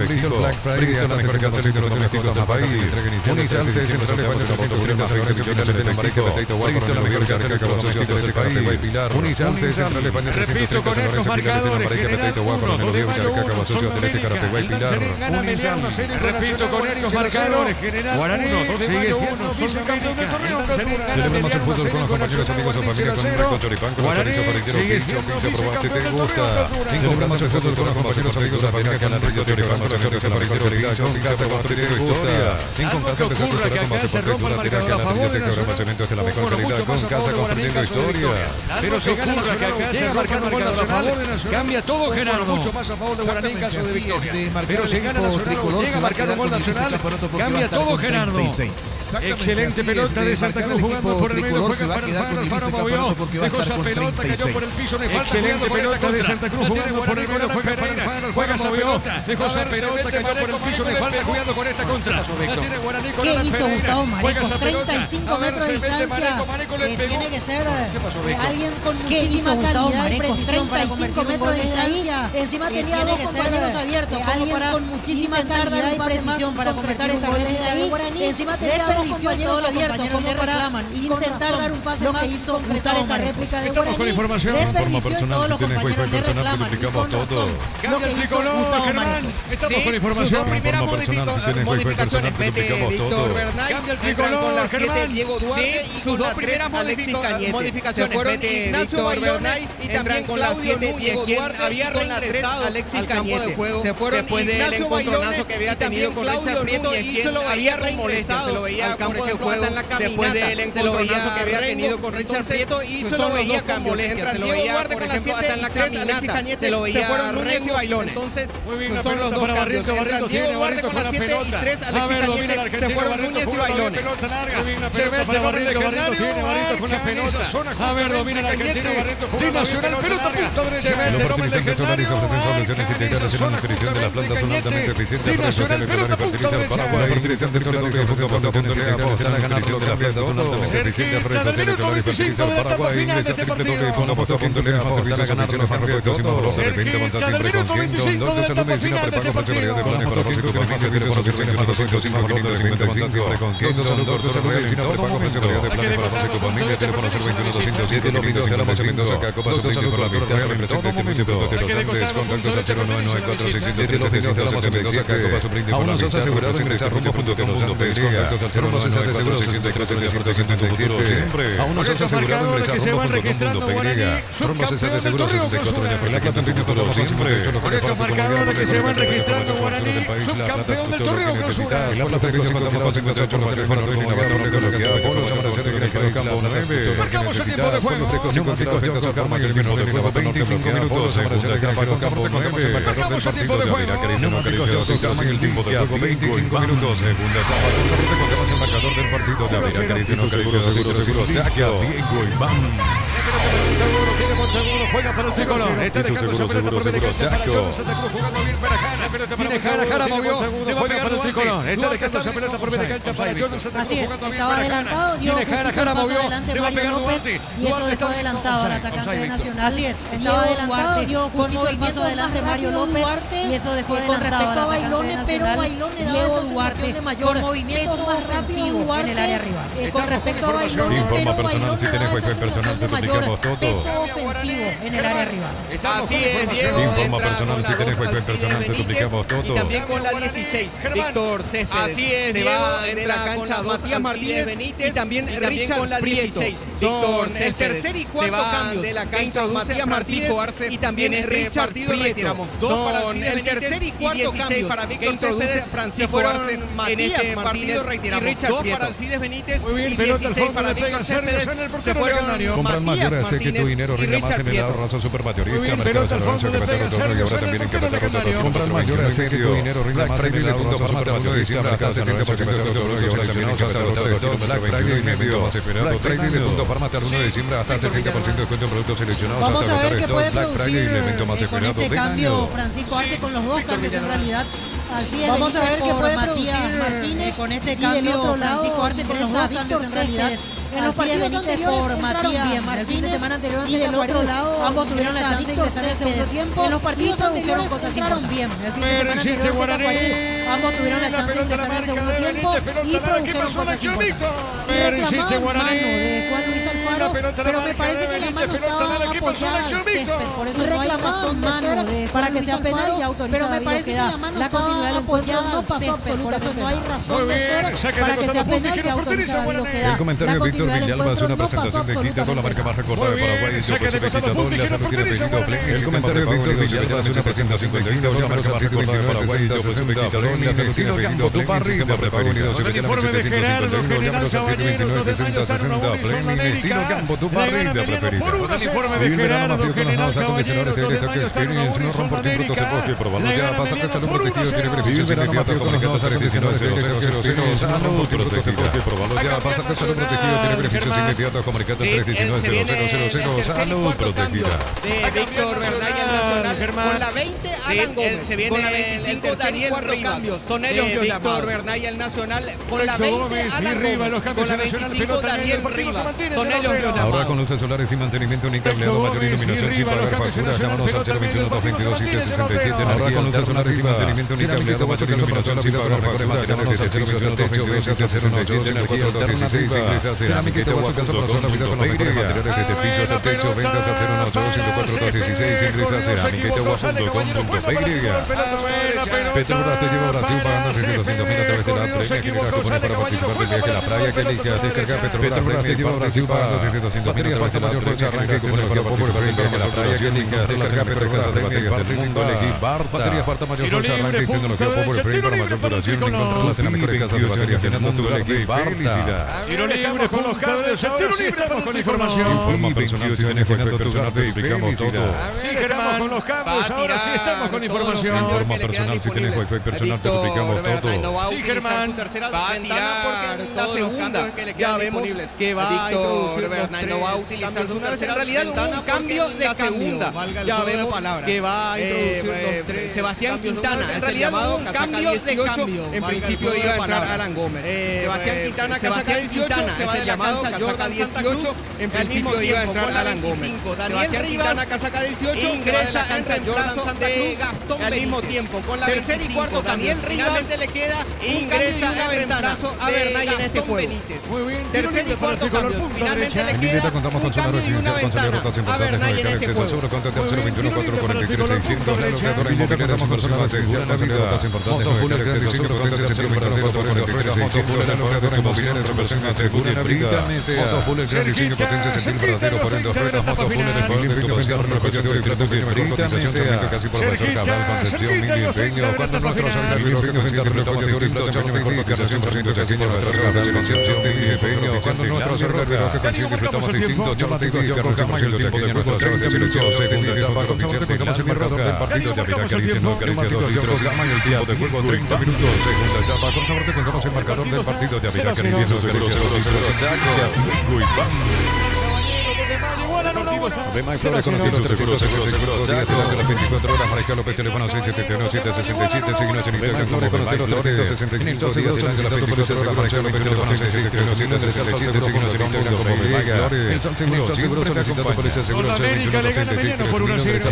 Repito con estos marcadores, General 1, 2 de Mayo 1, Sol de América, Lancharín gana Meliano 0. Repito con estos marcadores, General 1, 2 de Mayo 1, Sol de América, Lancharín gana Meliano 0 con Nacional Guaraní 0-0. Guaraní sigue siendo vicecampeón del torneo clausura. Celebramos el fútbol con los compañeros amigos de América, Algo que ocurra que acá se rompa el marcador a favor de Nacional. Bueno, mucho más a favor de Guaraní en caso de victoria. Pero se gana Nacional, llega a marcar un marcador a favor de Nacional. Cambia todo, Gerardo. Mucho más a favor de Guaraní en caso de victoria. Pero se gana Nacional, llega a marcar un gol Nacional. Cambia todo, Gerardo. Excelente pelota de Santa Cruz jugando por el medio. Juega para Alfaro movió. Dejó esa pelota, cayó por el piso. Excelente pelota de Santa Cruz jugando por el medio. Juega para Alfaro. Juega esa pelota. Dejó esa pelota, cayó por el piso. Le falta jugando con esta contra. ¿Qué hizo Gustavo Mareco? 35 metros de distancia. Tiene que ser alguien con muchísima calidad y precisión para convertir 35 metros de distancia. Encima tenía dos compañeros abiertos. Alguien con muchísima calidad y precisión para completar esta realidad de Guaraní. Encima tenía dos compañeros abiertos como para intentar dar un pase más y completar esta réplica de Guaraní. Desperdició todos los compañeros le reclaman. Cambia el tricolor, Germán. Estamos con información. Sus primeras modificaciones mete Víctor Bernay. Cambia el tricolor, Germán. Diego Duarte y sus dos primeras modificaciones fueron Víctor Bernay y también con la 7 Diego Duarte había regresado Alexis Cañete. Se fueron después del encontronazo que había tenido con Richard Prieto y se lo había regresado se lo veía al campo de juego después del encontronazo que había tenido con Richard Prieto y se lo veía con molestia. Se lo veía, por ejemplo, hasta en la caminata. Se lo veía Núñez y Bailón. Entonces, son los dos cambios. Diego Duarte con la 7 y 3 Alexis Cañete. Se fueron Núñez y Bailón. Se mete Barreto, Barreto tiene Barreto con la pelota. A ver, domina la Argentina, Barreto con Nacional, pelota punta derecha. Nacional, pelota punta derecha. Cerquita del minuto 25 de la etapa final de este partido. Cerquita del minuto 25 de la etapa final de este partido. Saque de costado, punto derecha, saque de costado, punto derecha, aún no se ha asegurado ingresar rumbo punto que nos dan pelea. Rumbo se ha asegurado 63 aún no se ha asegurado ingresar rumbo registrando Guaraní, subcampeón del torneo clausura. Con estos marcadores que se van registrando Guaraní, subcampeón del torneo clausura. Marcamos el tiempo de juego. Marcamos el tiempo de juego. 25 minutos. Marcamos el tiempo de juego. El tiempo de juego 25 minutos. Segunda etapa. Recordemos el marcador del partido. Seguro. Diego Iván. Juega para el tricolor. Está dejando esa pelota por medio de cancha para Jordan Santa Cruz jugando bien para Jara. Tiene Jara movió. Le va a pegar para el tricolor. Está dejando esa pelota por medio de cancha para Jordan Santa Cruz jugando bien para Jara. Tiene Jara movió. Le va a pegar Duarte. Y eso dejó adelantado al atacante de Nacional. Así es. Estaba adelantado. Dio justito el paso adelante Mario López. Y eso dejó adelantado a Bailones. Pero Bailones Diego Duarte de mayor movimiento más rápido en el área rival. Con respecto a Bailones, informa personal, si tenés wifi personal, te duplicamos todo. ofensivo en el área rival. Así es, Diego. Informa personal, si tenés wifi personal, te duplicamos todo. Y también con la 16, Víctor Céspedes. Así es, se Diego, va de la cancha Matías Martínez Benítez y también Richard con la 16. Víctor El tercer y cuarto cambio de la cancha Matías Martínez y también Richard Prieto. Dos para el tercer y cuarto cambio para Víctor Céspedes, Francisco Arce en este partido, reiteramos, Richard dos Prieto. para Alcides Benítez Muy bien, y pelota al 16 fondo, para le pega Víctor el Sergio, Céspedes. sale el Se portero fueron legendario. Compran Matías mayores, sé que tu Martínez dinero y rinde más Richard en el Prieto. raza supermayorista. Muy bien, Mercado pelota al Salón, fondo, le pega el Secretario Sergio, y ahora sale el también portero legendario. Compran mayores, sé que tu dinero rinde más en el raza supermayorista. Mercado Salón, Secretario y ahora también hasta el Black Friday medio más esperado. Black Friday de punto farma hasta el 1 de diciembre hasta el 70% de descuento en productos seleccionados. Vamos a ver qué puede Black Friday, el evento más producir con esperado este del cambio año. Francisco Arce, con los dos cambios en realidad. Alcides Vamos a ver Benítez qué por puede Matías producir Martínez con este y del cambio otro lado Francisco Arce, con los ingresa dos cambios en Víctor realidad. Céspedes. En los partidos Alcides Benítez anteriores por entraron Matías bien, el fin de semana anterior y del otro lado ambos tuvieron la ingresa chance de Víctor ingresar en el segundo Céspedes. tiempo. En los partidos y produjeron anteriores cosas entraron importantes. bien. El fin de semana Resiste anterior Guaraní. ambos tuvieron la La chance de pelota ingresar en el la segundo marca de tiempo Benítez, y pelota la produjeron equipo cosas selección importantes. Resiste Reclamaban Guaraní. mano de Juan Luis La Alfaro, pelota la pero me marca parece de que la Benítez, mano pelota estaba del equipo apoyada al selección césped, por eso no hay Reclamaban razón de mano ser de para Juan que Luis sea penal Alfaro, y autoriza pero me David parece que Ojeda. la mano La estaba continuidad del encuentro apoyada no al pasó césped, por eso no hay absolutamente nada. razón Muy de bien, ser saque para de que costado sea punto, penal y quiere autoriza porteriza David Guaraní. Ojeda. El comentario de La Víctor continuidad del Villalba es una encuentro no pasó presentación de Quinta, toda la marca más recordada de Muy bien, Paraguay. saque de costado punto, quiere porteriza Guaraní. El comentario de Víctor Villalba es una presentación de Quinta, toda la marca más recordada de Paraguay. Estilo Campo, tu barriga preferido. Con el informe de Gerardo, General Caballero, 2 de mayo, Tarno Wilson, América. Estilo Campo, tu barriga preferida. Con el informe de Gerardo, General Caballero, 2 de mayo, Tarno Wilson, América. Probando ya, pásate salud protegido, tiene beneficios inmediatos, comunicado 319-0000, salud protegida. Probando ya, pásate salud protegido, tiene beneficios inmediatos, comunicado 319-0000, salud protegida. De Víctor Bernay al Nacional. Con la 20, Alan Gómez. Se viene con la 25, Daniel Rivas. Son ellos los Víctor Bernay al Nacional. Con la 20, Gómez y Alan Rivas, los Gómez. cambios Con la en Nacional, 25, pelota en el Daniel partido se Rivas. mantiene Son 0-0. ellos los Ahora llamados. con luces solares y mantenimiento, un cableado, mayor iluminación, sin pagar facturas, llámanos al 021 222 Ahora con luces solares y mantenimiento, un cableado, mayor iluminación, sin pagar facturas, llámanos al 021 222 energía alternativa. Ingresa a Cerámica y te voy a casa para la vida con los mejores materiales de piso hasta techo, ventas a 018-104-216, ingresa a Cerámica y te voy a Petrobras te lleva a Brasil pagando 600.000 a través de la premia que viaja con para participar del viaje a la playa que elijas. Descarga Petrobras te lleva a Brasil pagando 600.000 a través de la premia que arranque con para participar del viaje a la playa que elijas. Descarga Petrobras de baterías del mundo, elegí Barta. Batería Barta mayor fuerza arranque y tecnología Power Frame para mayor duración. Encontrarlas en las mejores casas de baterías del mundo, elegí Barta. Tiro libre con los cambios, tiro libre, estamos con información. Informa personal, si tenés generando tu arte, duplicamos todo. Sí, Germán, con los cambios, ahora sí estamos con información. Informa personal, si tenés wifi personal, te duplicamos todo. Sí, Germán, va a tirar la segunda que le quedan disponibles. Que va a introducir Bernay, no va a utilizar su tercera. En realidad un cambio de segunda. Ya vemos que va a introducir Sebastián Quintana. En realidad un cambio de cambio. En principio iba a entrar Alan Gómez. Sebastián Quintana, casaca 18, se va de llamado casaca 18. En principio iba a entrar Alan Gómez. Sebastián Quintana, casaca 18, ingresa en reemplazo de Gastón al mismo tiempo. Con la tercer y cuarto Daniel Rivas le queda ingresa en reemplazo a Bernay en este juego. Muy bien, Tercer y cuarto cambio. Finalmente le En queda Invita contamos con un zona cambio y una residencial con salida ventana rotación a importante con Bernay el en este acceso juego. sobre contacto al 021 443 600 la locadora inmobiliaria Supersuma Seguridad con salida rotación importante con el acceso sobre contacto al 021 443 600 la locadora inmobiliaria Supersuma Seguridad Motopool el gran diseño potencia centímetro por el 2 ruedas Motopool el equilibrio espacial recorrido y gratuito y mejor cotización técnica casi por mayor cabal Concepción Mini Empeño cuando nuestros amigos que nos centro de y mejor cotización por ciento chaqueño nuestros cabal Concepción Mini Empeño cuando nuestros amigos que consiguen disfrutamos distintos llamativos que arrojamos el tiempo de juego 30 minutos segunda etapa con sabor contamos el marcador del partido de Avila Caricia no Caricia 2 litros gama y el tiempo de juego 30 minutos segunda etapa con sabor contamos el marcador del partido de Avila Caricia 2 Caricia 2 litros Además, Flores con los seguros, días de las 24 horas, Mariscal López, teléfono 671-767, síguenos en Instagram como Mariscal 365 días de las 24 horas, Mariscal López, teléfono 671-767, síguenos en Instagram como Mariscal. El Sal Seguro solicitado por ese seguro, América le gana Emiliano por 1-0. El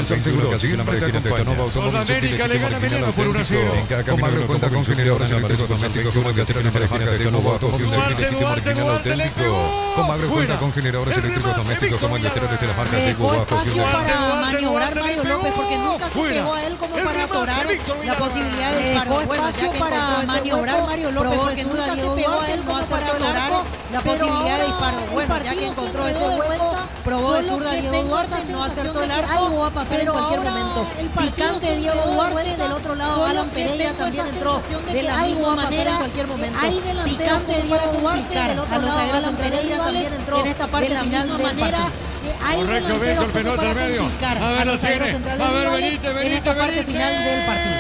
Sal Seguro, siempre la acompaña. América le gana Emiliano por 1-0. Comagro cuenta con generadores analíticos domésticos como el que tienen para marcas de Novo Auto, Duarte le pegó. Comagro Comando cuenta con generadores eléctricos domésticos como industriales de la marca Dejó Teco espacio para maniobrar Duarte Mario le López porque pegó, nunca se fuera. pegó a él como El para remate, atorar Víctor la Villarreal. posibilidad de Dejó espacio para maniobrar Mario López porque nunca se pegó a él como para atorar la posibilidad de disparo. Bueno, ya que encontró ese hueco, probó de zurda Diego Duarte, no acertó el arco, algo va a pasar en cualquier momento. El picante Diego Duarte, del otro lado Alan Pereira también entró de la misma manera en cualquier momento. Picante Diego Duarte, del otro lado Alan Pereira también entró en esta parte final de manera. Hay Correcto, Víctor, pelota al medio. A ver, lo tiene. A ver, venite, en esta parte final del partido.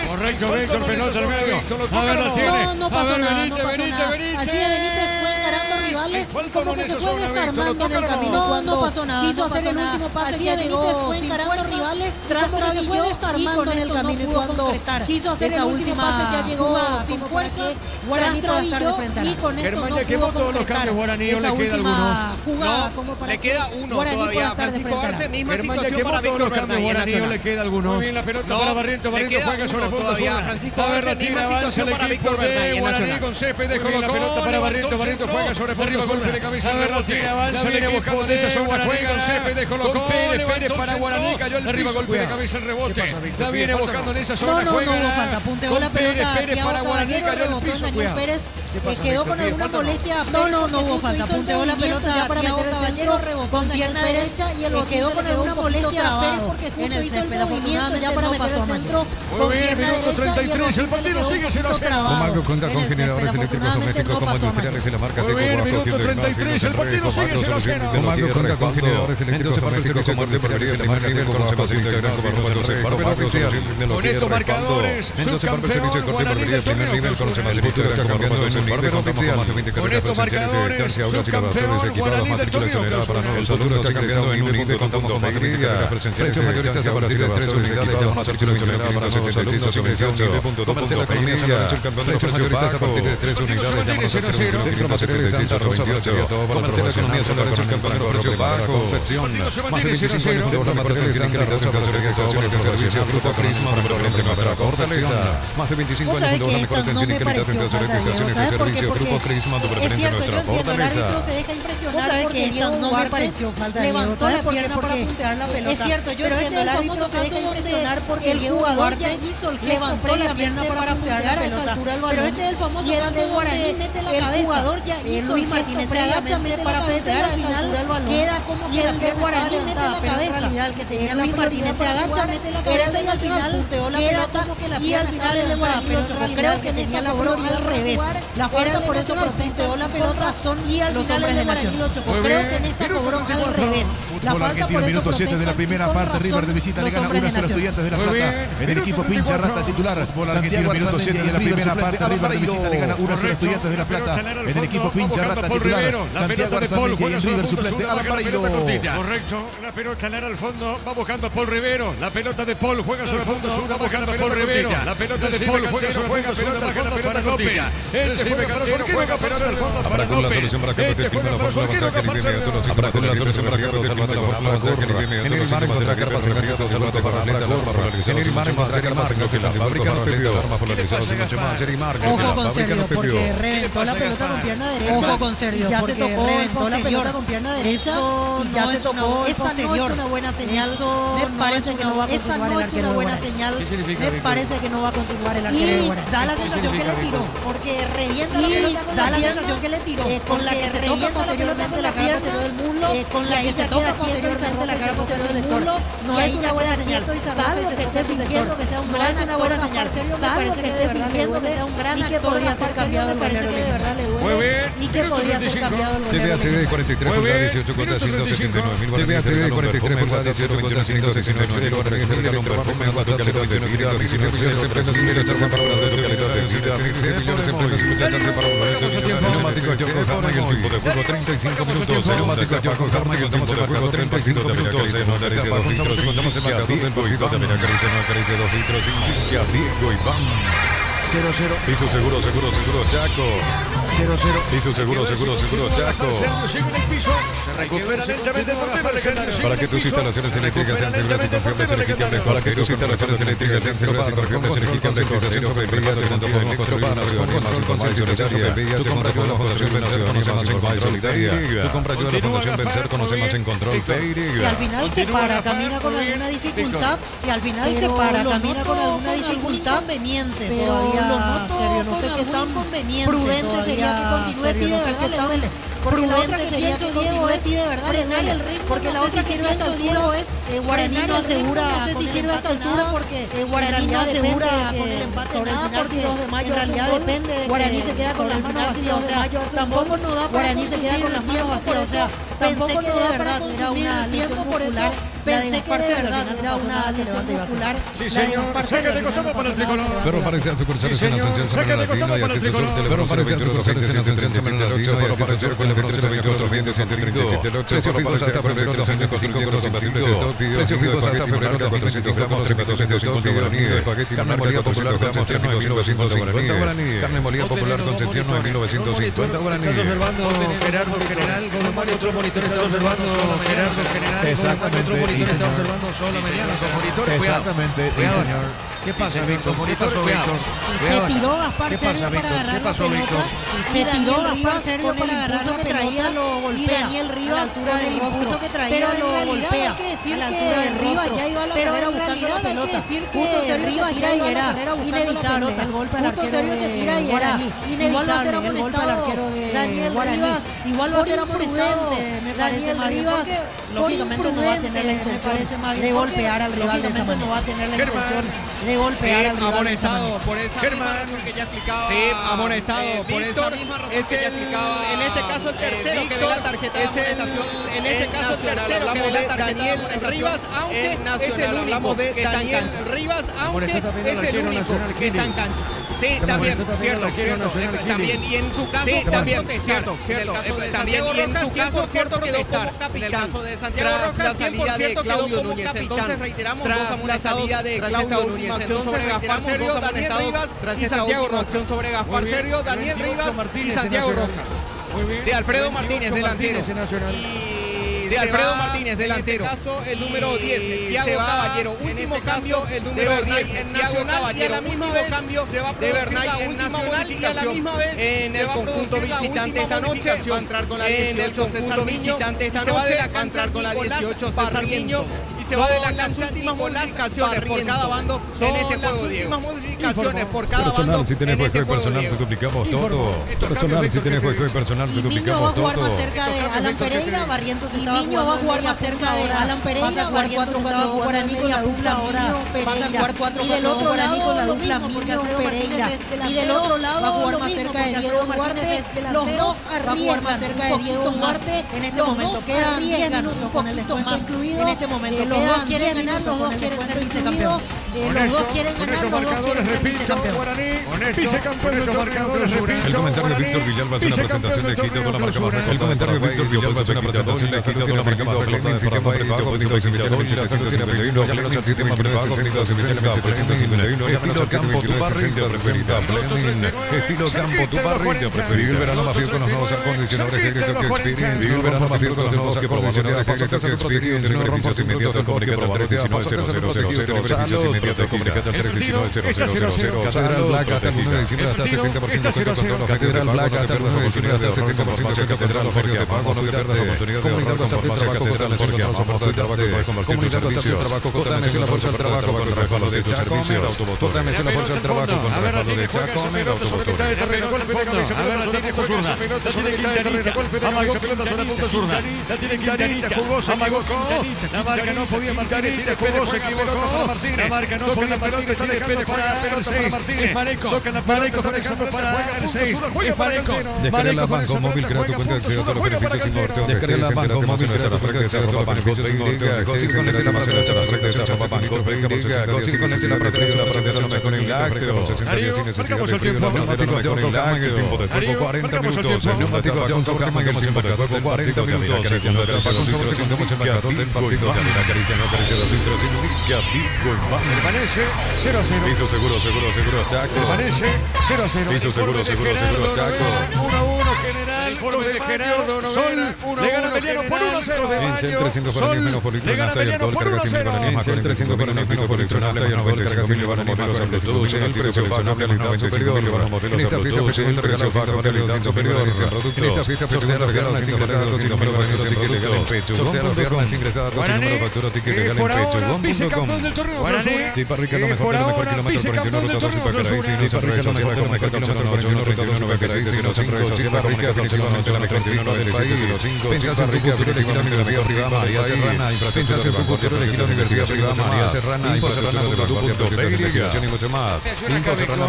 Correcto, Víctor, pelota al medio. A ver, lo tiene. No pasó nada, no pasó nada. Alcides Benítez fue encarando rivales y como que se fue desarmando en el camino. No pasó nada. Quiso hacer el último pase. Alcides Benítez fue encarando rivales tras se fue desarmando en el camino y cuando quiso hacer esa última pase ya llegó sin fuerzas. Guaraní trabilló y con esto no pudo concretar esa última jugada como para le queda uno todavía. Francisco Arce, misma situación para Víctor Bernal. Le queda algunos. Muy bien, la pelota para Barrientos. Barrientos juega sobre punto todavía. Francisco Arce, misma avanza situación el para equipo Víctor de Bernal. Guaraní con Céspedes, dejó la pelota para Barrientos. Barrientos juega sobre punto, golpe de cabeza. A ver, la tira, avanza el equipo de Guaraní con Céspedes, colocó Pérez para Guaraní, cayó el arriba, golpe de cabeza, el rebote. La viene buscando en esa zona. No hubo falta. Punteó la pelota. Pérez para Guaraní, cayó el piso. Daniel Pérez quedó con alguna molestia. No hubo falta. Punteó la pelota ya para meter el centro con pierna derecha y el quedó con alguna molestia Pérez porque justo hizo el movimiento ya para meter el centro con pierna derecha. 33, el partido sigue 0-0. Comando cuenta con generadores eléctricos domésticos como industriales de la marca Teco. Muy bien, minuto 33, el partido sigue 0-0. Comando cuenta con generadores eléctricos domésticos como industriales de la marca Teco. Con estos marcadores, subcampeón Guaraní del torneo. Con estos marcadores, subcampeón Guaraní del torneo. El futuro está cambiando en un minuto. Contamos con mayoría. Precios mayoristas a partir de 3 unidades. Llamamos al 089 Comercial Economía San Lorenzo, el campeón de los precios mayoristas a partir de 3 unidades. Centro Material de Santa Rosa 28. Comercial Economía San Lorenzo, el campeón de los precios bajos. Concepción. Más de 25 años de obra material de Santa Rosa para el servicio Grupo Prisma. Para Fortaleza. Más de 25 años de obra mejor atención y calidad en telecomunicaciones de servicio Grupo Prisma. Tu preferencia nuestra Fortaleza. Se deja impresionar porque Diego no me pareció falta de levantó la pierna para puntear la pelota. Es cierto, yo entiendo el árbitro se deja impresionar porque el jugador ya hizo el gesto previamente para puntear a esa altura el balón. Pero este es el famoso caso de Guaraní mete la cabeza. El jugador ya hizo Luis Martínez se agacha, mete la cabeza y al final queda como que el de Guaraní mete la cabeza. El que tenía Luis Martínez se agacha, mete la cabeza y al final punteó la pelota y al final el de Guaraní creo que tenía la cobró al revés. La falta por eso punteó la pelota son los hombres de Nación. Creo que en esta cobró al revés. Fútbol argentino, minuto 7 de la primera parte. River de visita le gana 1-0 a Estudiantes de La Plata. En el equipo pincha Rata titular. Fútbol argentino, minuto 7 de la primera parte. River de visita le gana 1-0 a Estudiantes de La Plata. En el equipo pincha Rata titular. Santiago Arzamendi y en River suplente. Alan Barreiro. Correcto, la pelota larga al fondo. Va buscando Paul Rivero. La pelota de Paul juega sobre el fondo. Va buscando Paul Rivero. La pelota de Paul juega sobre el fondo. Pelota para López. Este juega para su arquero. Pelota al fondo para López. Este juega para su arquero. Habrá con la solución para Carlos Salvate por la en el mar encontrará carpas en el Salvate para la en el mar encontrará carpas en el fabrican Pepio armas polarizadas y mucho más en mar. Ojo con Sergio porque reventó la pelota con pierna derecha. Ojo con Sergio ya se tocó reventó la pelota con pierna derecha y ya se tocó el posterior. Esa no es una buena señal. Me parece que no va a continuar el arquero de Guaraní. Me parece que no va a continuar el arquero de Guaraní. Da la sensación que le tiró porque revienta la pelota con la sensación que le tiró con la que se toca la pelota con la pierna del muslo con la que se toca posteriormente la cara posterior del sector. No es una buena señal. Salvo que esté fingiendo que sea un gran una buena señal. Salvo que esté fingiendo que sea un gran y que podría ser cambiado el parece que de verdad le duele y que podría ser cambiado el golero. TVHD 43 por 18 contra 179 TVHD 43 por 18 contra 169 el Guaraní está en un perfume en WhatsApp calidad de vida 19 empresas interesarse para una de calidad de vida 16 millones de empresas interesarse para un neumático Yoko Jarma y el tiempo de juego 35 minutos neumático Yoko Jarma y el tiempo de juego 35 minutos no acaricia 2 litros y contamos el marcador del poquito también acaricia 2 litros y Diego Iván 0-0. Y su seguro Chaco. 0-0. Y su seguro Chaco. Sigue en el piso. Se recupera lentamente el portero legendario. Para que tus instalaciones eléctricas sean seguras y confiables en equipos. Para que tus instalaciones eléctricas sean seguras y confiables en equipos de cotización sobre VIH de control para la ciudadanía más información solidaria. Tu compra ayuda a la Fundación Vencer, conoce más en control solidaria. Tu compra ayuda a la Fundación Vencer, conoce más en control. Si al final se para, camina con alguna dificultad, si al final se para, camina con alguna dificultad, conveniente todavía, serio, no sé qué tan prudente sería que continúe así de verdad, prudente sería que Diego es de verdad frenar el ritmo, porque la otra que pienso Diego es Guaraní no asegura, no sé si sirve a esta altura porque Guaraní no asegura con el empate sobre el final 2 de mayo, en realidad depende de Guaraní se queda con las manos vacías, o sea, tampoco nos da para Guaraní se queda con las manos vacías, o sea, tampoco nos da para consumir el tiempo, por eso pensé que de verdad era una lesión muscular. Sí, señor. Saca de costado para el tricolor. Pero parecían sucursales en Asunción Saca de costado para el tricolor. Pero parecían sucursales en Asunción Latino y apareció con el 28 20 137 precio fijo hasta febrero 3 años con 5 euros imbatibles de stock. Precio fijo hasta febrero 400 gramos 1405 guaraníes. Carne molida popular Concepción 950 guaraníes. Carne molida popular Concepción 950 guaraníes. Estás observando Gerardo General, Godemar y otro monitor está observando Gerardo General. Exactamente. Está observando solo Mediano con monitores. Exactamente, sí, señor. ¿Qué pasa, Víctor? Monitores, cuidado. Se tiró Gaspar Sergio para agarrar la pelota. Se tiró Gaspar Sergio para agarrar la pelota y Daniel Rivas con el impulso que traía lo golpea. Hay que decir que Rivas ya iba a la carrera buscando la pelota. Justo Rivas ya iba a la carrera buscando la pelota. El golpe al arquero de Guaraní. Igual va a ser amonestado Daniel Rivas. Igual va a ser amonestado Daniel Rivas. Lógicamente no va a tener la intención de golpear al rival de esa manera. No va a tener la intención de golpear al rival de esa manera. Por esa misma razón que ya explicaba. Sí, amonestado por esa misma razón es que ya explicaba. en este caso el tercero que ve la tarjeta de amonestación. En este caso el tercero que ve la tarjeta de amonestación. Rivas, aunque es el único que está en cancha. Rivas, aunque es el único que está en cancha. Sí, también, cierto, también, y en su caso, también, cierto, también, y en su caso, cierto, quedó como capitán. En el caso de Santiago Rojas, salida de Claudio Núñez, entonces reiteramos dos amonestados de Claudio Núñez, entonces Gaspar Sergio, Daniel Rivas y Santiago Rojas, sobre Gaspar Sergio, Daniel Rivas y Santiago Rojas. Sí, Alfredo Martínez, delantero. Sí, Alfredo Martínez, delantero. En este caso, el número 10, Thiago Caballero. Último cambio, el número 10, en Nacional. Y a la misma vez, cambio de Bernay en Nacional. Y a la misma vez, en el conjunto visitante esta noche. Va a entrar con la 18 César visitante esta noche. Va a entrar con la 18 César Niño. Y se va de las últimas modificaciones por cada bando en este juego, Diego. Las últimas modificaciones por cada bando. Personal, si tenés juego y personal, te duplicamos todo. Personal, si tenés juego y personal, te duplicamos todo. va a jugar más cerca de Alan Pereira, Barrientos estaba jugando va a jugar más cerca de Alan Pereira, Barrientos estaba jugando Guaraní con la dupla, ahora pasa a jugar 4-4 y del otro lado con la dupla Mirka Pereira. Y del otro lado va a jugar más cerca de Diego Duarte. Los dos va a jugar más cerca de Diego Duarte. En este momento quedan 10 minutos con el descuento incluido. En este momento los dos quieren ganar, los dos quieren ser vicecampeones. Los dos quieren ganar, los dos quieren ser vicecampeones. Vicecampeón de los marcadores, repito. El comentario de Víctor Villalba es una presentación de Quito con la marca más. El comentario de Víctor Villalba es una presentación de Quito con la marca más. El sistema prepago, básico 751, llamanos al sistema prepago, 751, estilo campo, tu parrilla preferida. Estilo campo, tu parrilla preferida. El verano más frío con los nuevos acondicionadores de Electric Experience. El verano más frío con los nuevos acondicionadores de Electric Experience. Beneficios inmediatos, comunicate al 319-0000. Comunicate al 319-0000. Catedral Black hasta el 1 de diciembre hasta 70% Catedral Black hasta el 1 de diciembre hasta 70% Catedral Jorge de Pago. No te pierdas la oportunidad de ahorrar con farmacia Catedral Jorge. Soporte de trabajo de comunidad de trabajo. JMC la fuerza del trabajo con el respaldo de Chacomer Automotor. JMC la fuerza del trabajo con el respaldo de Chacomer Automotor. A ver, la tiene Josurna. La tiene Quintanita. Amagó pelota sobre punto zurda. La tiene Quintanita. Jugó, se equivocó. La marca no podía Martínez. Jugó, se equivocó. La marca no podía Martínez. Está dejando para el 6. Es Mareco. Toca la Mareco. Está dejando para el 6. Es Mareco. Descarga la Banco Móvil, crea tu cuenta de acceso a todos los beneficios sin sorteo. Descarga la Banco Móvil, crea tu cuenta de acceso a todos los beneficios sin sorteo. Consigue con este la más de la charla de esa Banco Móvil. Consigue con este la protección de la frontera con el lácteo. 60 días sin necesidad de peligro. Neumáticos John Cocama en el tiempo de juego 40 minutos. Neumáticos John Cocama en el tiempo de juego 40 minutos. Segundo etapa con sobre 5 del marcador del partido. Acaricia, no acaricia los litros. Indica Vigo en Permanece 0-0. Hizo seguro, Chaco. Permanece 0-0. Hizo seguro, Chaco. 1-1 general. Informe de Gerardo Sol. Le gana Emiliano por 1-0 de Baño. Sol le gana Emiliano por 1-0. El 300 para el minuto por litro nafta y el 95 para modelos Bluetooth. El precio bajo, calidad superior. En esta fiesta festival regalos bajo, calidad superior. En esta fiesta festival regalos ingresados sin número de ticket legal en Pecho. Sortear los viernes ingresados sin número de factura ticket legal en Pecho. Vicecampeón del torneo. Chipa Rica lo mejor kilómetro 41 ruta 12 para Caraí. Chipa Rica lo mejor kilómetro 41 ruta 12 para Caraí. Chipa Rica definitivamente la mejor kilómetro del país. Pensás en tu futuro de la Universidad Privada María Serrana. Pensás en tu futuro de la Universidad Privada María Serrana. Y mucho más.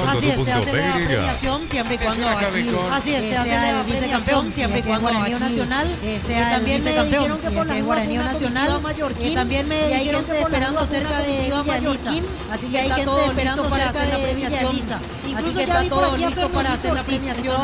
Así es, se hace la premiación siempre y cuando aquí, así es, se hace el vicecampeón siempre y cuando Guaraní Nacional sea también me dijeron que por la Guaraní Nacional también me hay gente esperando cerca de Villa, así que hay gente esperando para hacer la premiación. Incluso ya vi por aquí a Fernando para hacer la premiación.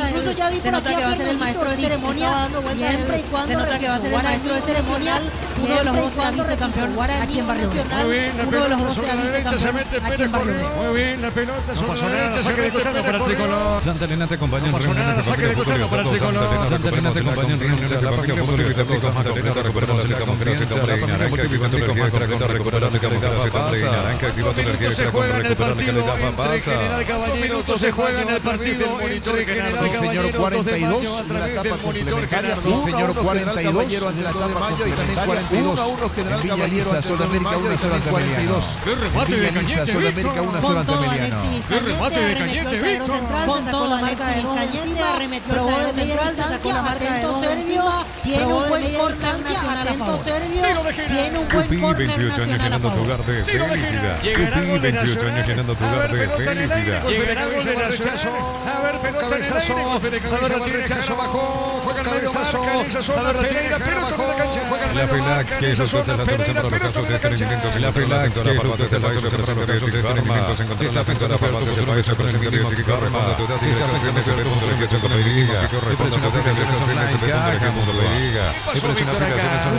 Incluso ya vi por aquí a ser el maestro de ceremonia siempre y cuando se nota que va a ser el maestro de ceremonial, uno de los 12 a vicecampeón aquí en Barrio Nacional, uno de los 12 a vicecampeón aquí en Barrio. Muy bien, la pelota sobre la derecha, saque de costado para el tricolor. Santa Elena te acompaña en reuniones. Saque de costado para el tricolor. Santa Elena te acompaña en reuniones de la familia fútbol y Santa Elena te recupera la democracia y naranja activando energía para recuperar la democracia y naranja activando energía se juega en el partido entre General Caballero, se juega en el partido entre General señor 42 de la etapa complementaria, sí señor 42 de la etapa de mayo y también 42 General Caballero Sudamérica 1-0 ante 42. ¡Qué remate de Cañete, Sudamérica 1-0 ante Emiliano. ¡Qué remate de Cañete, Víctor! Con toda Alexis Cañete arremetió el zaguero central, se sacó la marca de serbio, tiene un buen corner nacional a favor. Tiene un buen corner 28 años llenando tu hogar de felicidad. Cupí, 28 años llenando tu hogar de felicidad. Llegará gol de rechazo. A ver, pelota en el aire, golpe de cabeza, tiene rechazo, bajó, juega el cabezazo. A ver, Pereira, pelota en la cancha, juega el la Felax, que es la solución para los casos de estreñimientos. La Felax, que es la solución para los casos de estreñimientos. Encontrar la defensa para base del país, representativo de Kikarma. Todas las situaciones de punto de liga, con la liga. Representativo de esas mundo de liga.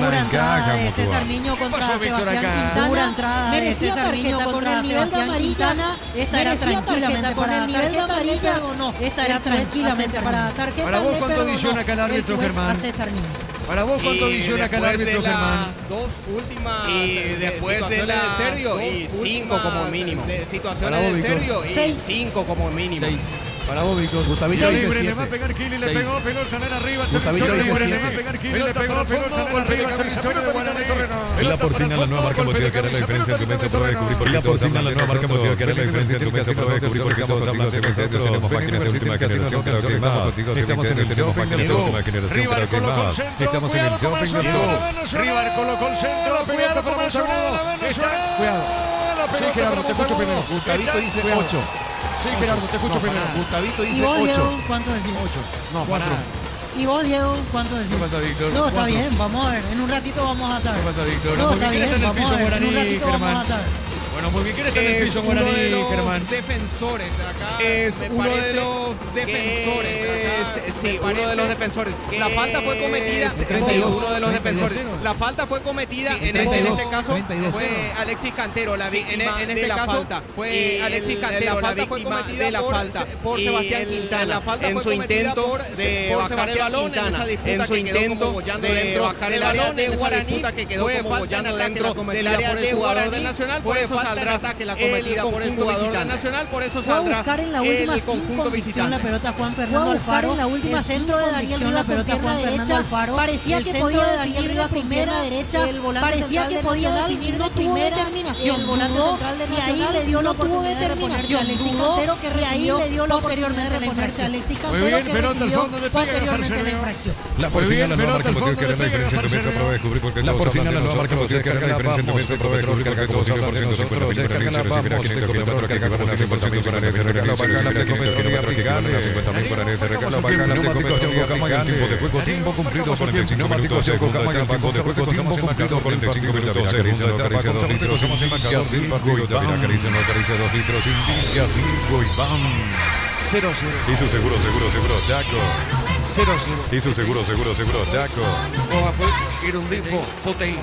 Dura entrada de César Miño contra Sebastián Quintana. Dura entrada de César Miño contra Sebastián Quintana. Esta era tranquilamente con el nivel de amarillas o no. Esta era tranquilamente para tarjeta. Para vos, ¿cuánto adiciona acá el árbitro, Germán? A César Miño. Para vos, ¿cuánto adiciona acá el árbitro, Germán? Dos últimas y después de la de serio y 5 como mínimo. Situaciones de serio y 5 como mínimo. Para vos, Víctor. Gustavito dice libre, 7. le va a pegar Kili, le pegó, pelota en arriba. Gustavito dice libre, 7. le va a pegar Kili, le pegó, pelota en arriba, territorio de Guaraní. En la porcina, la nueva marca motiva que hará la diferencia en tu mesa para descubrir por qué la porcina, la nueva marca motiva que hará la diferencia en tu mesa para descubrir por qué todos hablan de nosotros. Tenemos máquinas de última generación cada vez más. Estamos en el tenemos máquinas de última generación cada vez más. Estamos en el shopping. Rival colocó el centro, pelota para Nacional. Cuidado. Sí, Gerardo, te escucho primero. Gustavito dice 8. Sí, Gerardo, te escucho primero. Gustavito ¿Y dice vos, 8. Diego, cuánto decís? 8. No, 4. ¿Y vos, Diego, cuánto decís? ¿Qué pasa, Víctor? No, está 4. bien, vamos a ver. En un ratito vamos a saber. ¿Qué pasa, Víctor? No, Muy está bien, bien, está en el vamos piso a ver. En Guaraní, un ratito Germán. vamos a saber. Bueno, muy bien, ¿quién está en el piso Guaraní, Germán? Defensores acá. Es uno de los defensores acá. Sí, uno de los defensores. La falta fue cometida. Sí, uno de los defensores. La falta fue cometida. En este caso fue Alexis Cantero, la víctima de la falta. Fue Alexis Cantero, la víctima de la falta por Sebastián Quintana. En su intento de bajar el balón, en su intento de bajar el balón de Guaraní, que quedó como bollando dentro del área de Guaraní. Nacional, por eso saldrá el conjunto del Nacional, por eso saldrá buscar en la última el conjunto visitante. La pelota Juan Fernando Alfaro, en la última centro de Daniel Rivas, la pelota Juan Fernando Alfaro, parecía que podía definir Rivas primera derecha, parecía que podía definir de primera terminación, dudó y ahí le dio la oportunidad de reponerse a Alexis Cantero, que recibió posteriormente la infracción. Alexis Cantero, que recibió posteriormente la infracción. La porcina, la nueva marca motiva que hará la diferencia en tu mesa para descubrir por qué la porcina, la nueva marca motiva que hará la diferencia en tu mesa para descubrir por qué todos hablan de nosotros. Ya carga la vamos, 500 kilómetros que acabamos de 100% para el regalo, bacala, de 500 kilómetros que gana, 50.000 para el regalo, bacala, neumáticos Yoko Kama en tiempo de juego, tiempo cumplido 45 minutos, Yoko Kama en tiempo de juego, tiempo cumplido 45 minutos, acaricia 2 litros, indica Diego Iván, acaricia 2 litros, indica Diego Iván. 0-0. Hizo seguro, Chaco. 0-0. Hizo seguro, Chaco. Irundimpo, Potei,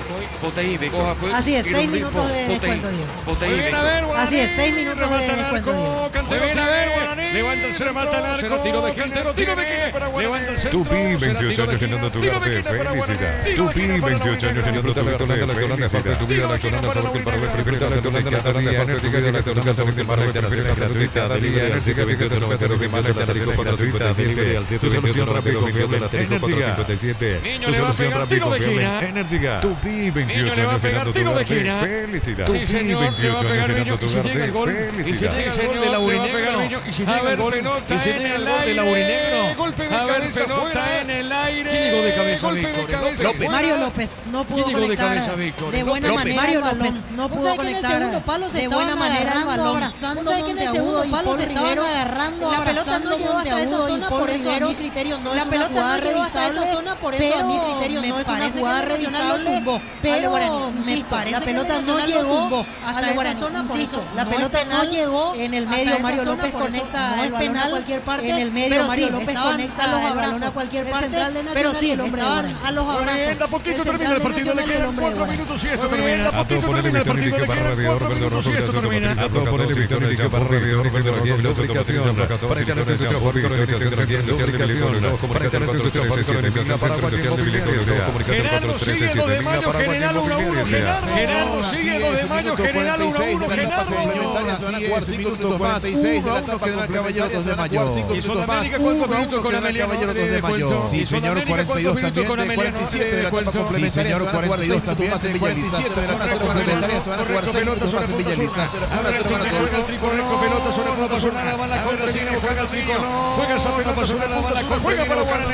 así es, 6 minutos de descuento, Diego. Así es, 6 minutos de descuento, Diego. Levanta el cero, mata el arco. Será tiro de Cantero, tiro de esquina para Guaraní. Levanta el centro. Tupi, 28 años llenando tu garde. Felicidad. Tupi, 28 años llenando tu garde. Felicidad. Tu vida, la Colanda, sabor que el Paraguay prefiere la Colanda, la Colanda, enérgica, la Colanda, sabor que el Paraguay prefiere la gratuita, de Liga, enérgica, 28 90 que manda el asterisco 457. Tu solución rápido, confiable, el asterisco 457. Tu solución rápido, confiable, enérgica. Tupi, 28 años llenando tu garde. Felicidad. Tupi, 28 años llenando tu garde. Felicidad. Gol de Laurinegro. Y si llega el gol de Laurinegro. Golpe de cabeza fuera en el aire. ¿Quién llegó de cabeza, Víctor? Mario López no pudo conectar de buena manera. Mario López no pudo conectar de buena manera el balón. Abrazando en el segundo palo se estaban agarrando. La pelota no llegó hasta esa zona, por eso a mi criterio no es una jugada revisable. Por eso a mi criterio no es una jugada revisable. Pero la pelota no llegó hasta esa zona, por eso la pelota no llegó en el medio. Mario López conecta el penal a cualquier parte. En el medio Mario López conecta el balón a cualquier parte. Pero sí, estaban a los abrazos. A poquito termina el partido, le quedan 4 minutos y esto termina. A poquito termina el partido, le quedan 4 minutos y esto termina. A todo por el victoria de para Radio Roberto Rodríguez, la ubicación para internet de Juan Víctor, para internet de Juan Paraguay, Gerardo sigue 2 de mayo, general 1-1, Gerardo sigue 2 de mayo, general 1-1, Gerardo. 5 minutos más, 6 de la etapa General Caballero 2 de mayo. 5 minutos más, 1 minuto con Ameliano de cuento. Sí, señor, 42 también, 47 de la etapa complementaria, señor, 42 también, 47 de la etapa complementaria, se van a jugar 6 minutos más en Villa Elisa. Juega el tricorreco, pelota sobre la pasonada, va la contra, juega el trico, juega esa pelota pasonada, va la contra, juega para Guaraní.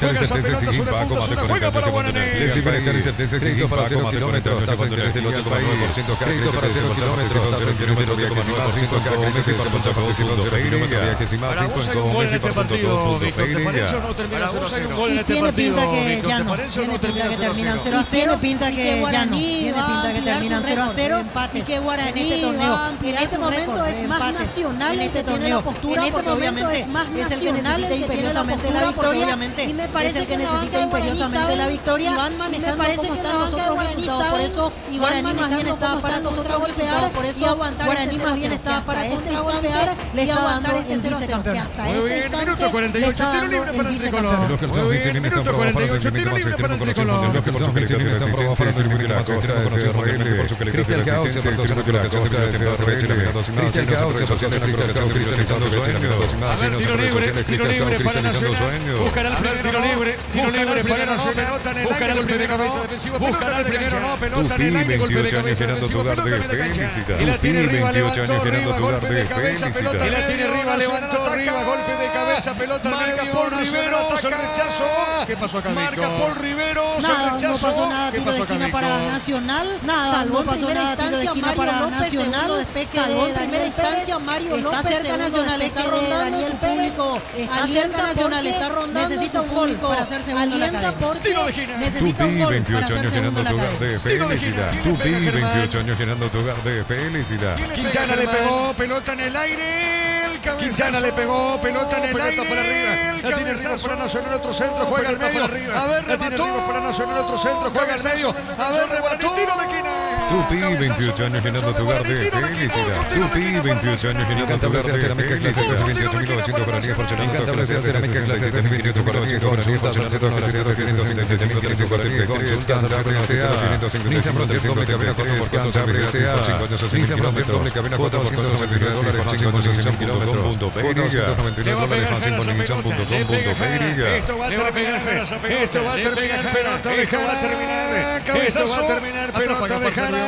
Juega esa pelota sobre la punta, juega para Guaraní. Bienestar y certeza exigir para 0 kilómetros, está cuando eres del 8,9%, crédito para 0 kilómetros, 0 kilómetros, viajes y más 5 meses para pasar por kilómetros, viajes y más 5 meses para punto, ¿te parece o no termina 0-0? Y tiene pinta que ya no, tiene pinta que terminan 0-0, tiene pinta que ya no, tiene pinta que terminan 0-0 y que Guaraní en este torneo, en este momento es más nacional el que tiene la postura, porque obviamente es más nacional el que imperiosamente la victoria, y me parece que necesita imperiosamente la victoria, y me parece que están los otros resultados, por eso Guaraní más bien está para contragolpear, por eso Guaraní más bien está para contragolpear, le está dando el vicecampeonato. Muy bien, minuto 48, tiro libre para el tricolor. Muy bien, minuto 48, tiro libre para el tricolor. Cristian Gaucho, a ver, tiro libre para Nacional. Buscará el primer tiro libre para Nacional. Buscará el golpe de cabeza defensivo. Buscará el primero, no, pelota en el aire, golpe de cabeza defensivo, pelota en la cancha. Y la tiene arriba, levantó arriba, golpe de cabeza, pelota. Y la tiene arriba, levantó arriba, golpe de cabeza, pelota. Marca Paul Rivero, el rechazo. ¿Qué pasó acá, Marca Paul Rivero, el rechazo. No pasó nada, tiro de esquina para Nacional. Nada, no pasó nada, tiro de esquina para Nacional. Salvó en primera instancia Mario López. Está cerca Nacional, está rondando el público. Está cerca Nacional, está rondando. Necesita un gol para hacer segundo en la cadena. Necesita un gol para hacer segundo en la cadena. Felicidad. Tupi, 28 años llenando tu hogar de felicidad. Quintana le pegó, pelota en el aire. Quintana le pegó, pelota en el aire. Para arriba. La tiene arriba para Nacional, otro centro, juega al medio. A ver, remató para Nacional, otro centro, juega al medio. A ver, remató. Tiro de esquina. Tupi, 28 años llenando tu hogar de felicidad. Tupi, 28 años llenando tu hogar de felicidad. 28.900 guaraníes por semana. Encantable cerámica clase de 28 guaraníes. Guaraníes, taza, centro, 575, 343, Cantabria S.A. Nissan Frontier, doble cabina, 4x4, Cantabria S.A. Nissan Frontier, doble cabina, 4x4, $99 más 5 años, Nissan kilómetros. $499 más 5 Nissan.com.py. Esto va a terminar, pelota de Jara. Esto va a terminar, pelota de Jara.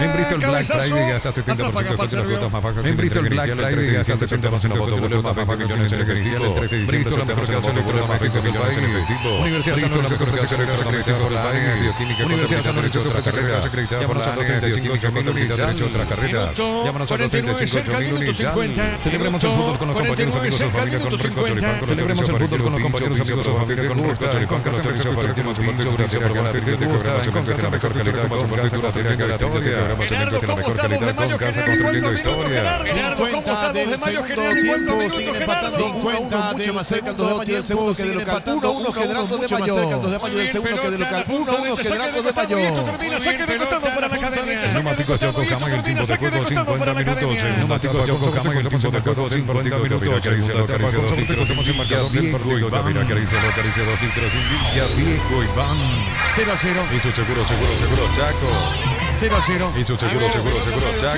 En Bristol Black Friday hasta 70% de las cuotas más bajas. En Bristol Black Friday hasta 70% de las cuotas más bajas millones en el inicial. El 3 de diciembre, la mejor canción de más 20 millones en efectivo. Universidad San Lorenzo, la mejor canción acreditada por la ANE. Bioquímica, Universidad San Lorenzo, otra carrera acreditada por la ANE. Bioquímica, Química, Derecho, otra carrera. Llámanos al 235 Unidad. Celebremos el fútbol con los compañeros amigos de familia con Franco Choripán. Celebremos el fútbol con los compañeros amigos de familia con Franco Choripán. Con los servicios para últimos pinchos, gracias por ganar. Te gusta, encontrar la mejor calidad con gas, la hagamos el encuentro de la mejor calidad con casa construyendo historia. 50 del segundo tiempo, siguen empatando 50, mucho más cerca el 2 de mayo del segundo que de local. 1-1 Generaldo de Mayo, 2 de mayo del segundo que de local. 1-1 Generaldo de Mayo. Saque de costado para la academia. Neumáticos Yokohama en el tiempo de juego 50 minutos. Neumáticos Yokohama en el tiempo de juego 50 minutos. Acaricia 2 litros en Villaviejo Iván. Mira, acaricia 2 litros en Villaviejo Iván. 0-0. Y su seguro Chaco. 0-0. Y su seguro Chaco.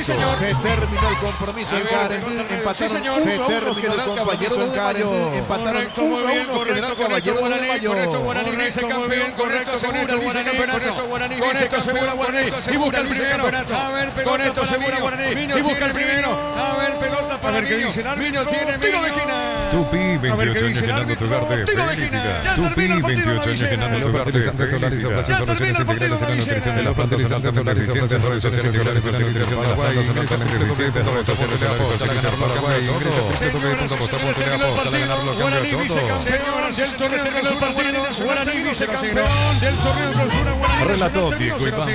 Se terminó el compromiso en Garendí. Empataron 1-1 General Caballero de Mayo. Empataron 1-1 General Caballero de Mayo. Correcto, Guaraní dice campeón. Correcto, segura Guaraní. Con esto segura Guaraní. Y busca el primero. A ver, pelota. Con esto segura Guaraní. Y busca el primero. A ver, pelota para Vino. Tiro de esquina. Tupi, 28 años llenando tu hogar de felicidad. Tupi, 28 años llenando tu hogar de felicidad. Soluciones integrales en la nutrición de la planta de Santa Solares. Redes sociales integrales en la nutrición de la planta solamente eficientes. Redes sociales de Paraguay. Ingresa www.aposta.com para ganar los Guaraní vicecampeón del torneo de clausura. Guaraní vicecampeón del torneo de clausura. Relató Diego Iván.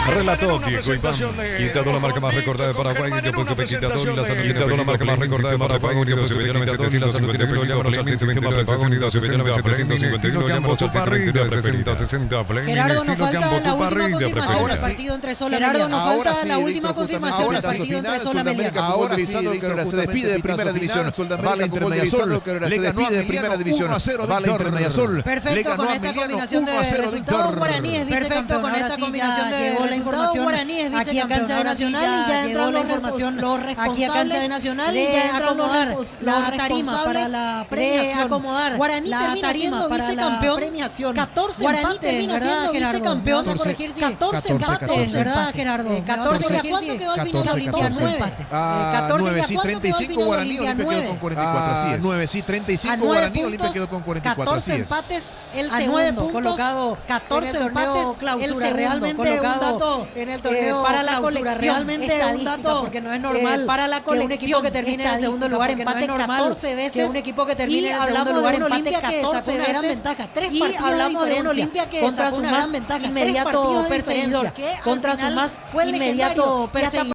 Relató Diego Iván. Quitado la marca más recordada de Paraguay. Después de quitado la salud. Quitado la marca más recordada de Paraguay. Después de 751. Llamo al 721. Unidos 751. Llamo al 3060. Gerardo, nos falta la última confirmación del partido entre Sol y Gerardo, nos falta la última confirmación del partido entre Sol y Ameliano. Ahora sí, Víctor se despide de Primera División. Va la Intermedia Sol. Le despide de Primera División. Va la Intermedia Sol. Perfecto, con esta combinación de resultados, Guaraní es vicecampeón. Perfecto, con esta combinación de resultados, Guaraní es vicecampeón. Aquí a Cancha de Nacional y ya entran los responsables. Aquí a Cancha de Nacional y ya entran los tarimas para la premiación. Acomodar Guaraní termina siendo vicecampeón. 14 empates, termina siendo vicecampeón. 14 empates, ¿verdad, Gerardo? 14 y a cuánto quedó el minuto Olimpia 9. 14 y 35 Guaraní, Olimpia quedó con 44. Así es. 9, sí, 35 Guaraní, Olimpia quedó con 44. 14 empates, el segundo colocado 14 empates, clausura. Realmente un dato en el torneo para la colección. Realmente un dato porque no es normal para la colección. Un equipo que termine en el segundo lugar empate 14 veces. Que un equipo que termine en el segundo lugar empate 14 veces. Gran ventaja, 3 partidos. Y hablamos de un Olimpia que contra su más inmediato perseguidor, contra su más inmediato perseguidor.